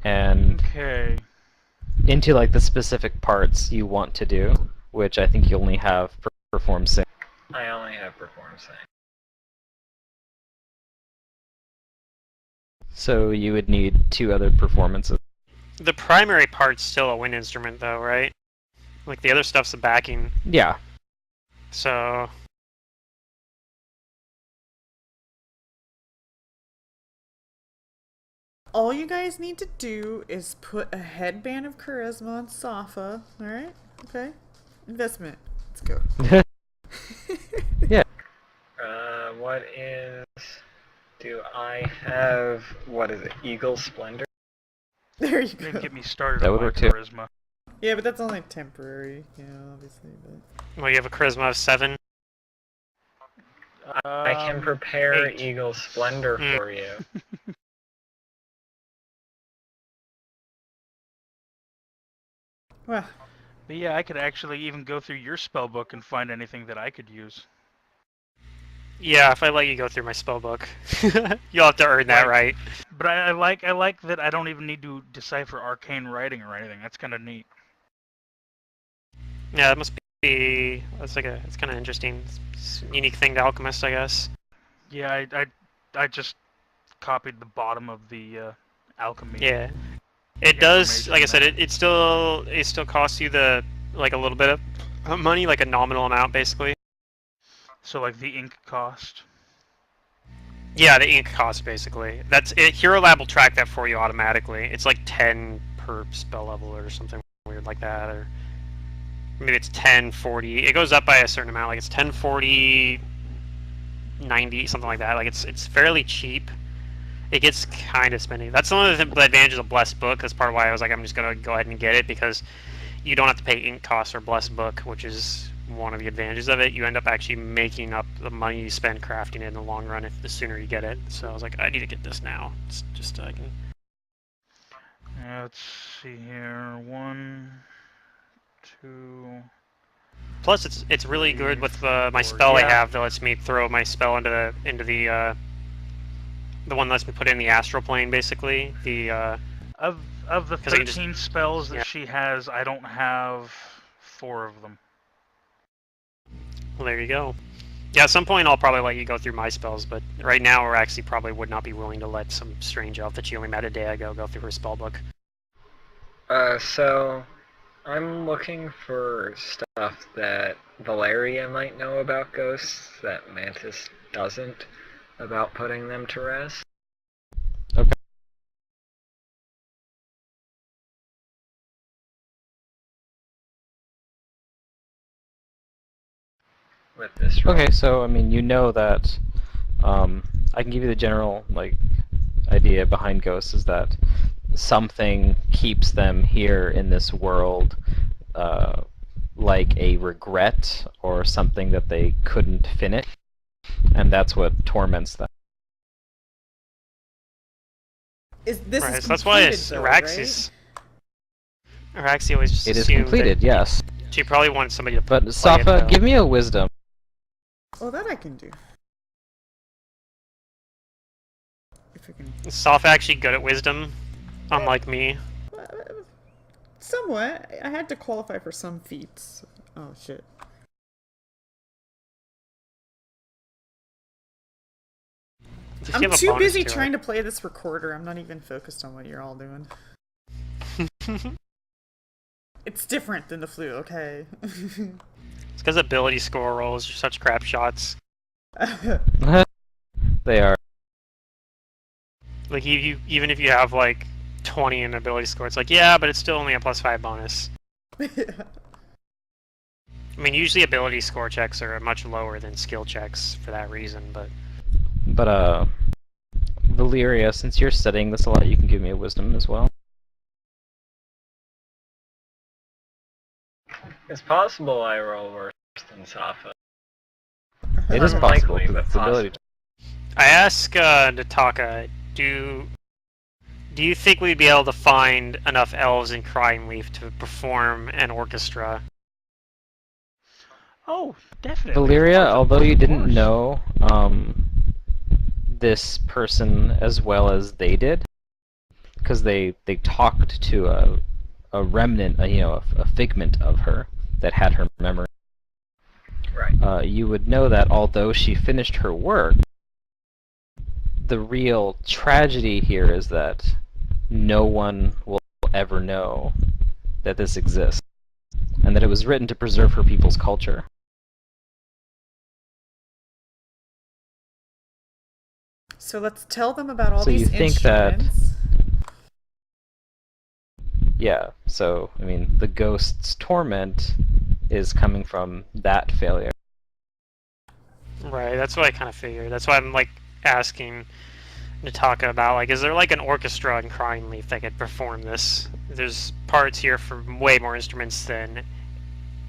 and Okay. into like the specific parts you want to do, which I think you only have perform sing. I only have perform sing. So you would need 2 other performances. the primary part's still a wind instrument though, right? Like the other stuff's a backing. Yeah. So All you guys need to do is put a headband of charisma on Safa. Alright? Okay. Investment. Let's go. What is... Do I have... What is it? Eagle Splendor? There you Didn't go. get me started That on would my work too. charisma. Yeah, but that's only temporary, you know, obviously. But well, you have a charisma of 7. I can prepare 8. Eagle Splendor Mm. for you. well, But yeah, I could actually even go through your spell book and find anything that I could use. Yeah, if I let you go through my spell book, you'll have to earn that right. But I like that I don't even need to decipher arcane writing or anything. That's kind of neat. Yeah, that must be. It's kind of interesting, it's a unique thing to alchemists, I guess. Yeah, I just copied the bottom of the alchemy. Yeah, it does. information Like I said, there. it still costs you the like a little bit of money, like a nominal amount, basically. So like the ink cost. Yeah, the ink cost basically. That's it. Hero Lab will track that for you automatically. It's like 10 per spell level or something weird like that, or maybe it's 10, 40. It goes up by a certain amount. Like it's 10, 40, 90, something like that. Like it's fairly cheap. It gets kind of spendy. That's one of the advantages of Blessed Book. That's part of why I was like, I'm just gonna go ahead and get it, because you don't have to pay ink costs for Blessed Book, which is one of the advantages of it. You end up actually making up the money you spend crafting it in the long run if the sooner you get it. So I was like, I need to get this now. It's just I can. Yeah, let's see here. 1, 2. Plus, it's really good with my spell I Yeah. have that lets me throw my spell into the one that lets me put it in the astral plane, basically. The Of the 'cause I can 13 spells that yeah. she has, I don't have 4 of them. Well, there you go. Yeah, at some point I'll probably let you go through my spells, but right now we're actually probably would not be willing to let some strange elf that you only met a day ago go through her spellbook. So I'm looking for stuff that Valeria might know about ghosts that Mantis doesn't, about putting them to rest. Okay. With this roll. Okay, so I mean, you know that. I can give you the general idea behind ghosts is that something keeps them here in this world, like a regret or something that they couldn't finish, and that's what torments them. This Right, is so that's why completed, though, Araxis. Araxi always just It is assumed completed, that yes. she probably wanted somebody to But play it, Safa, though. give me a wisdom. Oh, that I can do. If I can. Soph actually good at wisdom, unlike me. Somewhat. I had to qualify for some feats. Oh, shit. Does she I'm have a too bonus busy to trying to play this recorder. I'm not even focused on what you're all doing. it? It's different than the flu, okay? It's because ability score rolls are such crap shots. They are. Like even if you have like 20 in ability score, it's like yeah, but it's still only a +5 bonus. I mean, usually ability score checks are much lower than skill checks for that reason, but But Valeria, since you're studying this a lot, you can give me a wisdom as well. It's possible I roll worse than Safa. It is Unlikely, possible, but because it's ability. I ask Nataka, do you think we'd be able to find enough elves in Crying Leaf to perform an orchestra? Oh, definitely. Valeria, although you didn't course. know this person as well as they did, because they talked to a remnant, a figment of her that had her memory. Right. You would know that although she finished her work, the real tragedy here is that no one will ever know that this exists, and that it was written to preserve her people's culture. So let's tell them about all So you these think that- instruments. Yeah, so, I mean, the ghost's torment is coming from that failure. Right, that's what I kind of figured. That's why I'm like asking Nataka about like, is there like an orchestra in Crying Leaf that could perform this? There's parts here for way more instruments than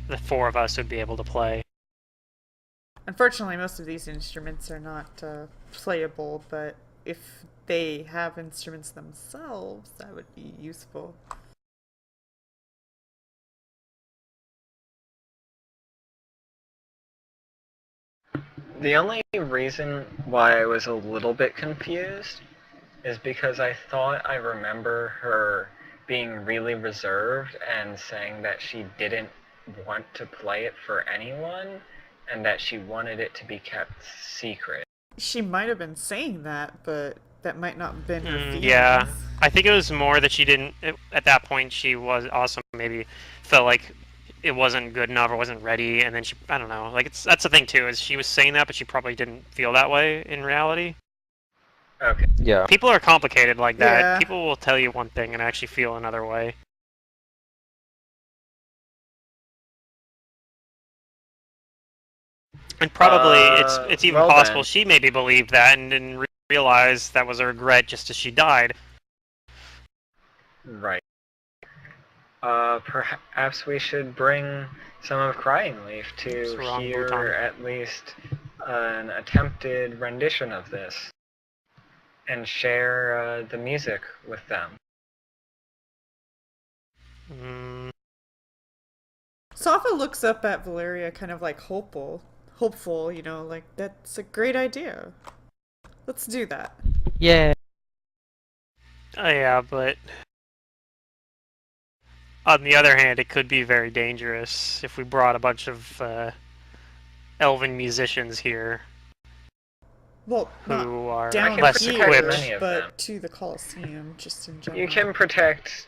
the 4 of us would be able to play. Unfortunately, most of these instruments are not playable, but if they have instruments themselves, that would be useful. The only reason why I was a little bit confused is because I thought I remember her being really reserved and saying that she didn't want to play it for anyone and that she wanted it to be kept secret. She might have been saying that, but that might not have been her feelings. Yeah, I think it was more that she didn't. At that point, she was also maybe felt like it wasn't good enough or wasn't ready, and then I don't know. Like that's the thing too, is she was saying that, but she probably didn't feel that way in reality. Okay. Yeah. People are complicated like that. Yeah. People will tell you one thing and actually feel another way. And probably it's even well possible then. she maybe believed that and didn't realize that was a regret just as she died. Right. Perhaps we should bring some of Crying Leaf to Sarong hear Bhutan. at least an attempted rendition of this and share the music with them. Mm, Safa looks up at Valeria kind of like hopeful, you know, like that's a great idea. Let's do that. Yeah. yeah, but on the other hand, it could be very dangerous if we brought a bunch of elven musicians here Well, not who are down less here, equipped. of but them. to the Colosseum, just in general. You can protect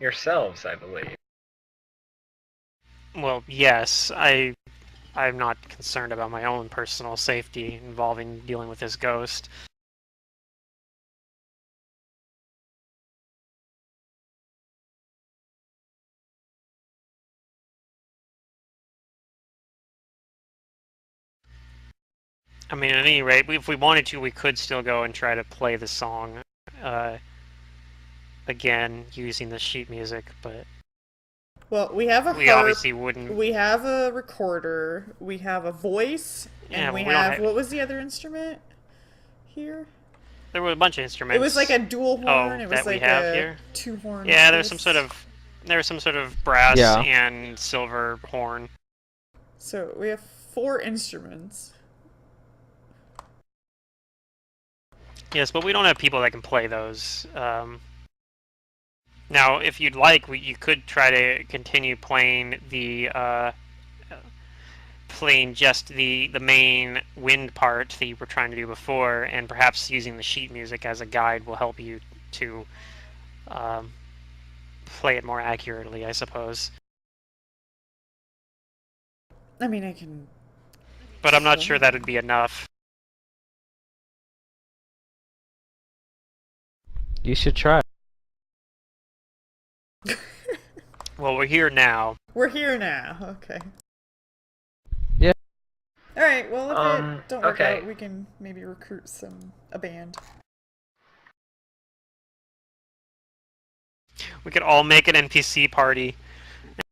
yourselves, I believe. Well, yes, I'm not concerned about my own personal safety involving dealing with this ghost. I mean, at any rate, if we wanted to, we could still go and try to play the song again using the sheet music, but Well, we have a we harp, obviously wouldn't. we have a recorder, we have a voice, Yeah, and we well, we don't have have- what was the other instrument here? There were a bunch of instruments. It was like a dual horn. It was that we like have a here? two-horn. Yeah, there was bass. some sort of brass Yeah. and silver horn. So we have 4 instruments. Yes, but we don't have people that can play those. Now, if you'd like, you could try to continue playing playing just the main wind part that you were trying to do before, and perhaps using the sheet music as a guide will help you to play it more accurately, I suppose. I mean, I can. But I'm not sure that'd be enough. You should try. Well, we're here now. We're here now. Okay. Yeah. All right. Well, if it don't work okay. out, we can maybe recruit a band. We could all make an NPC party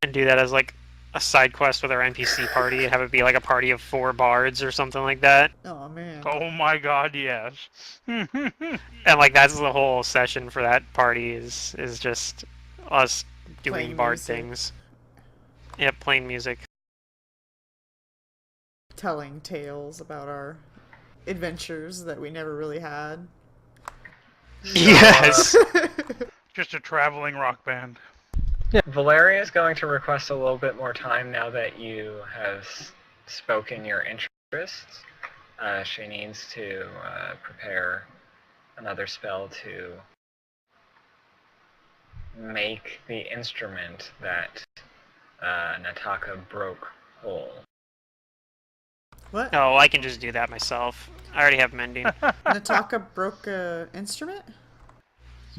and do that as like a side quest with our NPC party and have it be like a party of 4 bards or something like that. Oh man. Oh my god, yes. And like that's the whole session for that party is just us doing Playing bard music. things. Yep, playing music. Telling tales about our adventures that we never really had. Yes. Just a traveling rock band. Valeria is going to request a little bit more time now that you have spoken your interests. She needs to prepare another spell to make the instrument that Nataka broke whole. What? No, I can just do that myself. I already have mending. Nataka broke a instrument?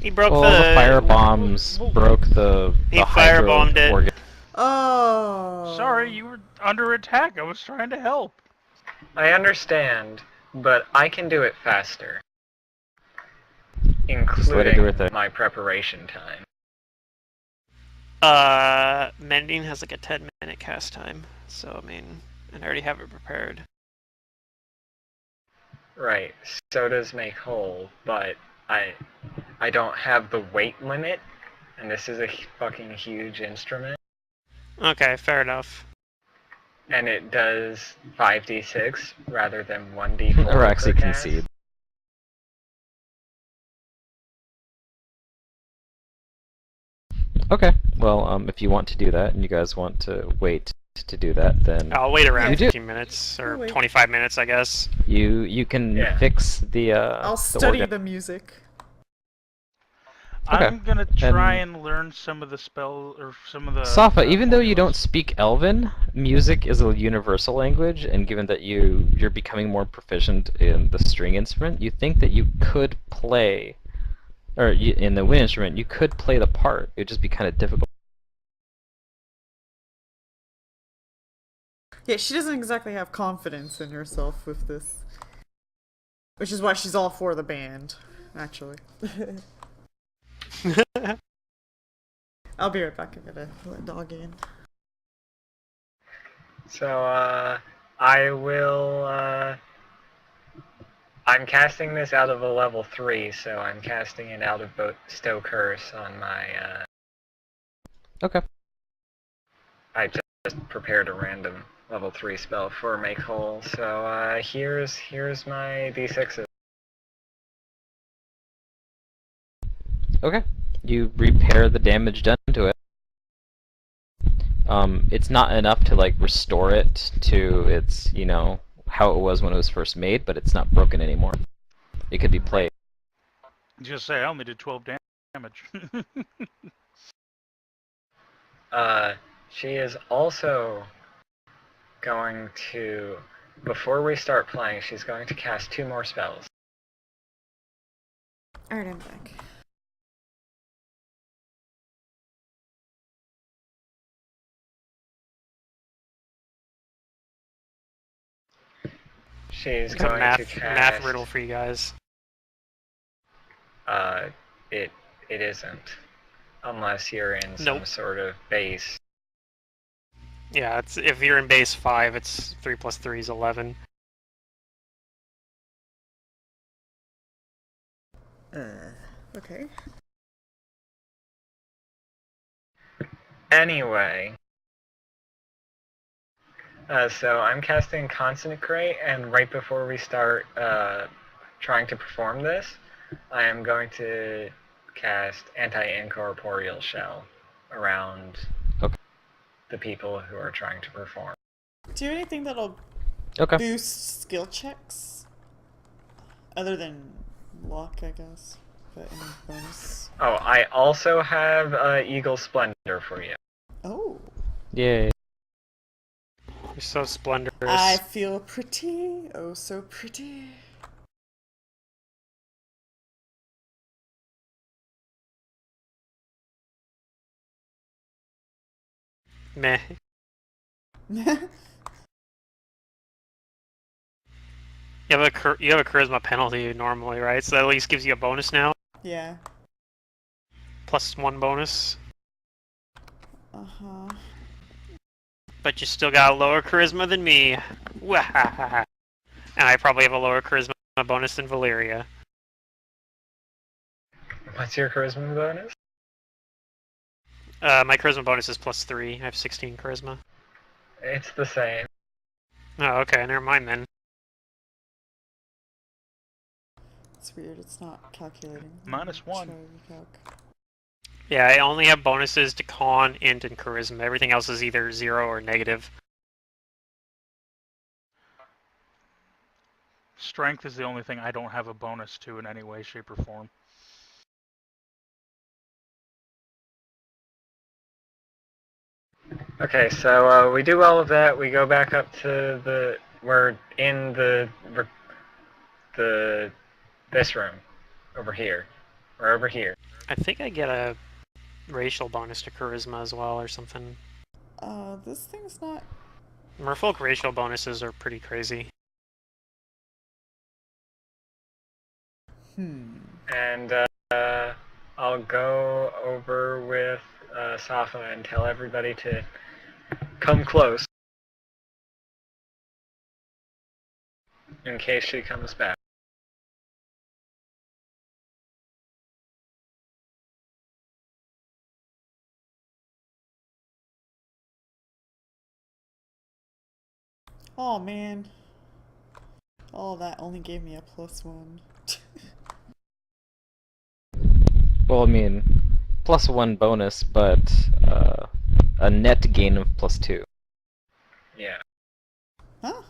He broke Well, the the fire bombs broke the He hydro firebombed it. organ. Oh. Sorry, you were under attack. I was trying to help. I understand, but I can do it faster. Including do it there. my preparation time. Mending has like a 10-minute cast time, so I mean, and I already have it prepared. Right, so does make whole, but I don't have the weight limit, and this is a fucking huge instrument, Okay, fair enough. and it does 5d6 rather than 1d4. Or actually per cast. concede. Okay. Well, if you want to do that, and you guys want to wait to do that, then I'll wait around You do. 15 minutes, or I'll wait. 25 minutes, I guess. you can Yeah. fix the I'll the study organ. the music. Okay. I'm gonna try and learn some of the spell or some of the. Safa, even though you don't formulas. speak Elven, music is a universal language, and given that you're becoming more proficient in the string instrument, you think that you could play, or in the wind instrument, you could play the part. It would just be kind of difficult. Yeah, she doesn't exactly have confidence in herself with this. Which is why she's all for the band, actually. I'll be right back. I gotta let dog in. So, I will, I'm casting this out of a level 3, so I'm casting it out of Stow Curse on my, Okay. I just prepared a random level 3 spell for Make Whole, so, here's my d6s. Okay. You repair the damage done to it. It's not enough to like restore it to its, you know, how it was when it was first made, but it's not broken anymore. It could be played. Just say I only did 12 damage. She is also going to, before we start playing, she's going to cast 2 more spells. Alright, I'm back. She's It's a going to cast... math riddle for you guys. It isn't. Unless you're in some Nope. sort of base. Yeah, it's if you're in base 5, it's 3 plus 3 is 11. Okay. Anyway. So I'm casting Consecrate, and right before we start trying to perform this, I am going to cast Anti-Incorporeal Shell around the people who are trying to perform. Do you have anything that'll Okay. boost skill checks? Other than luck, I guess. But any bonus? Oh, I also have Eagle Splendor for you. Oh. Yay. You're so splendorous. I feel pretty. Oh, so pretty. Meh. You have a charisma penalty normally, right? So that at least gives you a bonus now. Yeah. Plus 1 bonus. Uh-huh. But you still got a lower charisma than me. Wahahaha. And I probably have a lower charisma bonus than Valeria. What's your charisma bonus? My charisma bonus is plus 3. I have 16 charisma. It's the same. Oh, okay. Never mind then. It's weird, it's not calculating. -1. Try to calc. Yeah, I only have bonuses to con, int, and charisma. Everything else is either 0 or negative. Strength is the only thing I don't have a bonus to in any way, shape, or form. Okay, so we do all of that. We go back up to we're in this room, over here. We're over here. I think I get a racial bonus to charisma as well or something. This thing's not... Merfolk racial bonuses are pretty crazy. And I'll go over with Safa and tell everybody to come close in case she comes back. Oh, man. Oh, that only gave me a +1. Well, I mean, +1 bonus, but a net gain of +2. Yeah. Huh?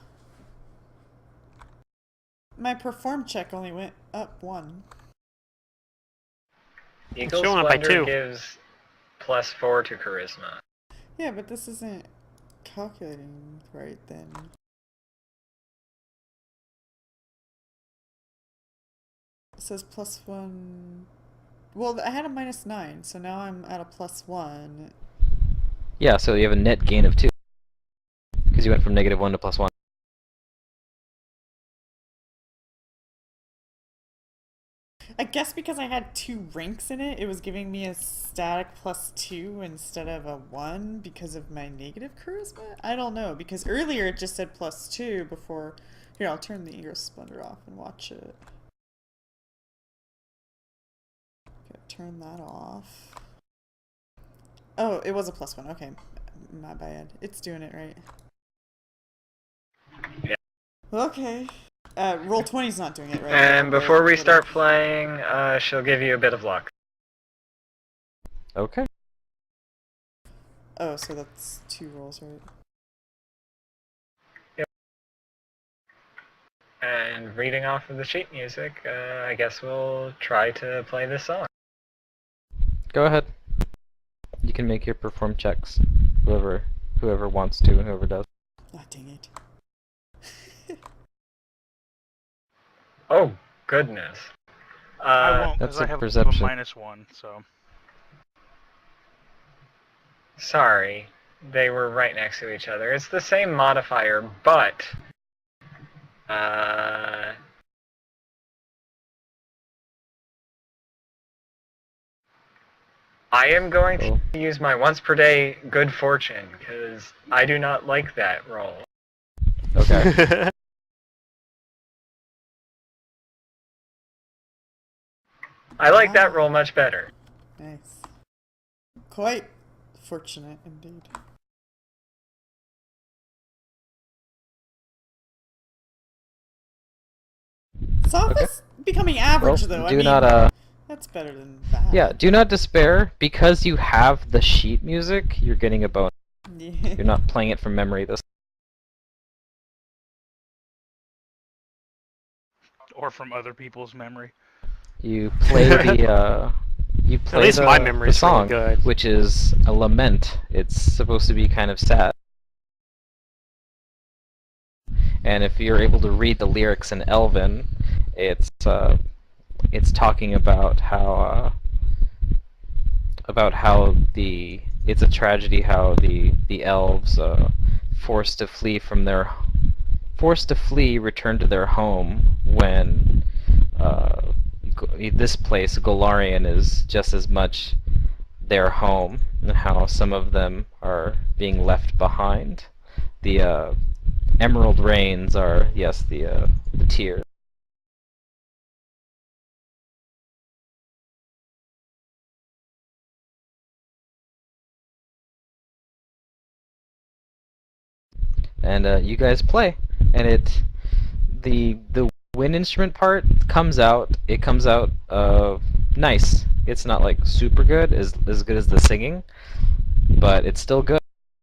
My perform check only went up 1. Eagle showing up by Splendor 2. gives +4 to charisma. Yeah, but this isn't calculating right then. It says +1. Well, I had a -9, so now I'm at a +1. Yeah, so you have a net gain of 2. Because you went from -1 to +1. I guess because I had 2 ranks in it, it was giving me a static +2 instead of a 1 because of my negative charisma? I don't know, because earlier it just said +2 before... Here, I'll turn the Eagle Splendor off and watch it. Okay, turn that off. Oh, it was a +1. Okay, my bad. It's doing it right. Yeah. Okay. Roll20's not doing it right. And before we start playing, she'll give you a bit of luck. Okay. Oh, so that's 2 rolls, right? Yep. And reading off of the sheet music, I guess we'll try to play this song. Go ahead. You can make your perform checks. Whoever wants to and whoever does. Ah, dang it. Oh, goodness. I won't, That's because I a have perception. a -1, so... Sorry. They were right next to each other. It's the same modifier, but... I am going to use my once per day good fortune, because I do not like that roll. Okay. I like that roll much better. Nice. Quite fortunate indeed. Soft is becoming average, Well, though. do I mean, not, that's better than that. Yeah, do not despair. Because you have the sheet music, you're getting a bonus. Yeah. You're not playing it from memory this. Or from other people's memory. You play the you play At least my the memory's song, really good. which is a lament. It's supposed to be kind of sad. And if you're able to read the lyrics in Elven, it's talking about how it's a tragedy how the elves forced to flee return to their home when this place Golarion is just as much their home, and how some of them are being left behind. The emerald rains are, yes, the tears. And you guys play, and the wind instrument part comes out. It comes out nice. It's not like super good, as good as the singing, but it's still good.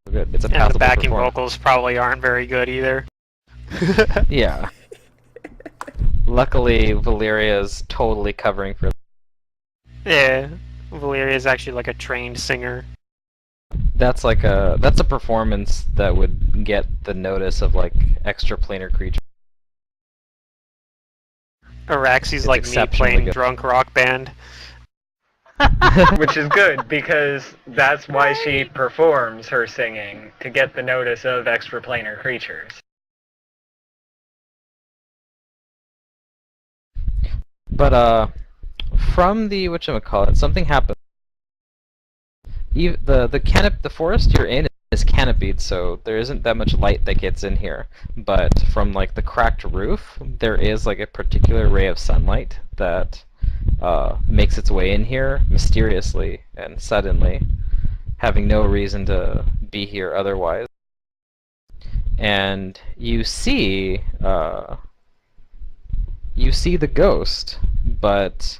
It's a And passable the backing performance. vocals probably aren't very good either. Yeah. Luckily, Valeria's totally covering for. Yeah, Valeria is actually like a trained singer. That's a performance that would get the notice of like extra planar creature. Araxi's It's like me exceptionally playing good. drunk rock band. Which is good, because that's why she performs her singing, to get the notice of extraplanar creatures. But from the whatchamacallit, something happened. The forest you're in is canopied, so there isn't that much light that gets in here. But from like the cracked roof, there is like a particular ray of sunlight that makes its way in here mysteriously and suddenly, having no reason to be here otherwise. And you see the ghost, but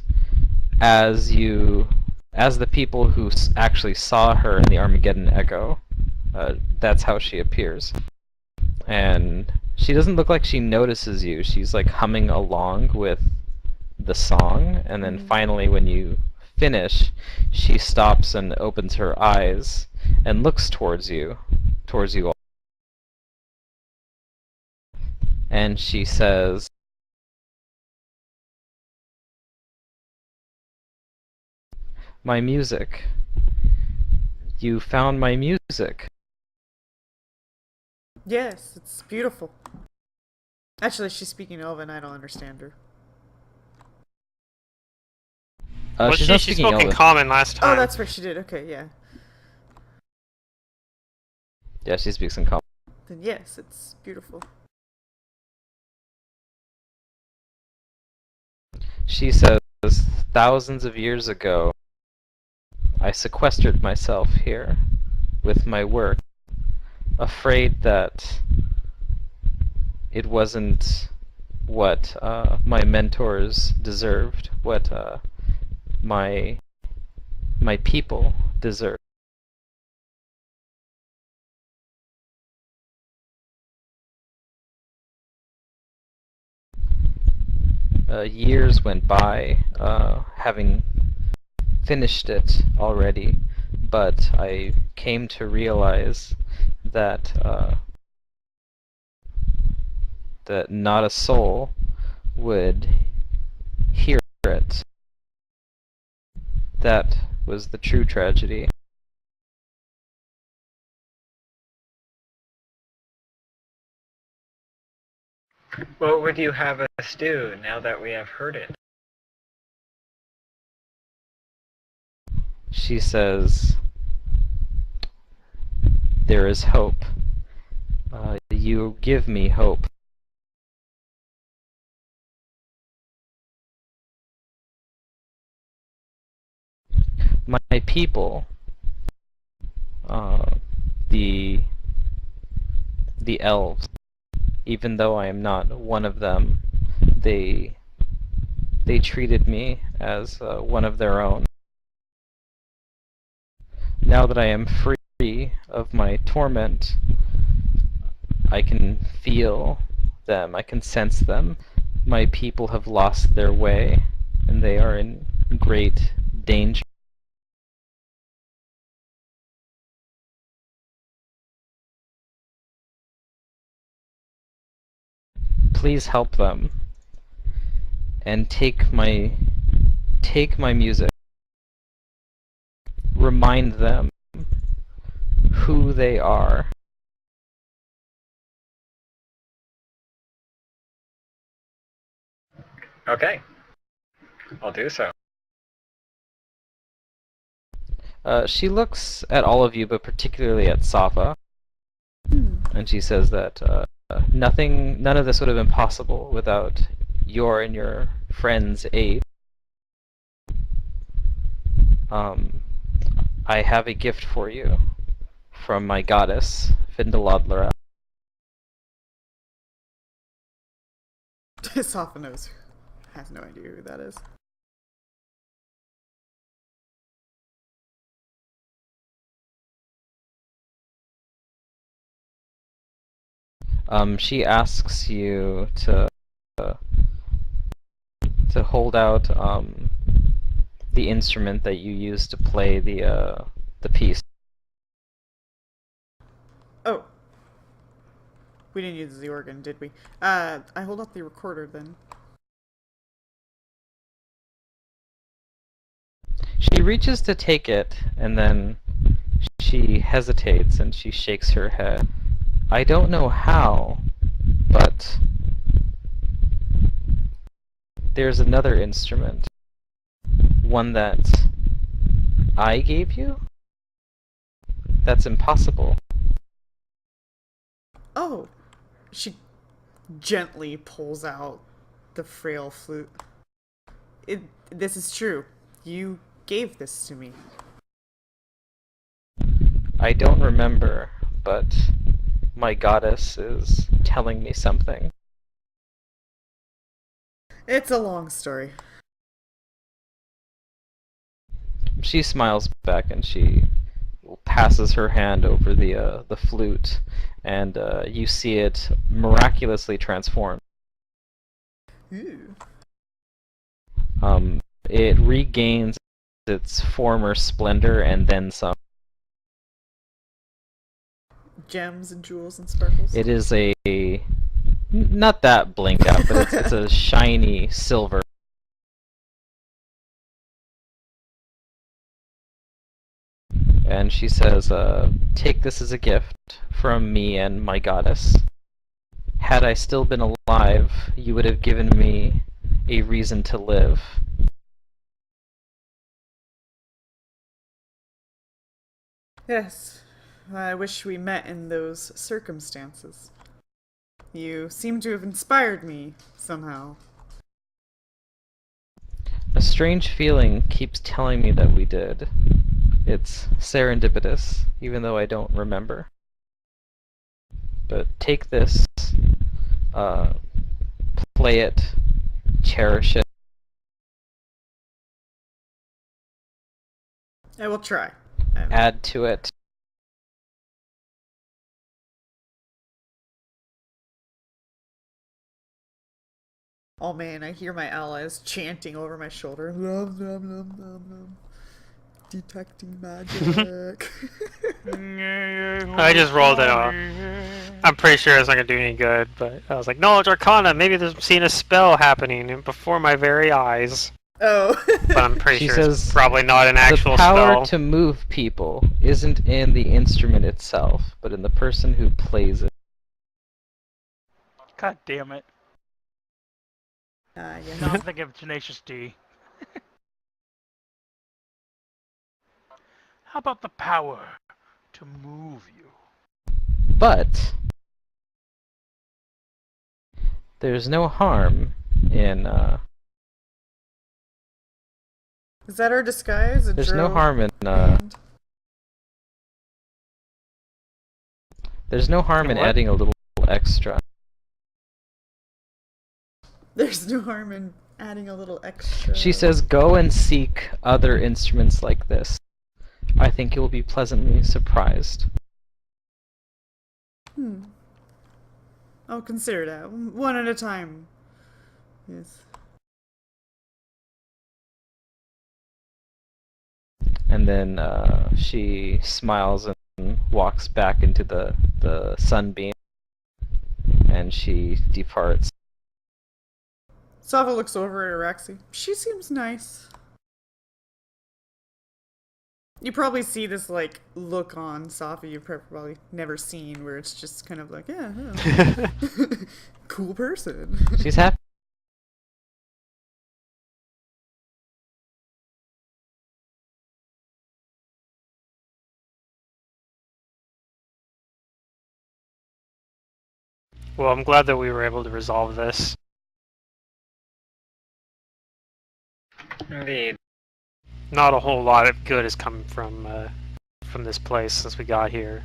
as the people who actually saw her in the Armageddon Echo, that's how she appears. And she doesn't look like she notices you. She's like humming along with the song, and then finally when you finish, she stops and opens her eyes and looks towards you all. And she says, "My music. You found my music." Yes, it's beautiful. Actually, she's speaking Elven. I don't understand her. Well, She's she not she speaking spoke in Elvish. common last Oh, time. that's right, she did. Okay, yeah. Yeah, she speaks in common. Then yes, it's beautiful. She says, thousands of years ago, I sequestered myself here with my work, afraid that it wasn't what my mentors deserved, what my people deserved. Years went by, having finished it already, but I came to realize that that not a soul would hear it. That was the true tragedy. What would you have us do now that we have heard it? She says, there is hope. You give me hope. My people, the elves, even though I am not one of them, they treated me as one of their own. Now that I am free of my torment, I can feel them, I can sense them. My people have lost their way, and they are in great danger. Please help them, and take my music. Remind them who they are. Okay, I'll do so. She looks at all of you, but particularly at Safa, and she says that none of this would have been possible without your and your friends' aid. I have a gift for you from my goddess, Findaladlara. Safa knows. Has no idea who that is. She asks you to hold out the instrument that you used to play the piece. Oh. We didn't use the organ, did we? I hold up the recorder then. She reaches to take it, and then she hesitates and she shakes her head. I don't know how, but there's another instrument. One that I gave you? That's impossible. Oh! She gently pulls out the frail flute. This is true. You gave this to me. I don't remember, but my goddess is telling me something. It's a long story. She smiles back and she passes her hand over the flute, and you see it miraculously transform. Ooh. It regains its former splendor and then some. Gems and jewels and sparkles. It is not that blinked out, but it's a shiny silver. And she says, take this as a gift from me and my goddess. Had I still been alive, you would have given me a reason to live. Yes, I wish we met in those circumstances. You seem to have inspired me somehow. A strange feeling keeps telling me that we did. It's serendipitous, even though I don't remember. But take this, uh, play it, cherish it, I will try. add to it. Oh man, I hear my allies chanting over my shoulder. Love, love, love, love, love. Detecting magic. I just rolled it off. I'm pretty sure it's not gonna do any good, but I was like, no, it's Arcana. Maybe there's seeing a spell happening before my very eyes. Oh. But I'm pretty She sure says, it's probably not an actual the power spell. to move people isn't in the instrument itself, but in the person who plays it. God damn it. Yes. Now I'm thinking of Tenacious D. How about the power to move you? But there's no harm in Is that our disguise? A there's no drill harm in hand? there's no harm in What? adding a little extra. There's no harm in adding a little extra. She says, go and seek other instruments like this. I think you'll be pleasantly surprised. I'll consider that. One at a time. Yes. And then she smiles and walks back into the sunbeam, and she departs. Sava looks over at Araxi. She seems nice. You probably see this, like, look on Safa you've probably never seen, where it's just kind of like, yeah, cool person. She's happy. Well, I'm glad that we were able to resolve this. Indeed. Not a whole lot of good has come from this place since we got here.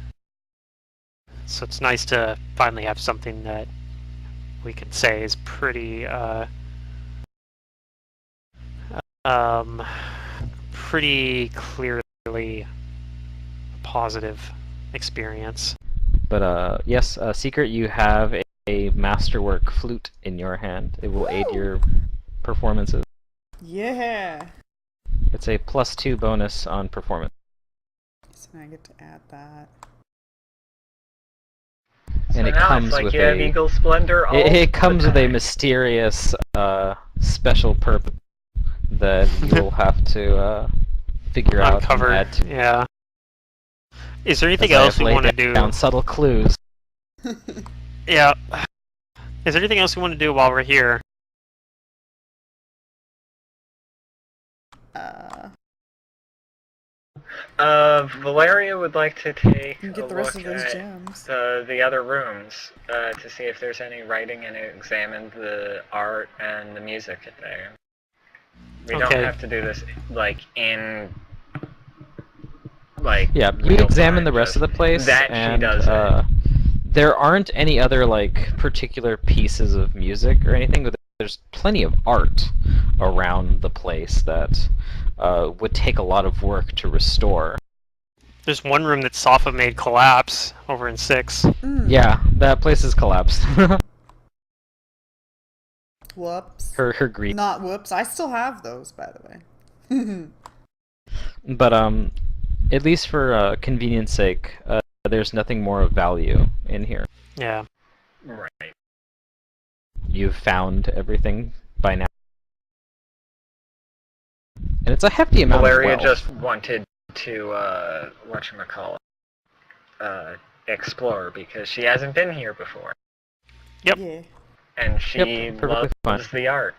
So it's nice to finally have something that we can say is pretty pretty clearly a positive experience. But yes, Secret, you have a masterwork flute in your hand. It will aid your performances. Yeah. It's a +2 bonus on performance. So now I get to add that. So And it now comes it's like with you have a Eagle Splendor all it comes the with a time. mysterious special purpose that you'll have to figure out and Uncover. add to. Yeah. Is there anything As I else have we laid want to do? down subtle clues. Yeah. Is there anything else we want to do while we're here? Valeria would like to take You a get the rest look of those at gems. the other rooms to see if there's any writing and examine the art and the music there. We don't Okay. have to do this like in like Yeah, you real examine time, the rest of the just place, that and she does there aren't any other like particular pieces of music or anything, but there's plenty of art around the place that would take a lot of work to restore. There's one room that Safa made collapse over in 6. Yeah, that place is collapsed. Whoops. her greed. Not whoops. I still have those, by the way. But at least for convenience sake, there's nothing more of value in here. Yeah. Right. You've found everything by now. And it's a hefty amount Valeria of wealth. just wanted to whatchamacallit, explore because she hasn't been here before. Yep. Yeah. And she Yep, perfectly loves fine. the art.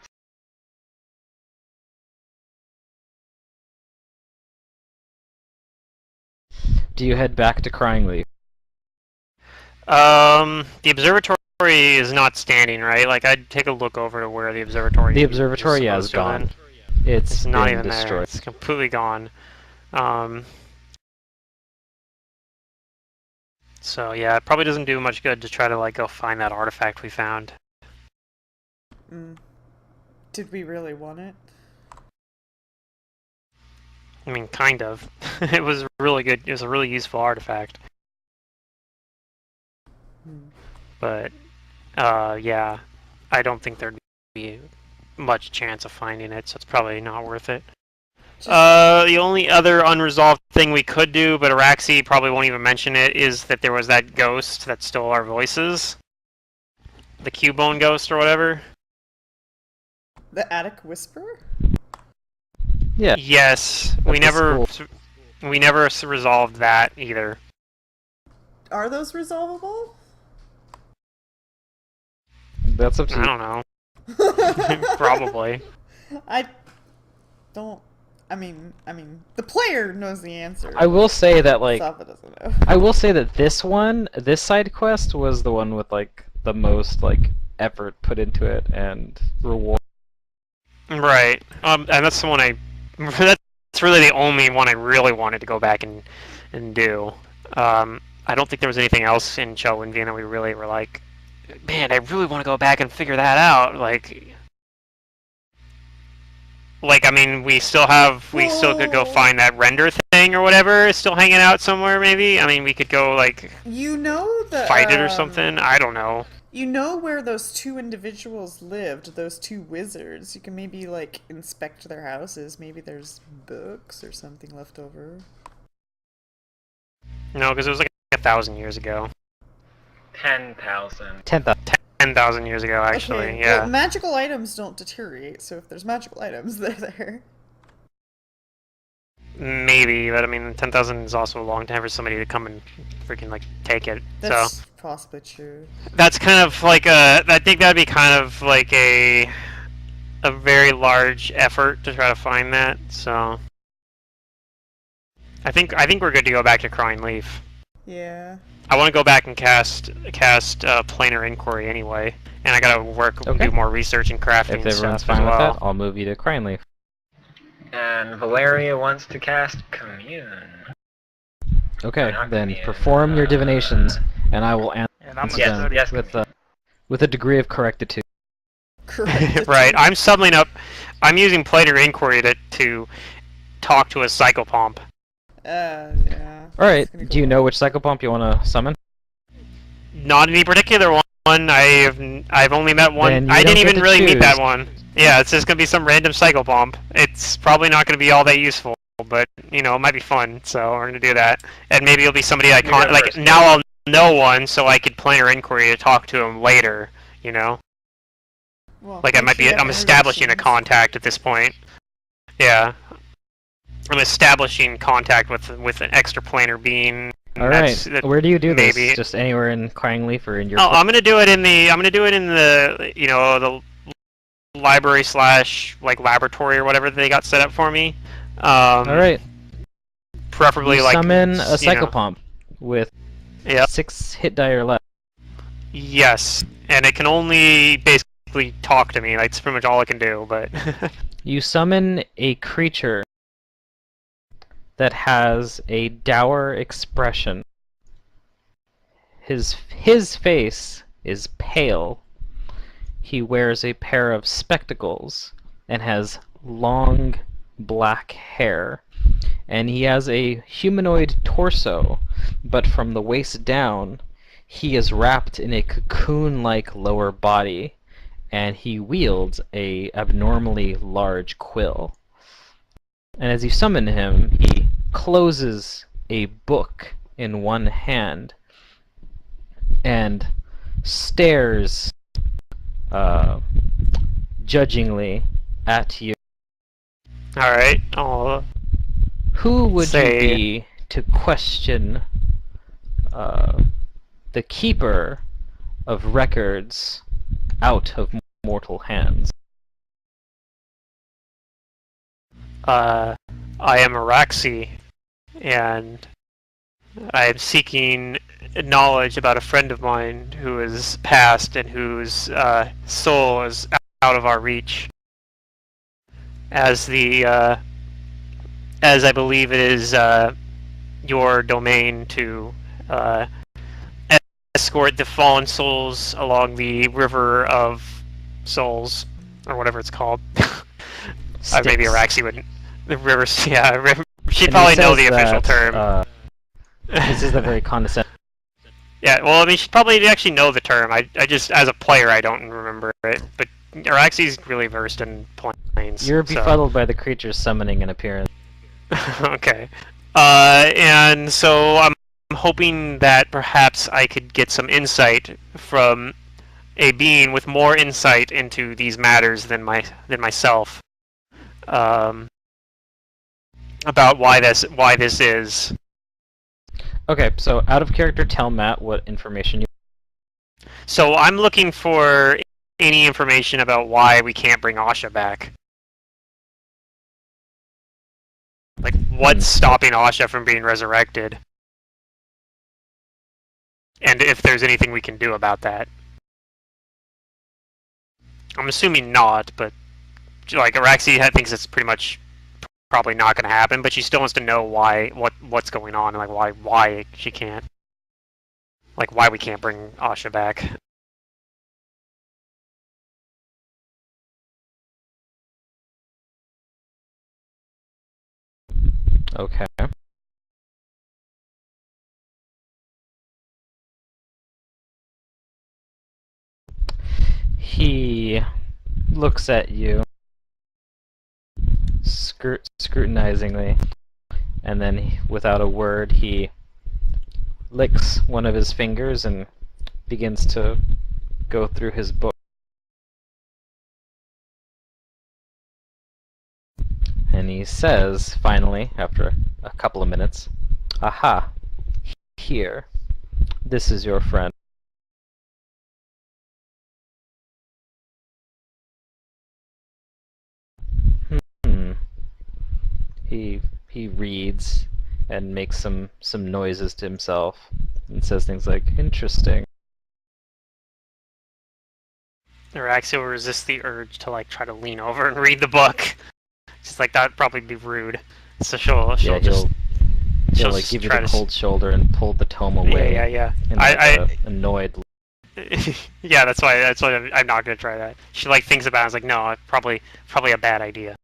do you head back to Crying Leaf? The observatory is not standing, right? Like, I'd take a look over to where the observatory The is observatory, yeah, is supposed to have gone. been. It's It's not been even there. destroyed. It's completely gone. So yeah, it probably doesn't do much good to try to like go find that artifact we found. Did we really want it? I mean, kind of. It was really good. It was a really useful artifact. But yeah, I don't think there'd be much chance of finding it, so it's probably not worth it. The only other unresolved thing we could do, but Araxi probably won't even mention it, is that there was that ghost that stole our voices. The Cubone ghost or whatever. The Attic Whisperer? Yeah. Yes, we never resolved that either. Are those resolvable? That's up to I you. don't know. Probably. I don't. I mean, the player knows the answer. I will say that, like, Sapa doesn't know. I will say that this side quest was the one with, like, the most, like, effort put into it and reward. Right. And that's the one that's really the only one I really wanted to go back and do. I don't think there was anything else in Cho and Vienna we really were like, man, I really want to go back and figure that out. Like, I mean, we still could go find that render thing or whatever, still hanging out somewhere, maybe. I mean, we could go, like, You know the fight it or something. I don't know. You know where those two individuals lived, those two wizards. You can maybe, like, inspect their houses. Maybe there's books or something left over. No, because it was like 1,000 years ago. 10,000. 10,000 years ago, actually. Okay, Yeah. well, magical items don't deteriorate, so if there's magical items, they're there. Maybe, but I mean, 10,000 is also a long time for somebody to come and freaking, like, take it. That's So, possibly true. that's kind of like I think that'd be kind of like a very large effort to try to find that, so. I think we're good to go back to Crying Leaf. Yeah. I want to go back and cast Planar Inquiry anyway, and I gotta do more research and crafting If everyone's stuff fine as with well. that, I'll move you to Crying Leaf. And Valeria wants to cast Commune. Okay, Not then commune, perform your divinations, and I will answer And I'm Yes, gonna study. yes. with a degree of correctitude. Correct. Right, I'm summoning up. I'm using Planar Inquiry to talk to a Psychopomp. Yeah. Alright, It's gonna do you go know which Psychopomp you want to summon? Not any particular one. I've only met one. Then you I don't didn't get even to really meet choose. that one. Yeah, it's just gonna be some random Psychopomp. It's probably not gonna be all that useful, but you know, it might be fun. So we're gonna do that, and maybe it'll be somebody I You can't. go Like first. now I'll know one, so I could Planar Inquiry to talk to him later. You know, Well, like I make might sure you be. have I'm establishing a introductions. contact at this point. Yeah. I'm establishing contact with an extra planar being. Alright, where do you do this? maybe- Just anywhere in Crying Leaf or in your... Oh, I'm gonna do it in the you know, the library / like laboratory or whatever they got set up for me. Alright, Preferably you like summon a you know. Psychopomp with Yep. 6 hit die or less. Yes, and it can only basically talk to me. That's pretty much all it can do. But You summon a creature that has a dour expression. His face is pale. He wears a pair of spectacles and has long black hair. And he has a humanoid torso, but from the waist down, he is wrapped in a cocoon-like lower body, and he wields a abnormally large quill. And as you summon him, he closes a book in one hand and stares judgingly at you. all right, I'll Who would Say- you be to question the keeper of records out of mortal hands? I am Araxi, and I'm seeking knowledge about a friend of mine who is passed and whose soul is out of our reach. As as I believe it is your domain to escort the fallen souls along the river of souls, or whatever it's called. Maybe Araxi wouldn't. The rivers, yeah, she'd probably know the official term. This is a very condescending. Yeah, well, I mean, she'd probably actually know the term. I just, as a player, I don't remember it. But Araxi's really versed in planes. You're befuddled by the creature's summoning and appearance. Okay. And so I'm hoping that perhaps I could get some insight from a being with more insight into these matters than myself. About why this is. Okay, so out of character, tell Matt what information you. So I'm looking for any information about why we can't bring Asha back. Like, what's stopping Asha from being resurrected? And if there's anything we can do about that. I'm assuming not, but like Araxi thinks it's pretty much probably not going to happen, but she still wants to know what's going on and like why she can't, like why we can't bring Asha back. Okay. He looks at you scrutinizingly, and then without a word he licks one of his fingers and begins to go through his book. And he says, finally, after a couple of minutes, "Aha, here, this is your friend." He reads and makes some noises to himself and says things like, "Interesting." Araxi will resist the urge to like try to lean over and read the book. She's like, that'd probably be rude. So she'll Yeah, just he'll like give you the cold shoulder and pull the tome away. Yeah. In like annoyed. Yeah, that's why I'm not gonna try that. She like thinks about it. I was like, no, probably a bad idea.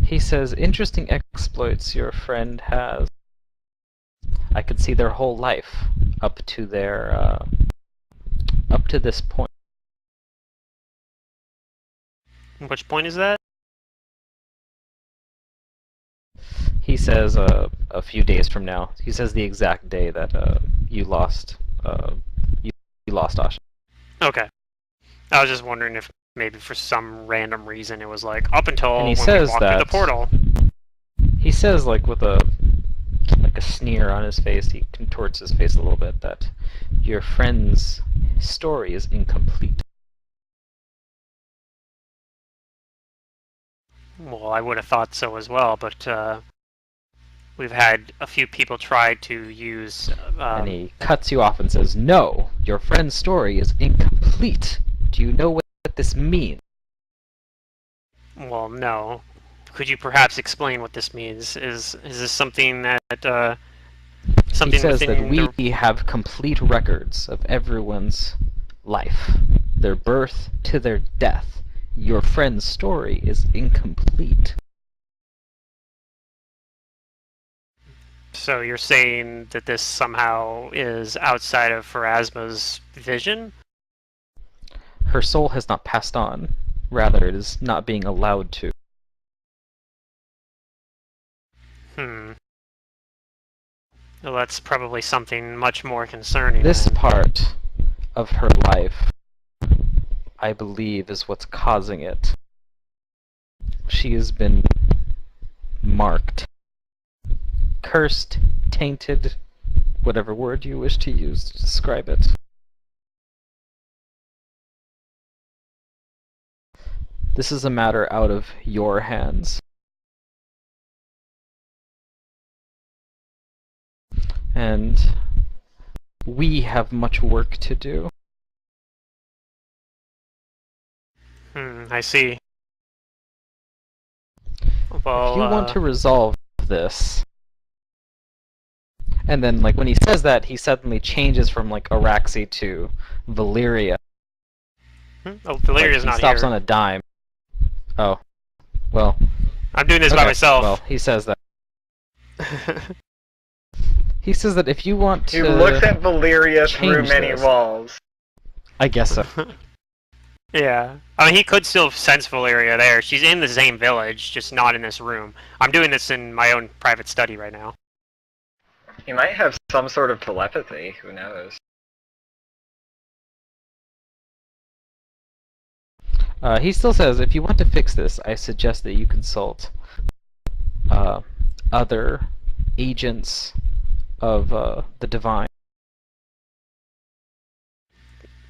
He says, "Interesting exploits your friend has. I could see their whole life up to this point." Which point is that? He says a few days from now. He says the exact day that you lost Asha. Okay. I was just wondering if maybe for some random reason it was like up until And he when says we walked that through the portal. He says, like with a sneer on his face, he contorts his face a little bit, that your friend's story is incomplete. Well, I would have thought so as well, but we've had a few people try to use. And he cuts you off and says, "No, your friend's story is incomplete. Do you know what this means?" Well, no. Could you perhaps explain what this means? Is this something that something He says that within we have complete records of everyone's life, their birth to their death. Your friend's story is incomplete. So you're saying that this somehow is outside of Pharasma's vision? Her soul has not passed on. Rather, it is not being allowed to. Well, that's probably something much more concerning. This then. part of her life, I believe, is what's causing it. She has been marked, cursed, tainted, whatever word you wish to use to describe it. This is a matter out of your hands. and we have much work to do. I see. Well, If you want to resolve this, and then like when he says that, he suddenly changes from like Araxi to Valyria. Oh, Valeria's He not stops here. on a dime. Oh, well. I'm doing this by Okay, myself. Well, he says that. He says that if you want to He looks at Valyria through change many this- walls. I guess so. Yeah. I mean, he could still sense Valeria there. She's in the same village, just not in this room. I'm doing this in my own private study right now. He might have some sort of telepathy, who knows? He still says, if you want to fix this, I suggest that you consult other agents of the divine.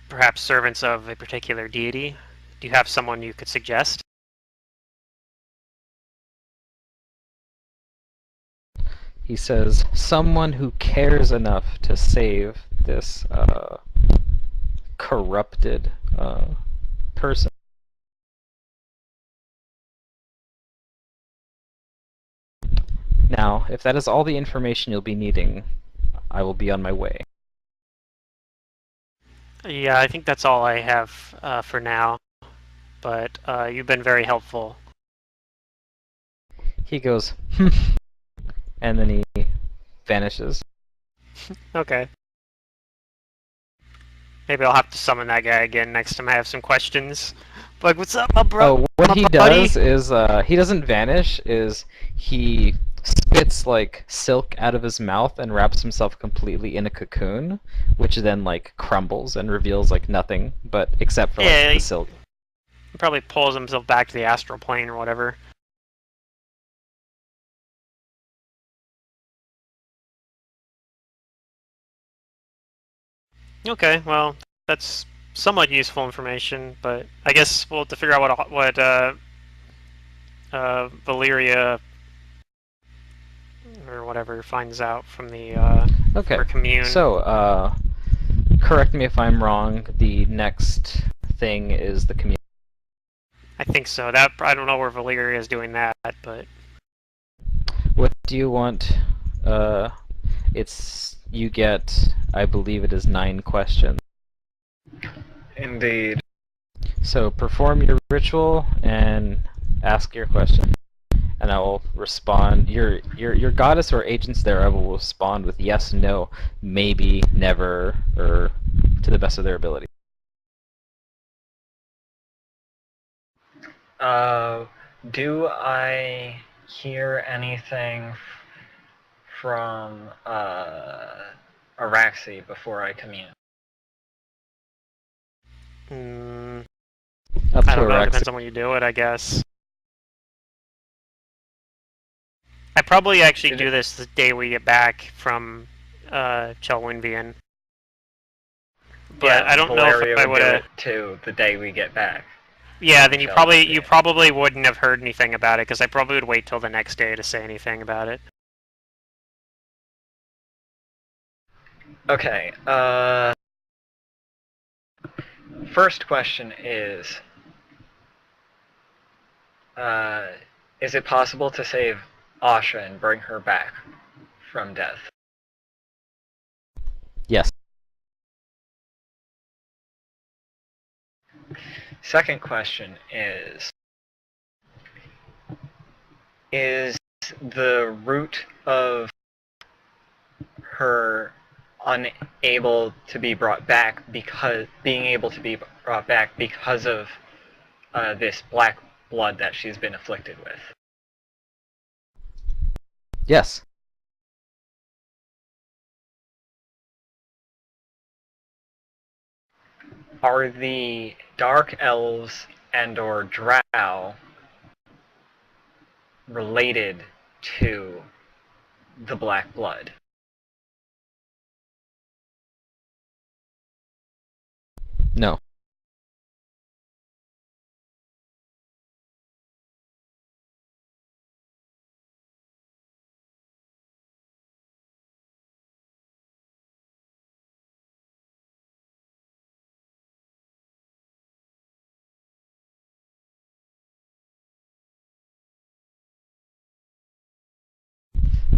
Perhaps servants of a particular deity. Do you have someone you could suggest? He says, someone who cares enough to save this corrupted person. Now, if that is all the information you'll be needing, I will be on my way. Yeah, I think that's all I have for now. But you've been very helpful. He goes, and then he vanishes. Okay. Maybe I'll have to summon that guy again next time I have some questions. Like, what's up, my bro? Oh, what my he buddy? does is, he doesn't vanish, is he spits, like, silk out of his mouth and wraps himself completely in a cocoon, which then, like, crumbles and reveals, like, nothing, but except for, like, Yeah, the silk. He probably pulls himself back to the astral plane or whatever. Okay, well, that's somewhat useful information, but I guess we'll have to figure out what Valyria or whatever finds out from the Okay, her commune. so, correct me if I'm wrong, the next thing is the community. I think so. That I don't know where Valyria is doing that, but What do you want? You get, I believe it is 9 questions. Indeed. So perform your ritual and ask your question, and I will respond. Your goddess or agents thereof will respond with yes, no, maybe, never, or to the best of their ability. Do I hear anything from Araxi before I commune? Up I to don't know. Araxi. Depends on when you do it, I guess. I probably actually do this the day we get back from Chelwinvian. But Yeah, I don't know if Valeria I would would do have. it too the day we get back. Yeah, then you Chelwinvian. probably wouldn't have heard anything about it because I probably would wait till the next day to say anything about it. Okay, first question is it possible to save Asha and bring her back from death? Yes. Second question is the root of her unable to be brought back because being able to be brought back because of this black blood that she's been afflicted with? Yes. Are the dark elves and or drow related to the black blood? No.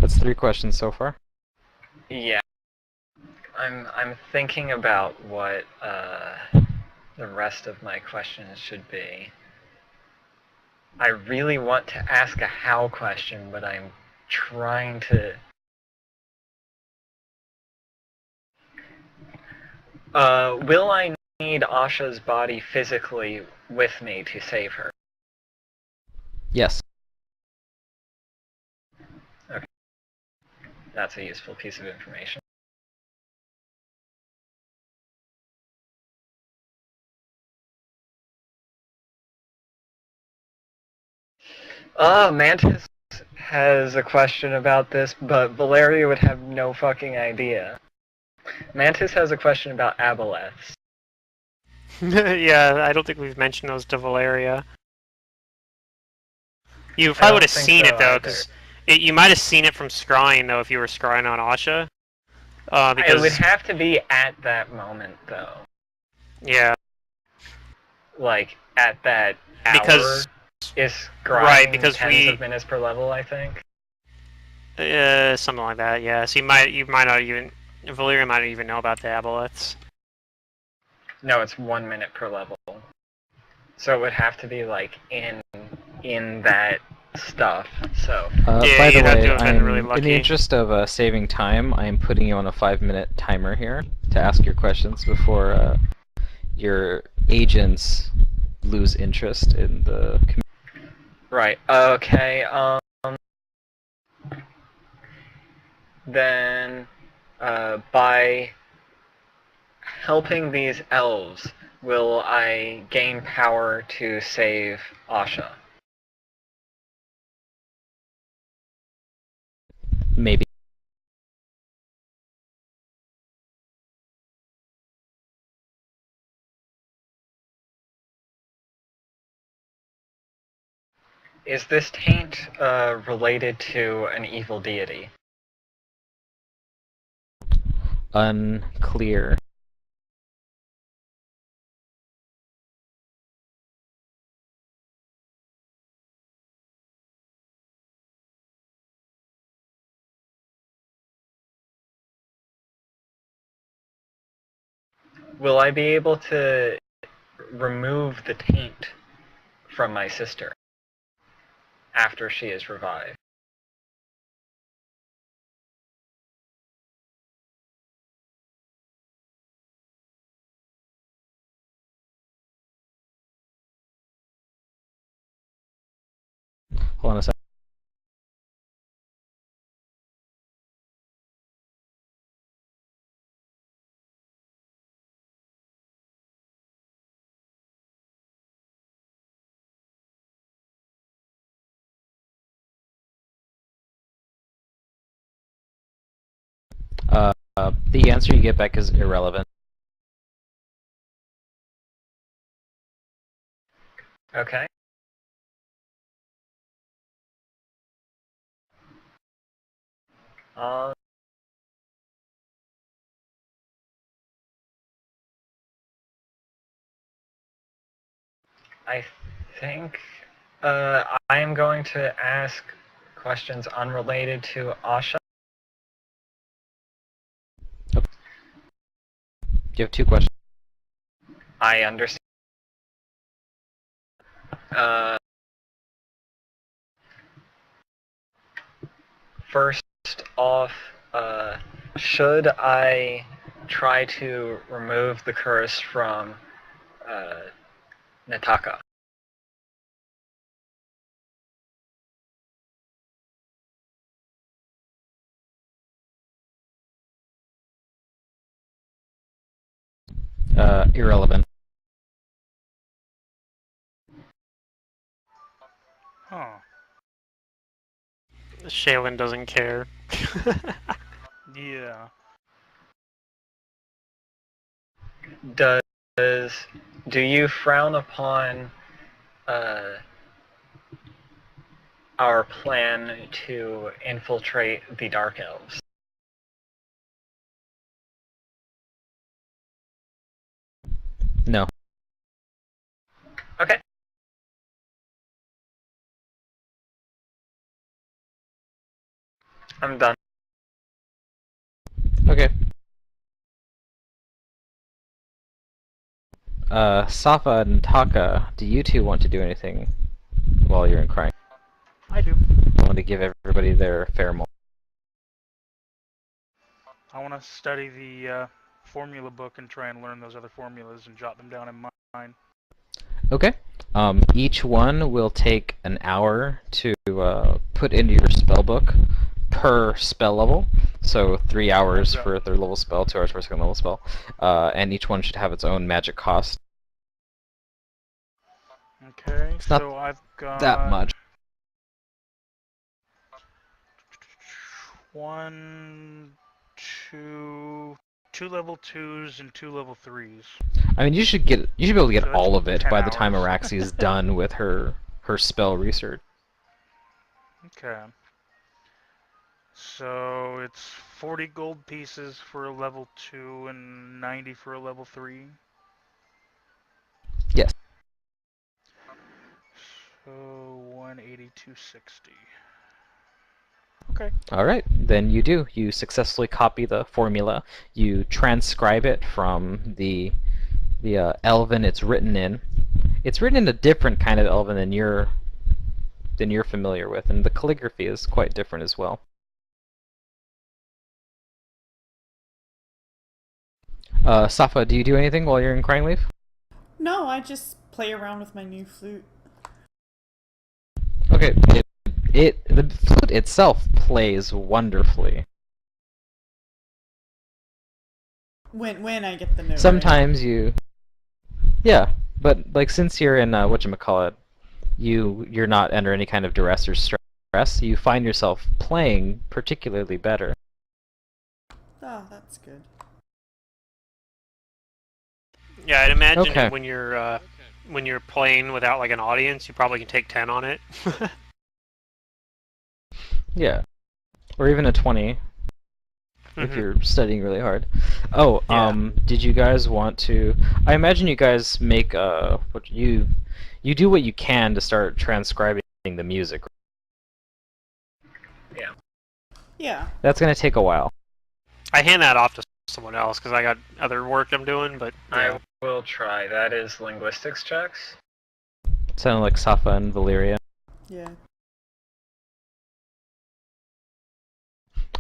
That's 3 questions so far. Yeah. I'm thinking about what the rest of my questions should be. I really want to ask a how question, but I'm trying to... will I need Asha's body physically with me to save her? Yes. Okay. That's a useful piece of information. Mantis has a question about this, but Valeria would have no fucking idea. Mantis has a question about aboleths. Yeah, I don't think we've mentioned those to Valeria. You I probably don't would have think seen so it though, either. because you might have seen it from scrying though if you were scrying on Asha. It would Because have to be at that moment, though. yeah, Like, at that because hour is right, scrying because tens of minutes per level, I think. something like that. Yeah, so you might not even Valeria might not even know about the aboleths. No, it's 1 minute per level. So it would have to be, like, in that stuff, so... Yeah, By the you'd have to way, have been really in the lucky. interest of saving time, I'm putting you on a 5-minute timer here to ask your questions before your agents lose interest in the community. Right, okay, then, by helping these elves, will I gain power to save Asha? Maybe. Is this taint related to an evil deity? Unclear. Will I be able to remove the taint from my sister after she is revived? Hold on a sec. The answer you get back is irrelevant. Okay. Um, I think I am going to ask questions unrelated to Asha. You have 2 questions. I understand. Uh, First off, should I try to remove the curse from Nataka? Irrelevant. Huh. Shaylin doesn't care. Yeah. Do you frown upon our plan to infiltrate the Dark Elves? No. Okay. I'm done. Okay. Safa and Taka, do you two want to do anything while you're in crying? I do. I want to give everybody their fair moment. I want to study the formula book and try and learn those other formulas and jot them down in mine. Okay. Each one will take an hour to put into your spell book per spell level. So 3 hours Okay. for a third level spell, 2 hours for a second level spell, and each one should have its own magic cost. Okay, It's not so I've got that much. One, two level 2s and 2 level 3s. I mean, you should be able to get So that's all of it 10 by the time hours. Araxi is done with her spell research. Okay. So it's 40 gold pieces for a level 2 and 90 for a level 3. Yes. So 180, 260. Okay. All right, then you do. You successfully copy the formula. You transcribe it from the Elven it's written in. It's written in a different kind of Elven than you're familiar with, and the calligraphy is quite different as well. Safa, do you do anything while you're in Crying Leaf? No, I just play around with my new flute. Okay, the flute itself plays wonderfully. When I get the note. Sometimes yeah, but like since you're in whatchamacallit, you're not under any kind of duress or stress, you find yourself playing particularly better. Right? Oh, that's good. Yeah, I'd imagine Okay. when you're playing without like an audience, you probably can take 10 on it. Yeah, or even a 20 if Mhm. you're studying really hard. Oh, Yeah. did you guys want to? I imagine you guys make what you do what you can to start transcribing the music. Yeah. Yeah. That's gonna take a while. I hand that off to someone else because I got other work I'm doing, but yeah. I will try. That is linguistics checks. Sounded like Safa and Valeria. Yeah.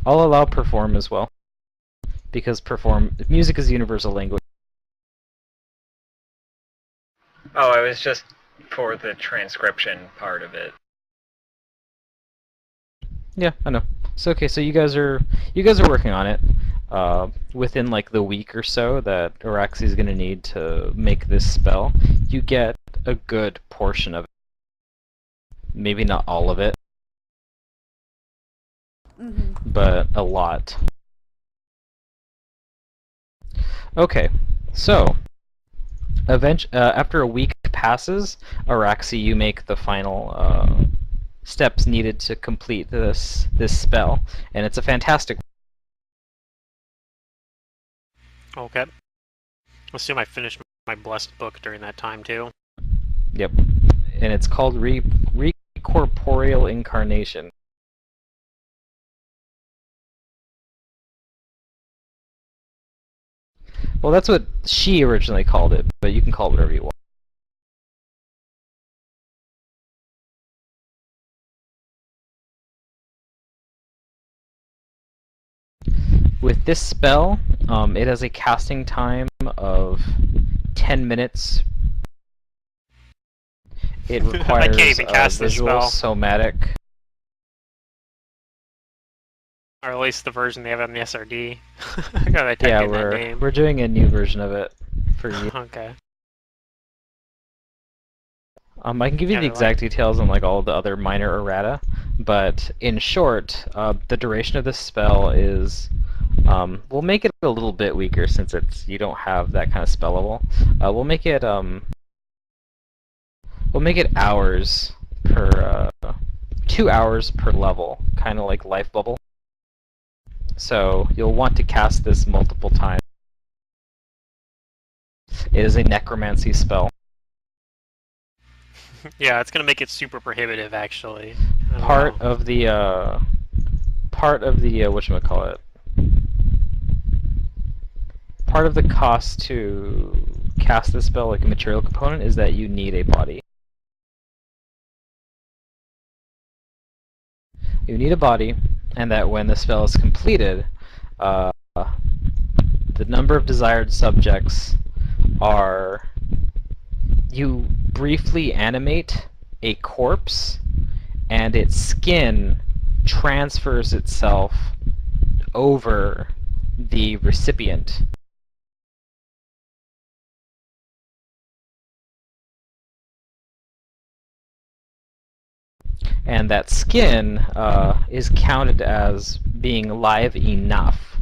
I'll allow perform as well, because music is a universal language. Oh, I was just for the transcription part of it. Yeah, I know. So okay, so you guys are working on it. Within like the week or so that Araxi is gonna need to make this spell, you get a good portion of it. Maybe not all of it, but a lot. Okay, so after a week passes, Araxi, you make the final steps needed to complete this spell, and it's a fantastic. Okay. Assume I finished my blessed book during that time too. Yep, and it's called Recorporeal Incarnation. Well, that's what she originally called it, but you can call it whatever you want. With this spell, it has a casting time of 10 minutes. It requires I can't even cast this visual spell. somatic. Or at least the version they have on the SRD. I gotta type Yeah, in that name. we're doing a new version of it for you. Okay. I can give you Yeah, the they're exact details on like all the other minor errata, but in short, the duration of this spell is we'll make it a little bit weaker since you don't have that kind of spell level. We'll make it hours per 2 hours per level, kind of like life bubble. So you'll want to cast this multiple times. It is a necromancy spell. Yeah, it's gonna make it super prohibitive actually. I don't Part know. part of the whatchamacallit. Part of the cost to cast this spell, like a material component, is that you need a body. You need a body, and that when the spell is completed, the number of desired subjects are... You briefly animate a corpse, and its skin transfers itself over the recipient. And that skin is counted as being live enough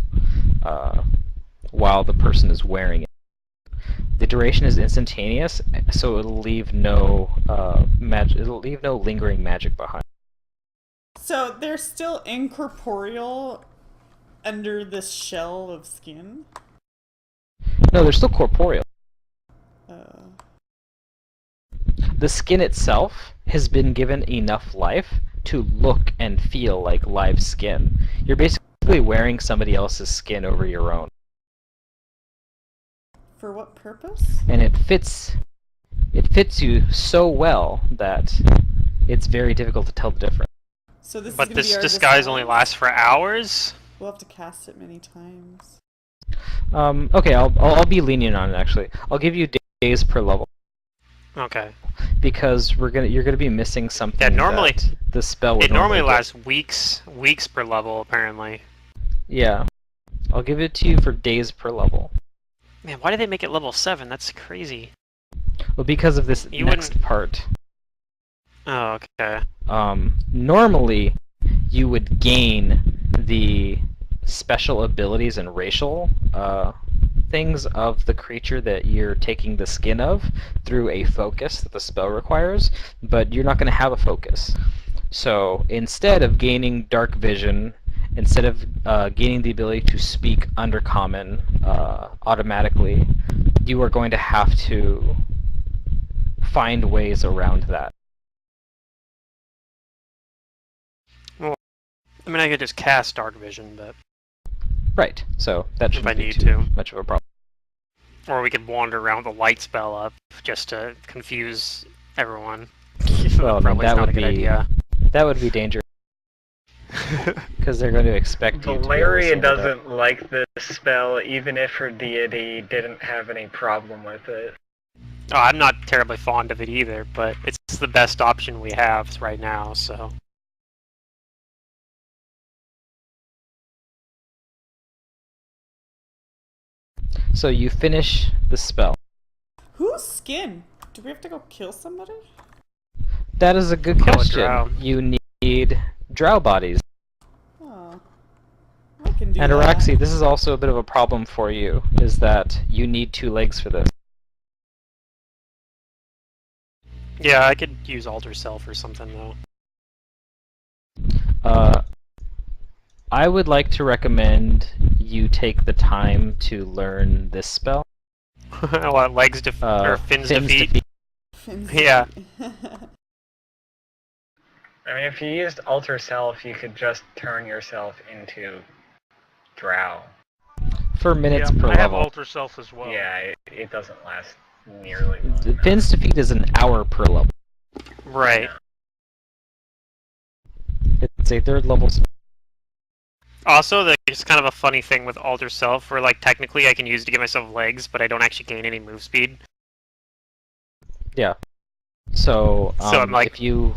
while the person is wearing it. The duration is instantaneous, so it'll leave no it'll leave no lingering magic behind. So they're still incorporeal under this shell of skin? No, they're still corporeal. Uh, The skin itself has been given enough life to look and feel like live skin. You're basically wearing somebody else's skin over your own. for what purpose? And it fits you so well that it's very difficult to tell the difference. So this But is gonna be this our disguise only lasts for hours? We'll have to cast it many times. Okay, I'll be lenient on it actually. I'll give you days per level Okay. because you're gonna be missing something. Yeah, normally- that the spell would It normally get. lasts weeks per level, apparently. Yeah, I'll give it to you for days per level. Man, why did they make it level 7? That's crazy. Well, because of this You next wouldn't- part. Oh, okay. Normally, you would gain the special abilities and racial things of the creature that you're taking the skin of through a focus that the spell requires, but you're not going to have a focus. So instead of gaining dark vision, instead of gaining the ability to speak undercommon automatically, you are going to have to find ways around that. I mean, I could just cast Dark Vision, but... Right, so that If shouldn't I be need too to. much of a problem. Or we could wander around with the light spell up, just to confuse everyone. Well, I mean, Probably that not a would good be idea. that would be dangerous because they're going to expect you to be able to Valeria sort it out. doesn't like this spell, even if her deity didn't have any problem with it. Oh, I'm not terribly fond of it either, but it's the best option we have right now, so... So you finish the spell. Whose skin? Do we have to go kill somebody? That is a good Kill a question. drow. You need drow bodies. Oh. I can do And that. Araxi, this is also a bit of a problem for you, is that you need 2 legs for this. Yeah, I could use Alter Self or something, though. I would like to recommend you take the time to learn this spell. What, legs or fins defeat? Fins Yeah. I mean, if you used Alter Self, you could just turn yourself into Drow. For minutes Yeah, per I have level. Alter Self as well. Yeah, it doesn't last nearly long enough. Fin's defeat is an hour per level. Right. It's a 3rd level spell. Also, there's kind of a funny thing with Alter Self, where, like, technically I can use it to give myself legs, but I don't actually gain any move speed. Yeah. So, So I'm like- if you...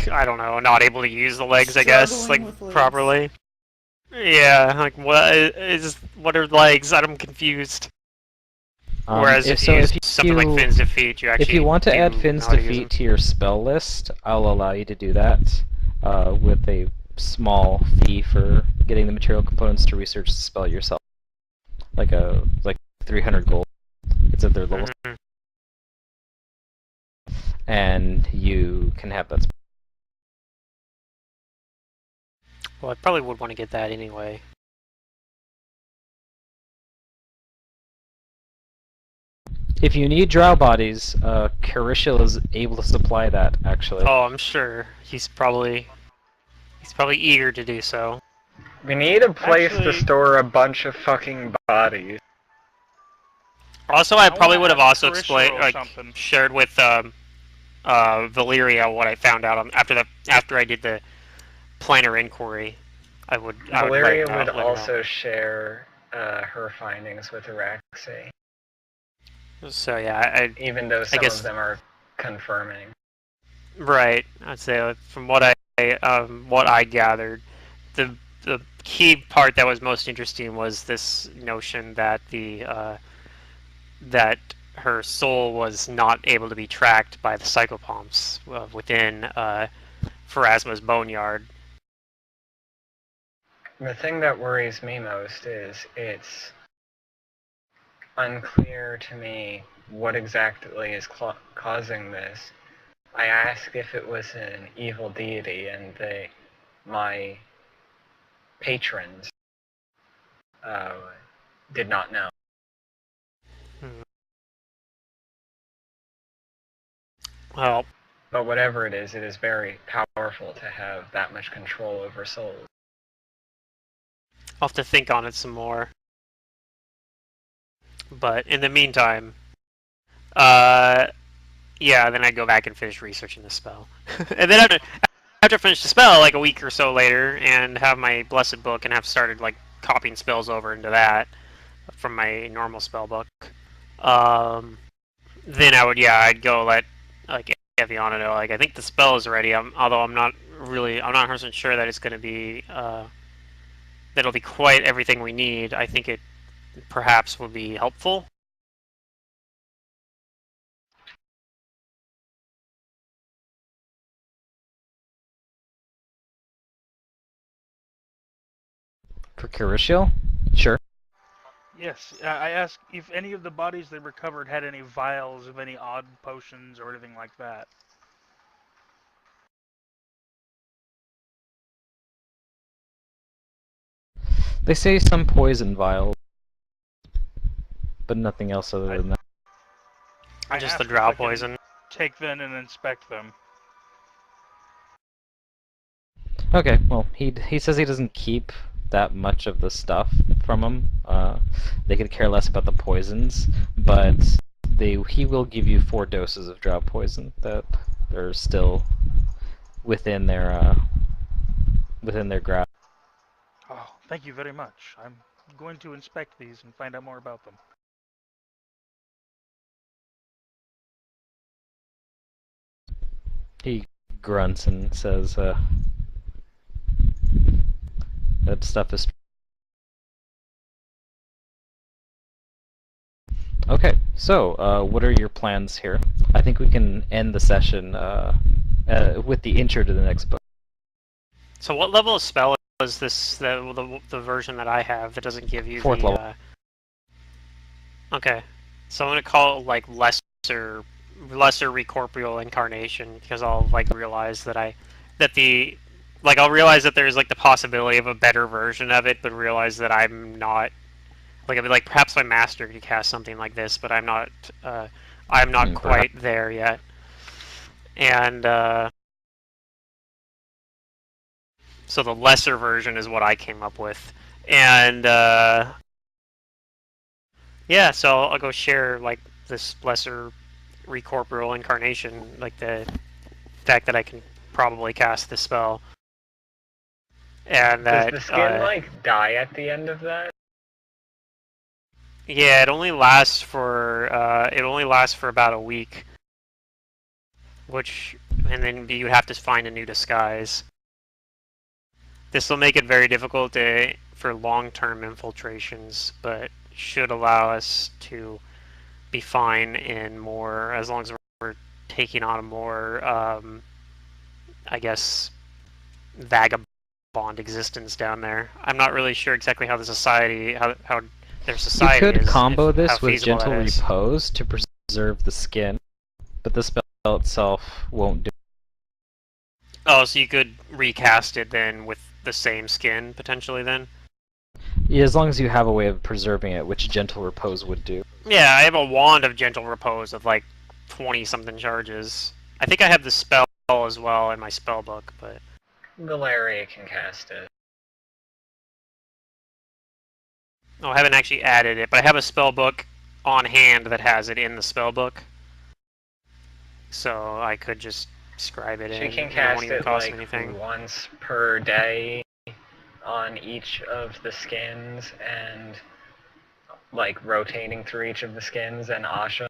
I don't know, not able to use the legs, I guess, Struggling like, with legs. properly. Yeah, like, what are legs? I'm confused. Whereas if you use something like Finn's Defeat, you actually If you want to do add Finn's know how to use Defeat them. to your spell list, I'll allow you to do that with a small fee for getting the material components to research the spell yourself. Like 300 gold. It's at 3rd level. Mhm. And you can have that spell. Well, I probably would want to get that anyway. If you need drow bodies, Carishil is able to supply that, actually. Oh, I'm sure he's probably eager to do so. We need a place to Actually- store a bunch of fucking bodies. Also, I probably wanna would have ask also Carisha or like something. shared with Valeria what I found out after I did the planner inquiry. I would Valeria let would her know. also share her findings with Araxi, So yeah, even though some guess- of them are confirming. right. I'd say from what I gathered, the key part that was most interesting was this notion that that her soul was not able to be tracked by the psychopomps within Pharasma's boneyard. The thing that worries me most is it's unclear to me what exactly is causing this. I asked if it was an evil deity, and my patrons did not know. Well, But whatever it is very powerful to have that much control over souls. I'll have to think on it some more. But in the meantime, yeah, then I'd go back and finish researching the spell. And then after I finish the spell, like a week or so later, and have my blessed book and have started like copying spells over into that from my normal spell book, then I'd go let like Eviana know, like I think the spell is ready. Although I'm not 100% sure that it's going to be that it'll be quite everything we need. I think it perhaps will be helpful. For Carishiel? Sure. Yes, I asked if any of the bodies they recovered had any vials of any odd potions or anything like that. They say some poison vials, but nothing else other than that. I Just asked the if drow I can poison. Take them and inspect them. Okay, well, he says he doesn't keep that much of the stuff from them. They could care less about the poisons, but he will give you 4 doses of drow poison that are still within their grasp. Oh, thank you very much. I'm going to inspect these and find out more about them. He grunts and says, that stuff is... Okay, so, what are your plans here? I think we can end the session with the intro to the next book. So what level of spell is this? The version that I have that doesn't give you 4th the. level. Okay, so I'm gonna call it like lesser recorporeal incarnation because I'll like realize that I'll realize that there's like the possibility of a better version of it, but realize that I'm not. Like I'd be like perhaps my master could cast something like this, but I'm not. I'm not quite there yet. And so the lesser version is what I came up with, and yeah, so I'll go share like this lesser recorporeal incarnation, like the fact that I can probably cast this spell, and that Does the skin like die at the end of that? yeah, it only lasts for about a week, and then you have to find a new disguise. This will make it very difficult for long-term infiltrations, but should allow us to be fine in more, as long as we're taking on a more, I guess, vagabond existence down there. I'm not really sure exactly how how their society You could is. combo how this with feasible Gentle that is. Repose to preserve the skin, but the spell itself won't do. Oh, so you could recast it then with the same skin, potentially, then? Yeah, as long as you have a way of preserving it, which Gentle Repose would do. Yeah, I have a wand of Gentle Repose of like 20-something charges. I think I have the spell as well in my spell book, but... Valeria can cast it. Oh, I haven't actually added it, but I have a spell book on hand that has it in the spell book. So I could just scribe it She in. can And it cast won't even it cost like me anything. once per day on each of the skins and like rotating through each of the skins and Asha.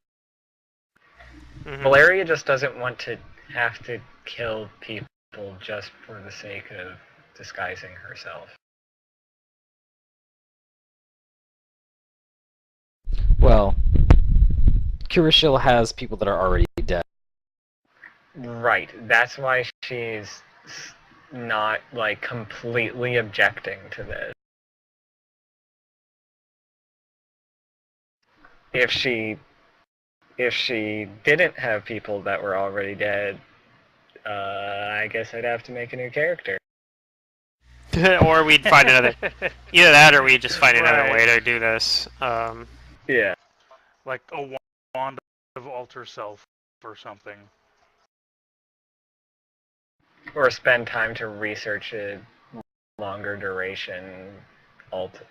Valeria just doesn't want to have to kill people just for the sake of disguising herself. Well, Kirishil has people that are already dead. Right, that's why she's not like completely objecting to this. If she didn't have people that were already dead, I guess I'd have to make a new character. Or we'd find another. Either that, or we just find another Right. way to do this. Yeah. Like a wand of alter self or something. Or spend time to research a longer duration alt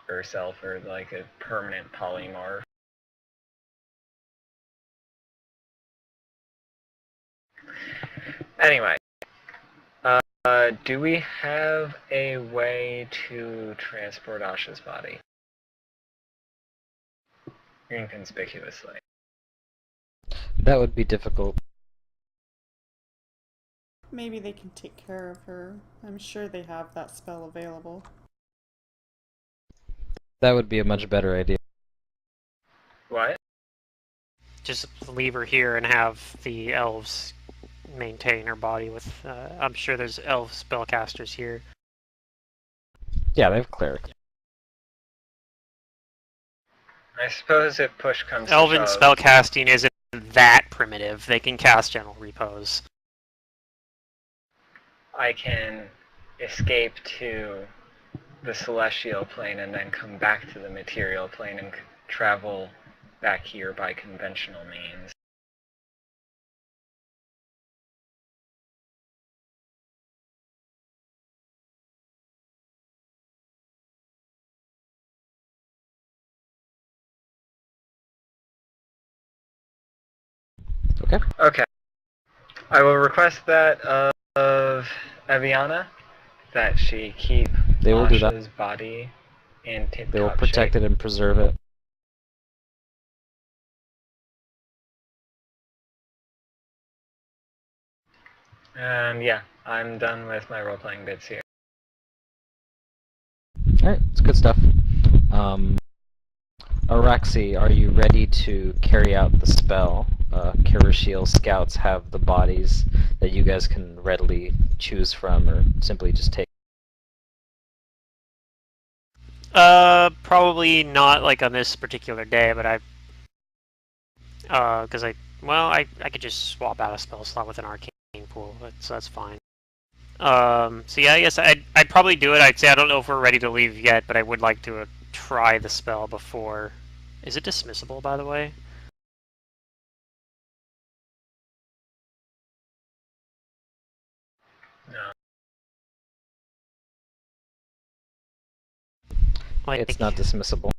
herself or like a permanent polymorph. Anyway, do we have a way to transport Asha's body? Inconspicuously. That would be difficult. Maybe they can take care of her. I'm sure they have that spell available. That would be a much better idea. What? Just leave her here and have the elves maintain her body with. I'm sure there's elf spellcasters here. Yeah, they have cleric. I suppose if push comes Elven to shove, spellcasting isn't that primitive. They can cast General Repose. I can escape to the celestial plane and then come back to the material plane and travel back here by conventional means. Okay. Okay. I will request that of Eviana that she keep They will do that. Asha's body in tip-top They will protect shape. it and preserve it. And yeah, I'm done with my role-playing bits here. Alright, it's good stuff. Araxi, are you ready to carry out the spell? Kirishil scouts have the bodies that you guys can readily choose from or simply just take. Probably not like on this particular day, but because I could just swap out a spell slot with an arcane pool, so that's fine. So yeah, I guess I'd probably do it. I'd say I don't know if we're ready to leave yet, but I would like to try the spell before. Is it dismissible, by the way? No. It's not dismissible.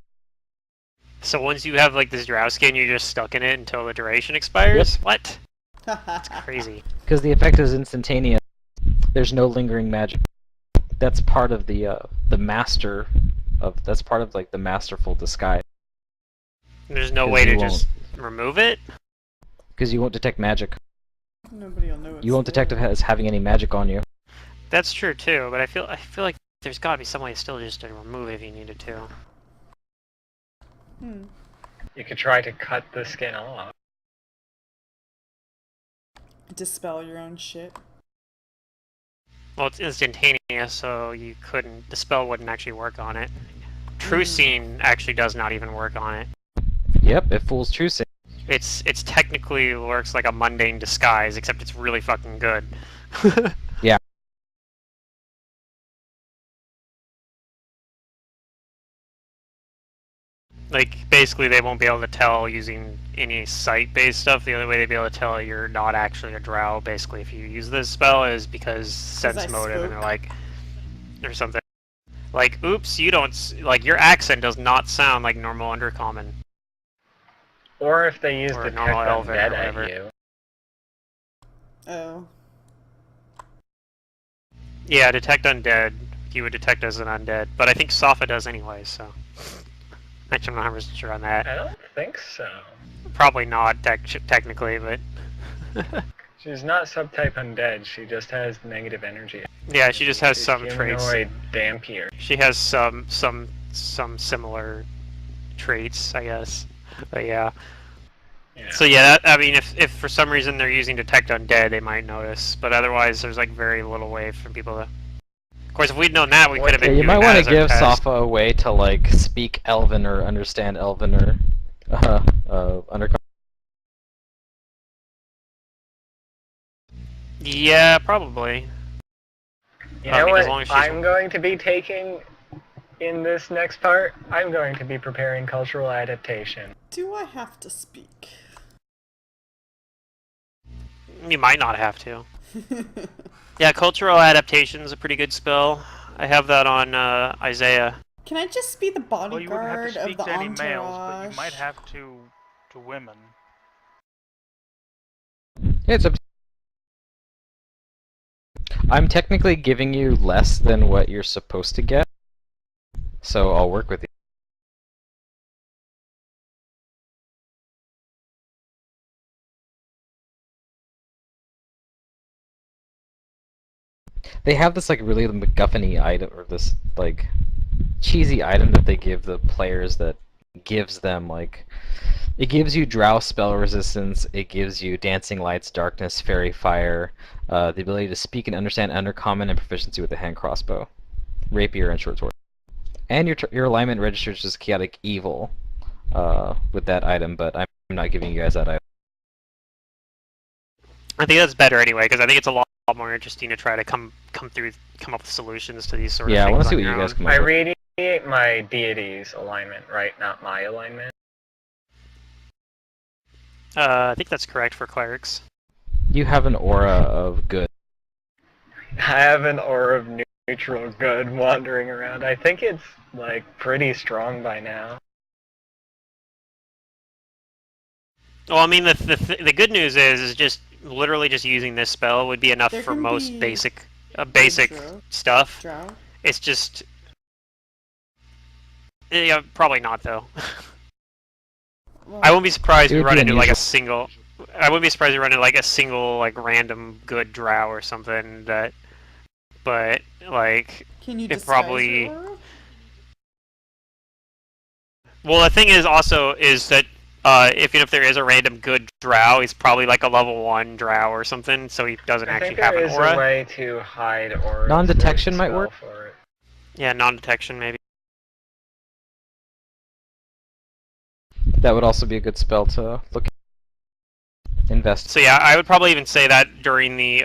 So once you have like this drow skin, you're just stuck in it until the duration expires? Yep. What? That's crazy. Because the effect is instantaneous. There's no lingering magic. That's part of the master of. That's part of like the masterful disguise. There's no 'Cause way to you just remove it? Because you won't detect magic. Nobody will know it's You won't detect it as having any magic on you. That's true too, but I feel like there's gotta be some way still just to remove it if you needed to. You could try to cut the skin off. Dispel your own shit. Well, it's instantaneous, so you couldn't. The spell wouldn't actually work on it. True Scene actually does not even work on it. Yep, it fools true sin. It's technically works like a mundane disguise, except it's really fucking good. Yeah. Like, basically they won't be able to tell using any sight-based stuff. The only way they'd be able to tell you're not actually a drow, basically, if you use this spell, is because sense I motive, and spoke. they're like, or something. Like, oops, you don't like your accent does not sound like normal Undercommon. Or if they use Or Detect normal Elven or Undead whatever. at you. Oh. Yeah, detect undead. He would detect as an undead, but I think Safa does anyway. So actually, I'm not 100% sure on that. I don't think so. Probably not technically, but She's not subtype undead, she just has negative energy. yeah, she just has She's some traits. humanoid dampier. She has some similar traits, I guess. But yeah. Yeah. So yeah, I mean, if for some reason they're using detect undead, they might notice. But otherwise, there's like very little way for people to. Of course, if we'd known that, we could have Yeah, been. you might want to give Safa a way to like speak Elven or understand Elven or Undercommon. Yeah, probably. You I know mean, as what long as she's- I'm going to be taking in this next part? I'm going to be preparing cultural adaptation. Do I have to speak? You might not have to. Yeah, cultural adaptation is a pretty good spell. I have that on Isaiah. Can I just be the Well, you wouldn't have bodyguard to of speak the to any entourage? males, but you might have to women. Yeah, it's up. I'm technically giving you less than what you're supposed to get, so I'll work with you. They have this like really MacGuffin-y item, or this like cheesy item that they give the players that gives them like, it gives you drow spell resistance, it gives you dancing lights, darkness, fairy fire, the ability to speak and understand undercommon, and proficiency with the hand crossbow, rapier, and short sword. And your alignment registers as chaotic evil with that item, but I'm not giving you guys that item. I think that's better anyway, because I think it's a lot more interesting to try to come up with solutions to these sort of things. Yeah, I want to see on what your you guys own. come I up with. radiate my deity's alignment, right? Not my alignment. I think that's correct for clerics. You have an aura of good. I have an aura of neutral good wandering around. I think it's, like, pretty strong by now. Well, I mean, the good news is just literally just using this spell would be enough There for can most be basic drow. stuff. Drow? It's just yeah, probably not though. Well, I wouldn't be surprised It if we would run be into like a unusual. single. I wouldn't be surprised if we run into like a single like random good drow or something that. But like, can you it disguise probably- your aura? well, the thing is also is that even if there is a random good drow, he's probably like a level 1 drow or something, so he doesn't I think actually have there an is aura. a way to hide auras. Non-detection There's a might work. spell for it. Yeah, non-detection maybe. That would also be a good spell to look at. Invest. So yeah, I would probably even say that during the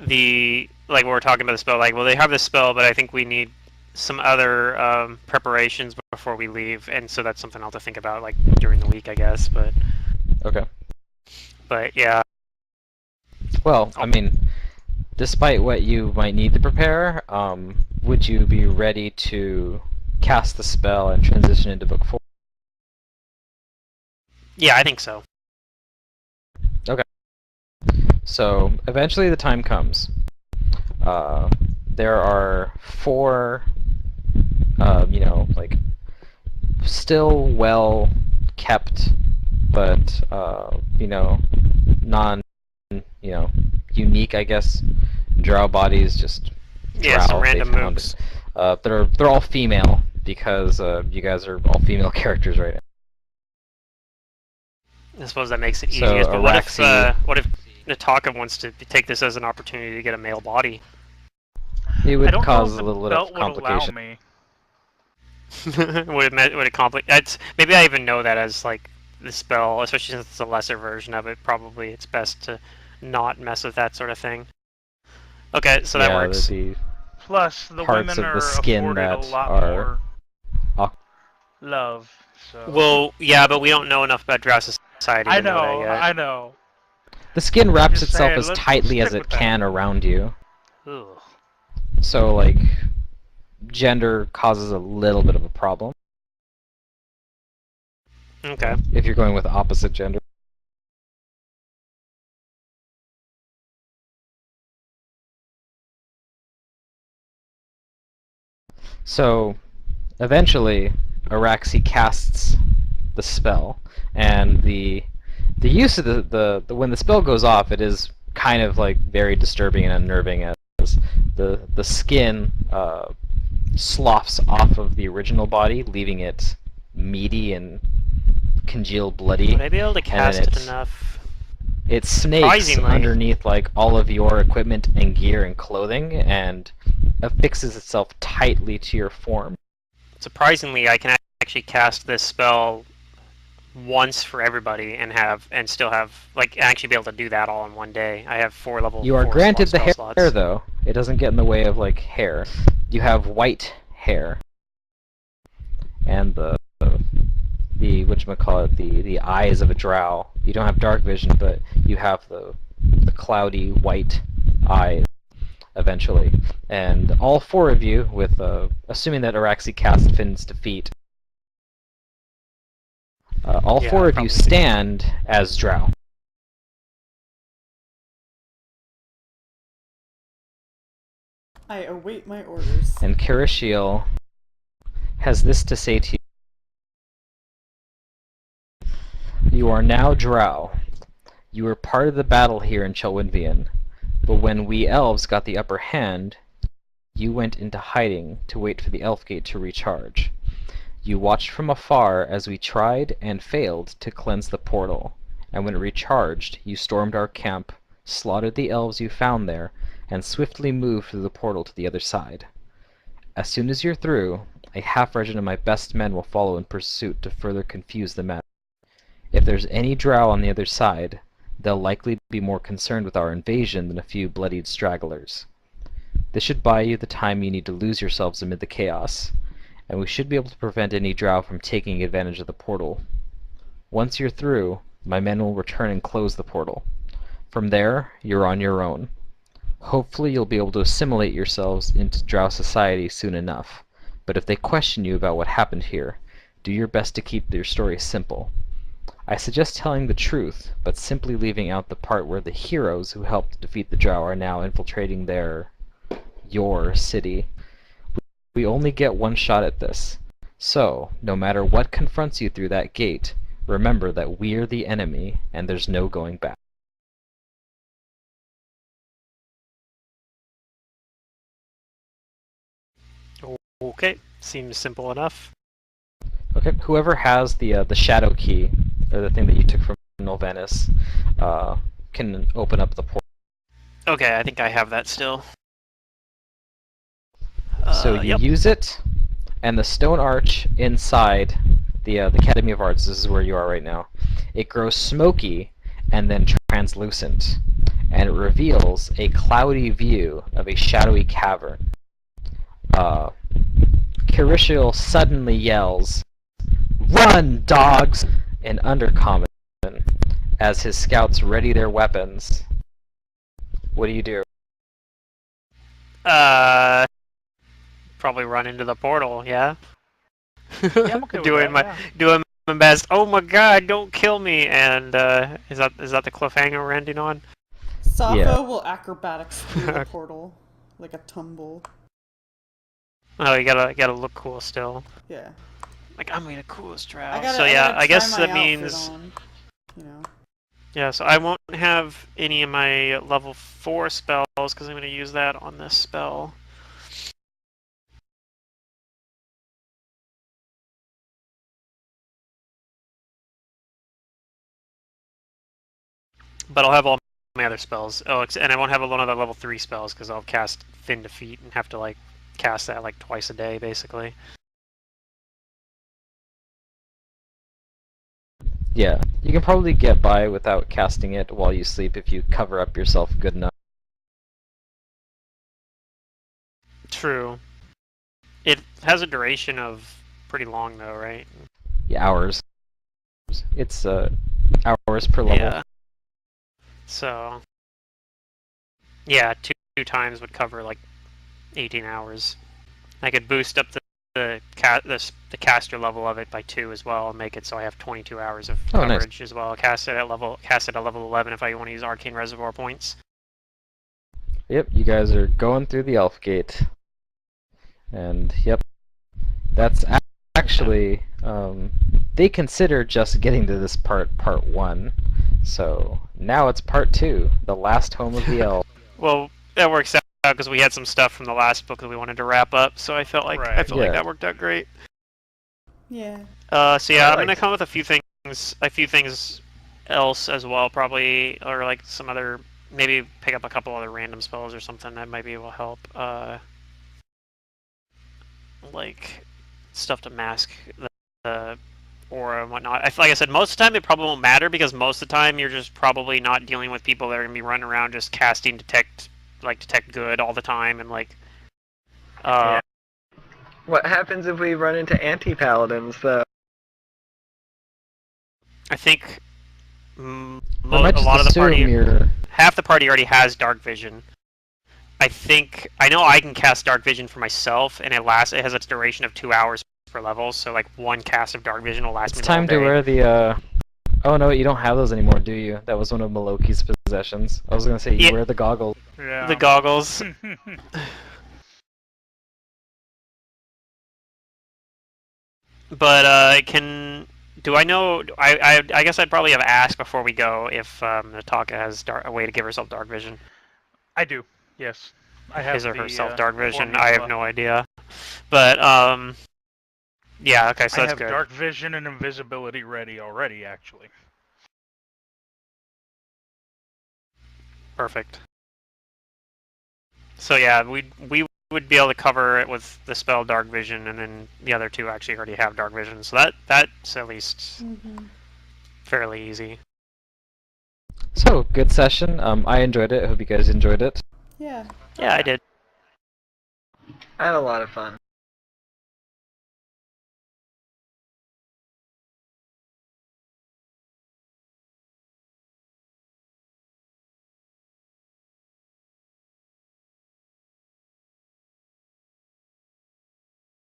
like when we're talking about the spell, like, well, they have this spell, but I think we need some other preparations before we leave, and so that's something I'll have to think about like during the week, I guess. Okay. But yeah, Well, I mean, despite what you might need to prepare, would you be ready to cast the spell and transition into book 4? yeah, I think so. So eventually the time comes. There are 4, like still well kept, but non, unique, I guess, drow bodies, just Yeah, some drow they random found. mooks. They're all female because you guys are all female characters right now. I suppose that makes it So, easiest. But Araxi- what if Nataka wants to take this as an opportunity to get a male body? It I would don't cause know a if little the bit of belt would allow complication. me. would it complicate? Maybe I even know that as like the spell, especially since it's a lesser version of it. Probably it's best to not mess with that sort of thing. Okay, so that Yeah, works. there'd be Plus, the parts women of are the skin afforded a that lot are more awk- love. So. Well, yeah, but we don't know enough about drow society. I to know know, that yet. I know. The skin wraps just itself saying, as let's tightly as stick it with that. can around you. Ugh. So, like, gender causes a little bit of a problem Okay. if you're going with opposite gender. So, eventually, Araxi casts the spell, and the use of the when the spell goes off, it is kind of like very disturbing and unnerving as the skin sloughs off of the original body, leaving it meaty and congealed, bloody. Would I be able to cast then it enough? It snakes Surprisingly. underneath like all of your equipment and gear and clothing, and affixes itself tightly to your form. Surprisingly, I can actually cast this spell once for everybody and still have actually be able to do that all in one day. I have 4 level. You are 4 granted the spell hair, slots. though. It doesn't get in the way of like hair. You have white hair, and the whatchamacallit, the eyes of a drow. You don't have dark vision, but you have the cloudy white eyes eventually. And all 4 of you, with assuming that Araxi cast Finn's defeat, all Yeah, 4 of you probably. stand as drow. I await my orders. And Carishiel has this to say to you. You are now drow. You were part of the battle here in Chelwynvian, but when we elves got the upper hand, you went into hiding to wait for the elf gate to recharge. You watched from afar as we tried and failed to cleanse the portal, and when it recharged, you stormed our camp, slaughtered the elves you found there, and swiftly moved through the portal to the other side. As soon as you're through, a half-regiment of my best men will follow in pursuit to further confuse the matter. If there's any drow on the other side, they'll likely be more concerned with our invasion than a few bloodied stragglers. This should buy you the time you need to lose yourselves amid the chaos, and we should be able to prevent any drow from taking advantage of the portal. Once you're through, my men will return and close the portal. From there, you're on your own. Hopefully you'll be able to assimilate yourselves into drow society soon enough, but if they question you about what happened here, do your best to keep your story simple. I suggest telling the truth, but simply leaving out the part where the heroes who helped defeat the drow are now infiltrating your city. We only get one shot at this, so no matter what confronts you through that gate, remember that we're the enemy and there's no going back. Okay, seems simple enough. Okay, whoever has the shadow key, or the thing that you took from Nolvanis, can open up the portal. Okay, I think I have that still. So you Yep. use it, and the stone arch inside the Academy of Arts, this is where you are right now, it grows smoky and then translucent, and it reveals a cloudy view of a shadowy cavern. Carishiel suddenly yells, "Run, dogs!" in Undercommon, as his scouts ready their weapons. What do you do? Probably run into the portal, yeah? Yeah, I'm okay with doing that, my yeah. doing my best. Oh my god, don't kill me! And is that the cliffhanger we're ending on? Sappho Yeah. will acrobatics through the portal, like a tumble. Oh, you gotta look cool still. Yeah. Like I'm the coolest drow. I gotta, So I yeah, gotta I guess try my that outfit means on, you know. yeah. So I won't have any of my level 4 spells because I'm gonna use that on this spell. But I'll have all my other spells. Oh, and I won't have one of the level 3 spells because I'll cast Thin Defeat and have to like cast that like twice a day basically. Yeah, you can probably get by without casting it while you sleep if you cover up yourself good enough. True. It has a duration of pretty long though, right? Yeah, hours. It's hours per level. Yeah. So yeah, two times would cover like 18 hours I could boost up the caster level of it by 2 as well, and make it so I have 22 hours of Oh, nice. coverage as well. Cast it at level 11 if I want to use Arcane Reservoir points. Yep, you guys are going through the Elf Gate. And, yep, that's actually, they consider just getting to this part 1. So, now it's part 2, the last home of the elf. Well, that works out because we had some stuff from the last book that we wanted to wrap up, so I felt like Right. Yeah. that worked out great. Yeah. So yeah, I I'm like gonna come with a few things else as well, probably, or like some other, maybe pick up a couple other random spells or something that maybe will help. Like stuff to mask the aura and whatnot. Like I said, most of the time it probably won't matter because most of the time you're just probably not dealing with people that are gonna be running around just casting detect good all the time and like. Yeah. What happens if we run into anti-paladins, though? I think I might a just lot of the party, assume half the party already has dark vision. I know I can cast dark vision for myself, and it has a duration of 2 hours per level. So like one cast of dark vision will last me it's the whole time to day. wear the, Oh no, you don't have those anymore, do you? That was one of Maloki's possessions. I was gonna say, you Yeah. wear the goggles. Yeah. The goggles. But do I know? I guess I'd probably have asked before we go if Nataka has a way to give herself dark vision. I do. Yes. I have His or the, herself dark vision. formula. I have no idea. But yeah. Okay, so I that's have good. dark vision and invisibility ready already, actually. Perfect. So yeah, we would be able to cover it with the spell dark vision, and then the other two actually already have dark vision. So that's at least fairly easy. So, good session. I enjoyed it. I hope you guys enjoyed it. Yeah. Yeah, I did. I had a lot of fun.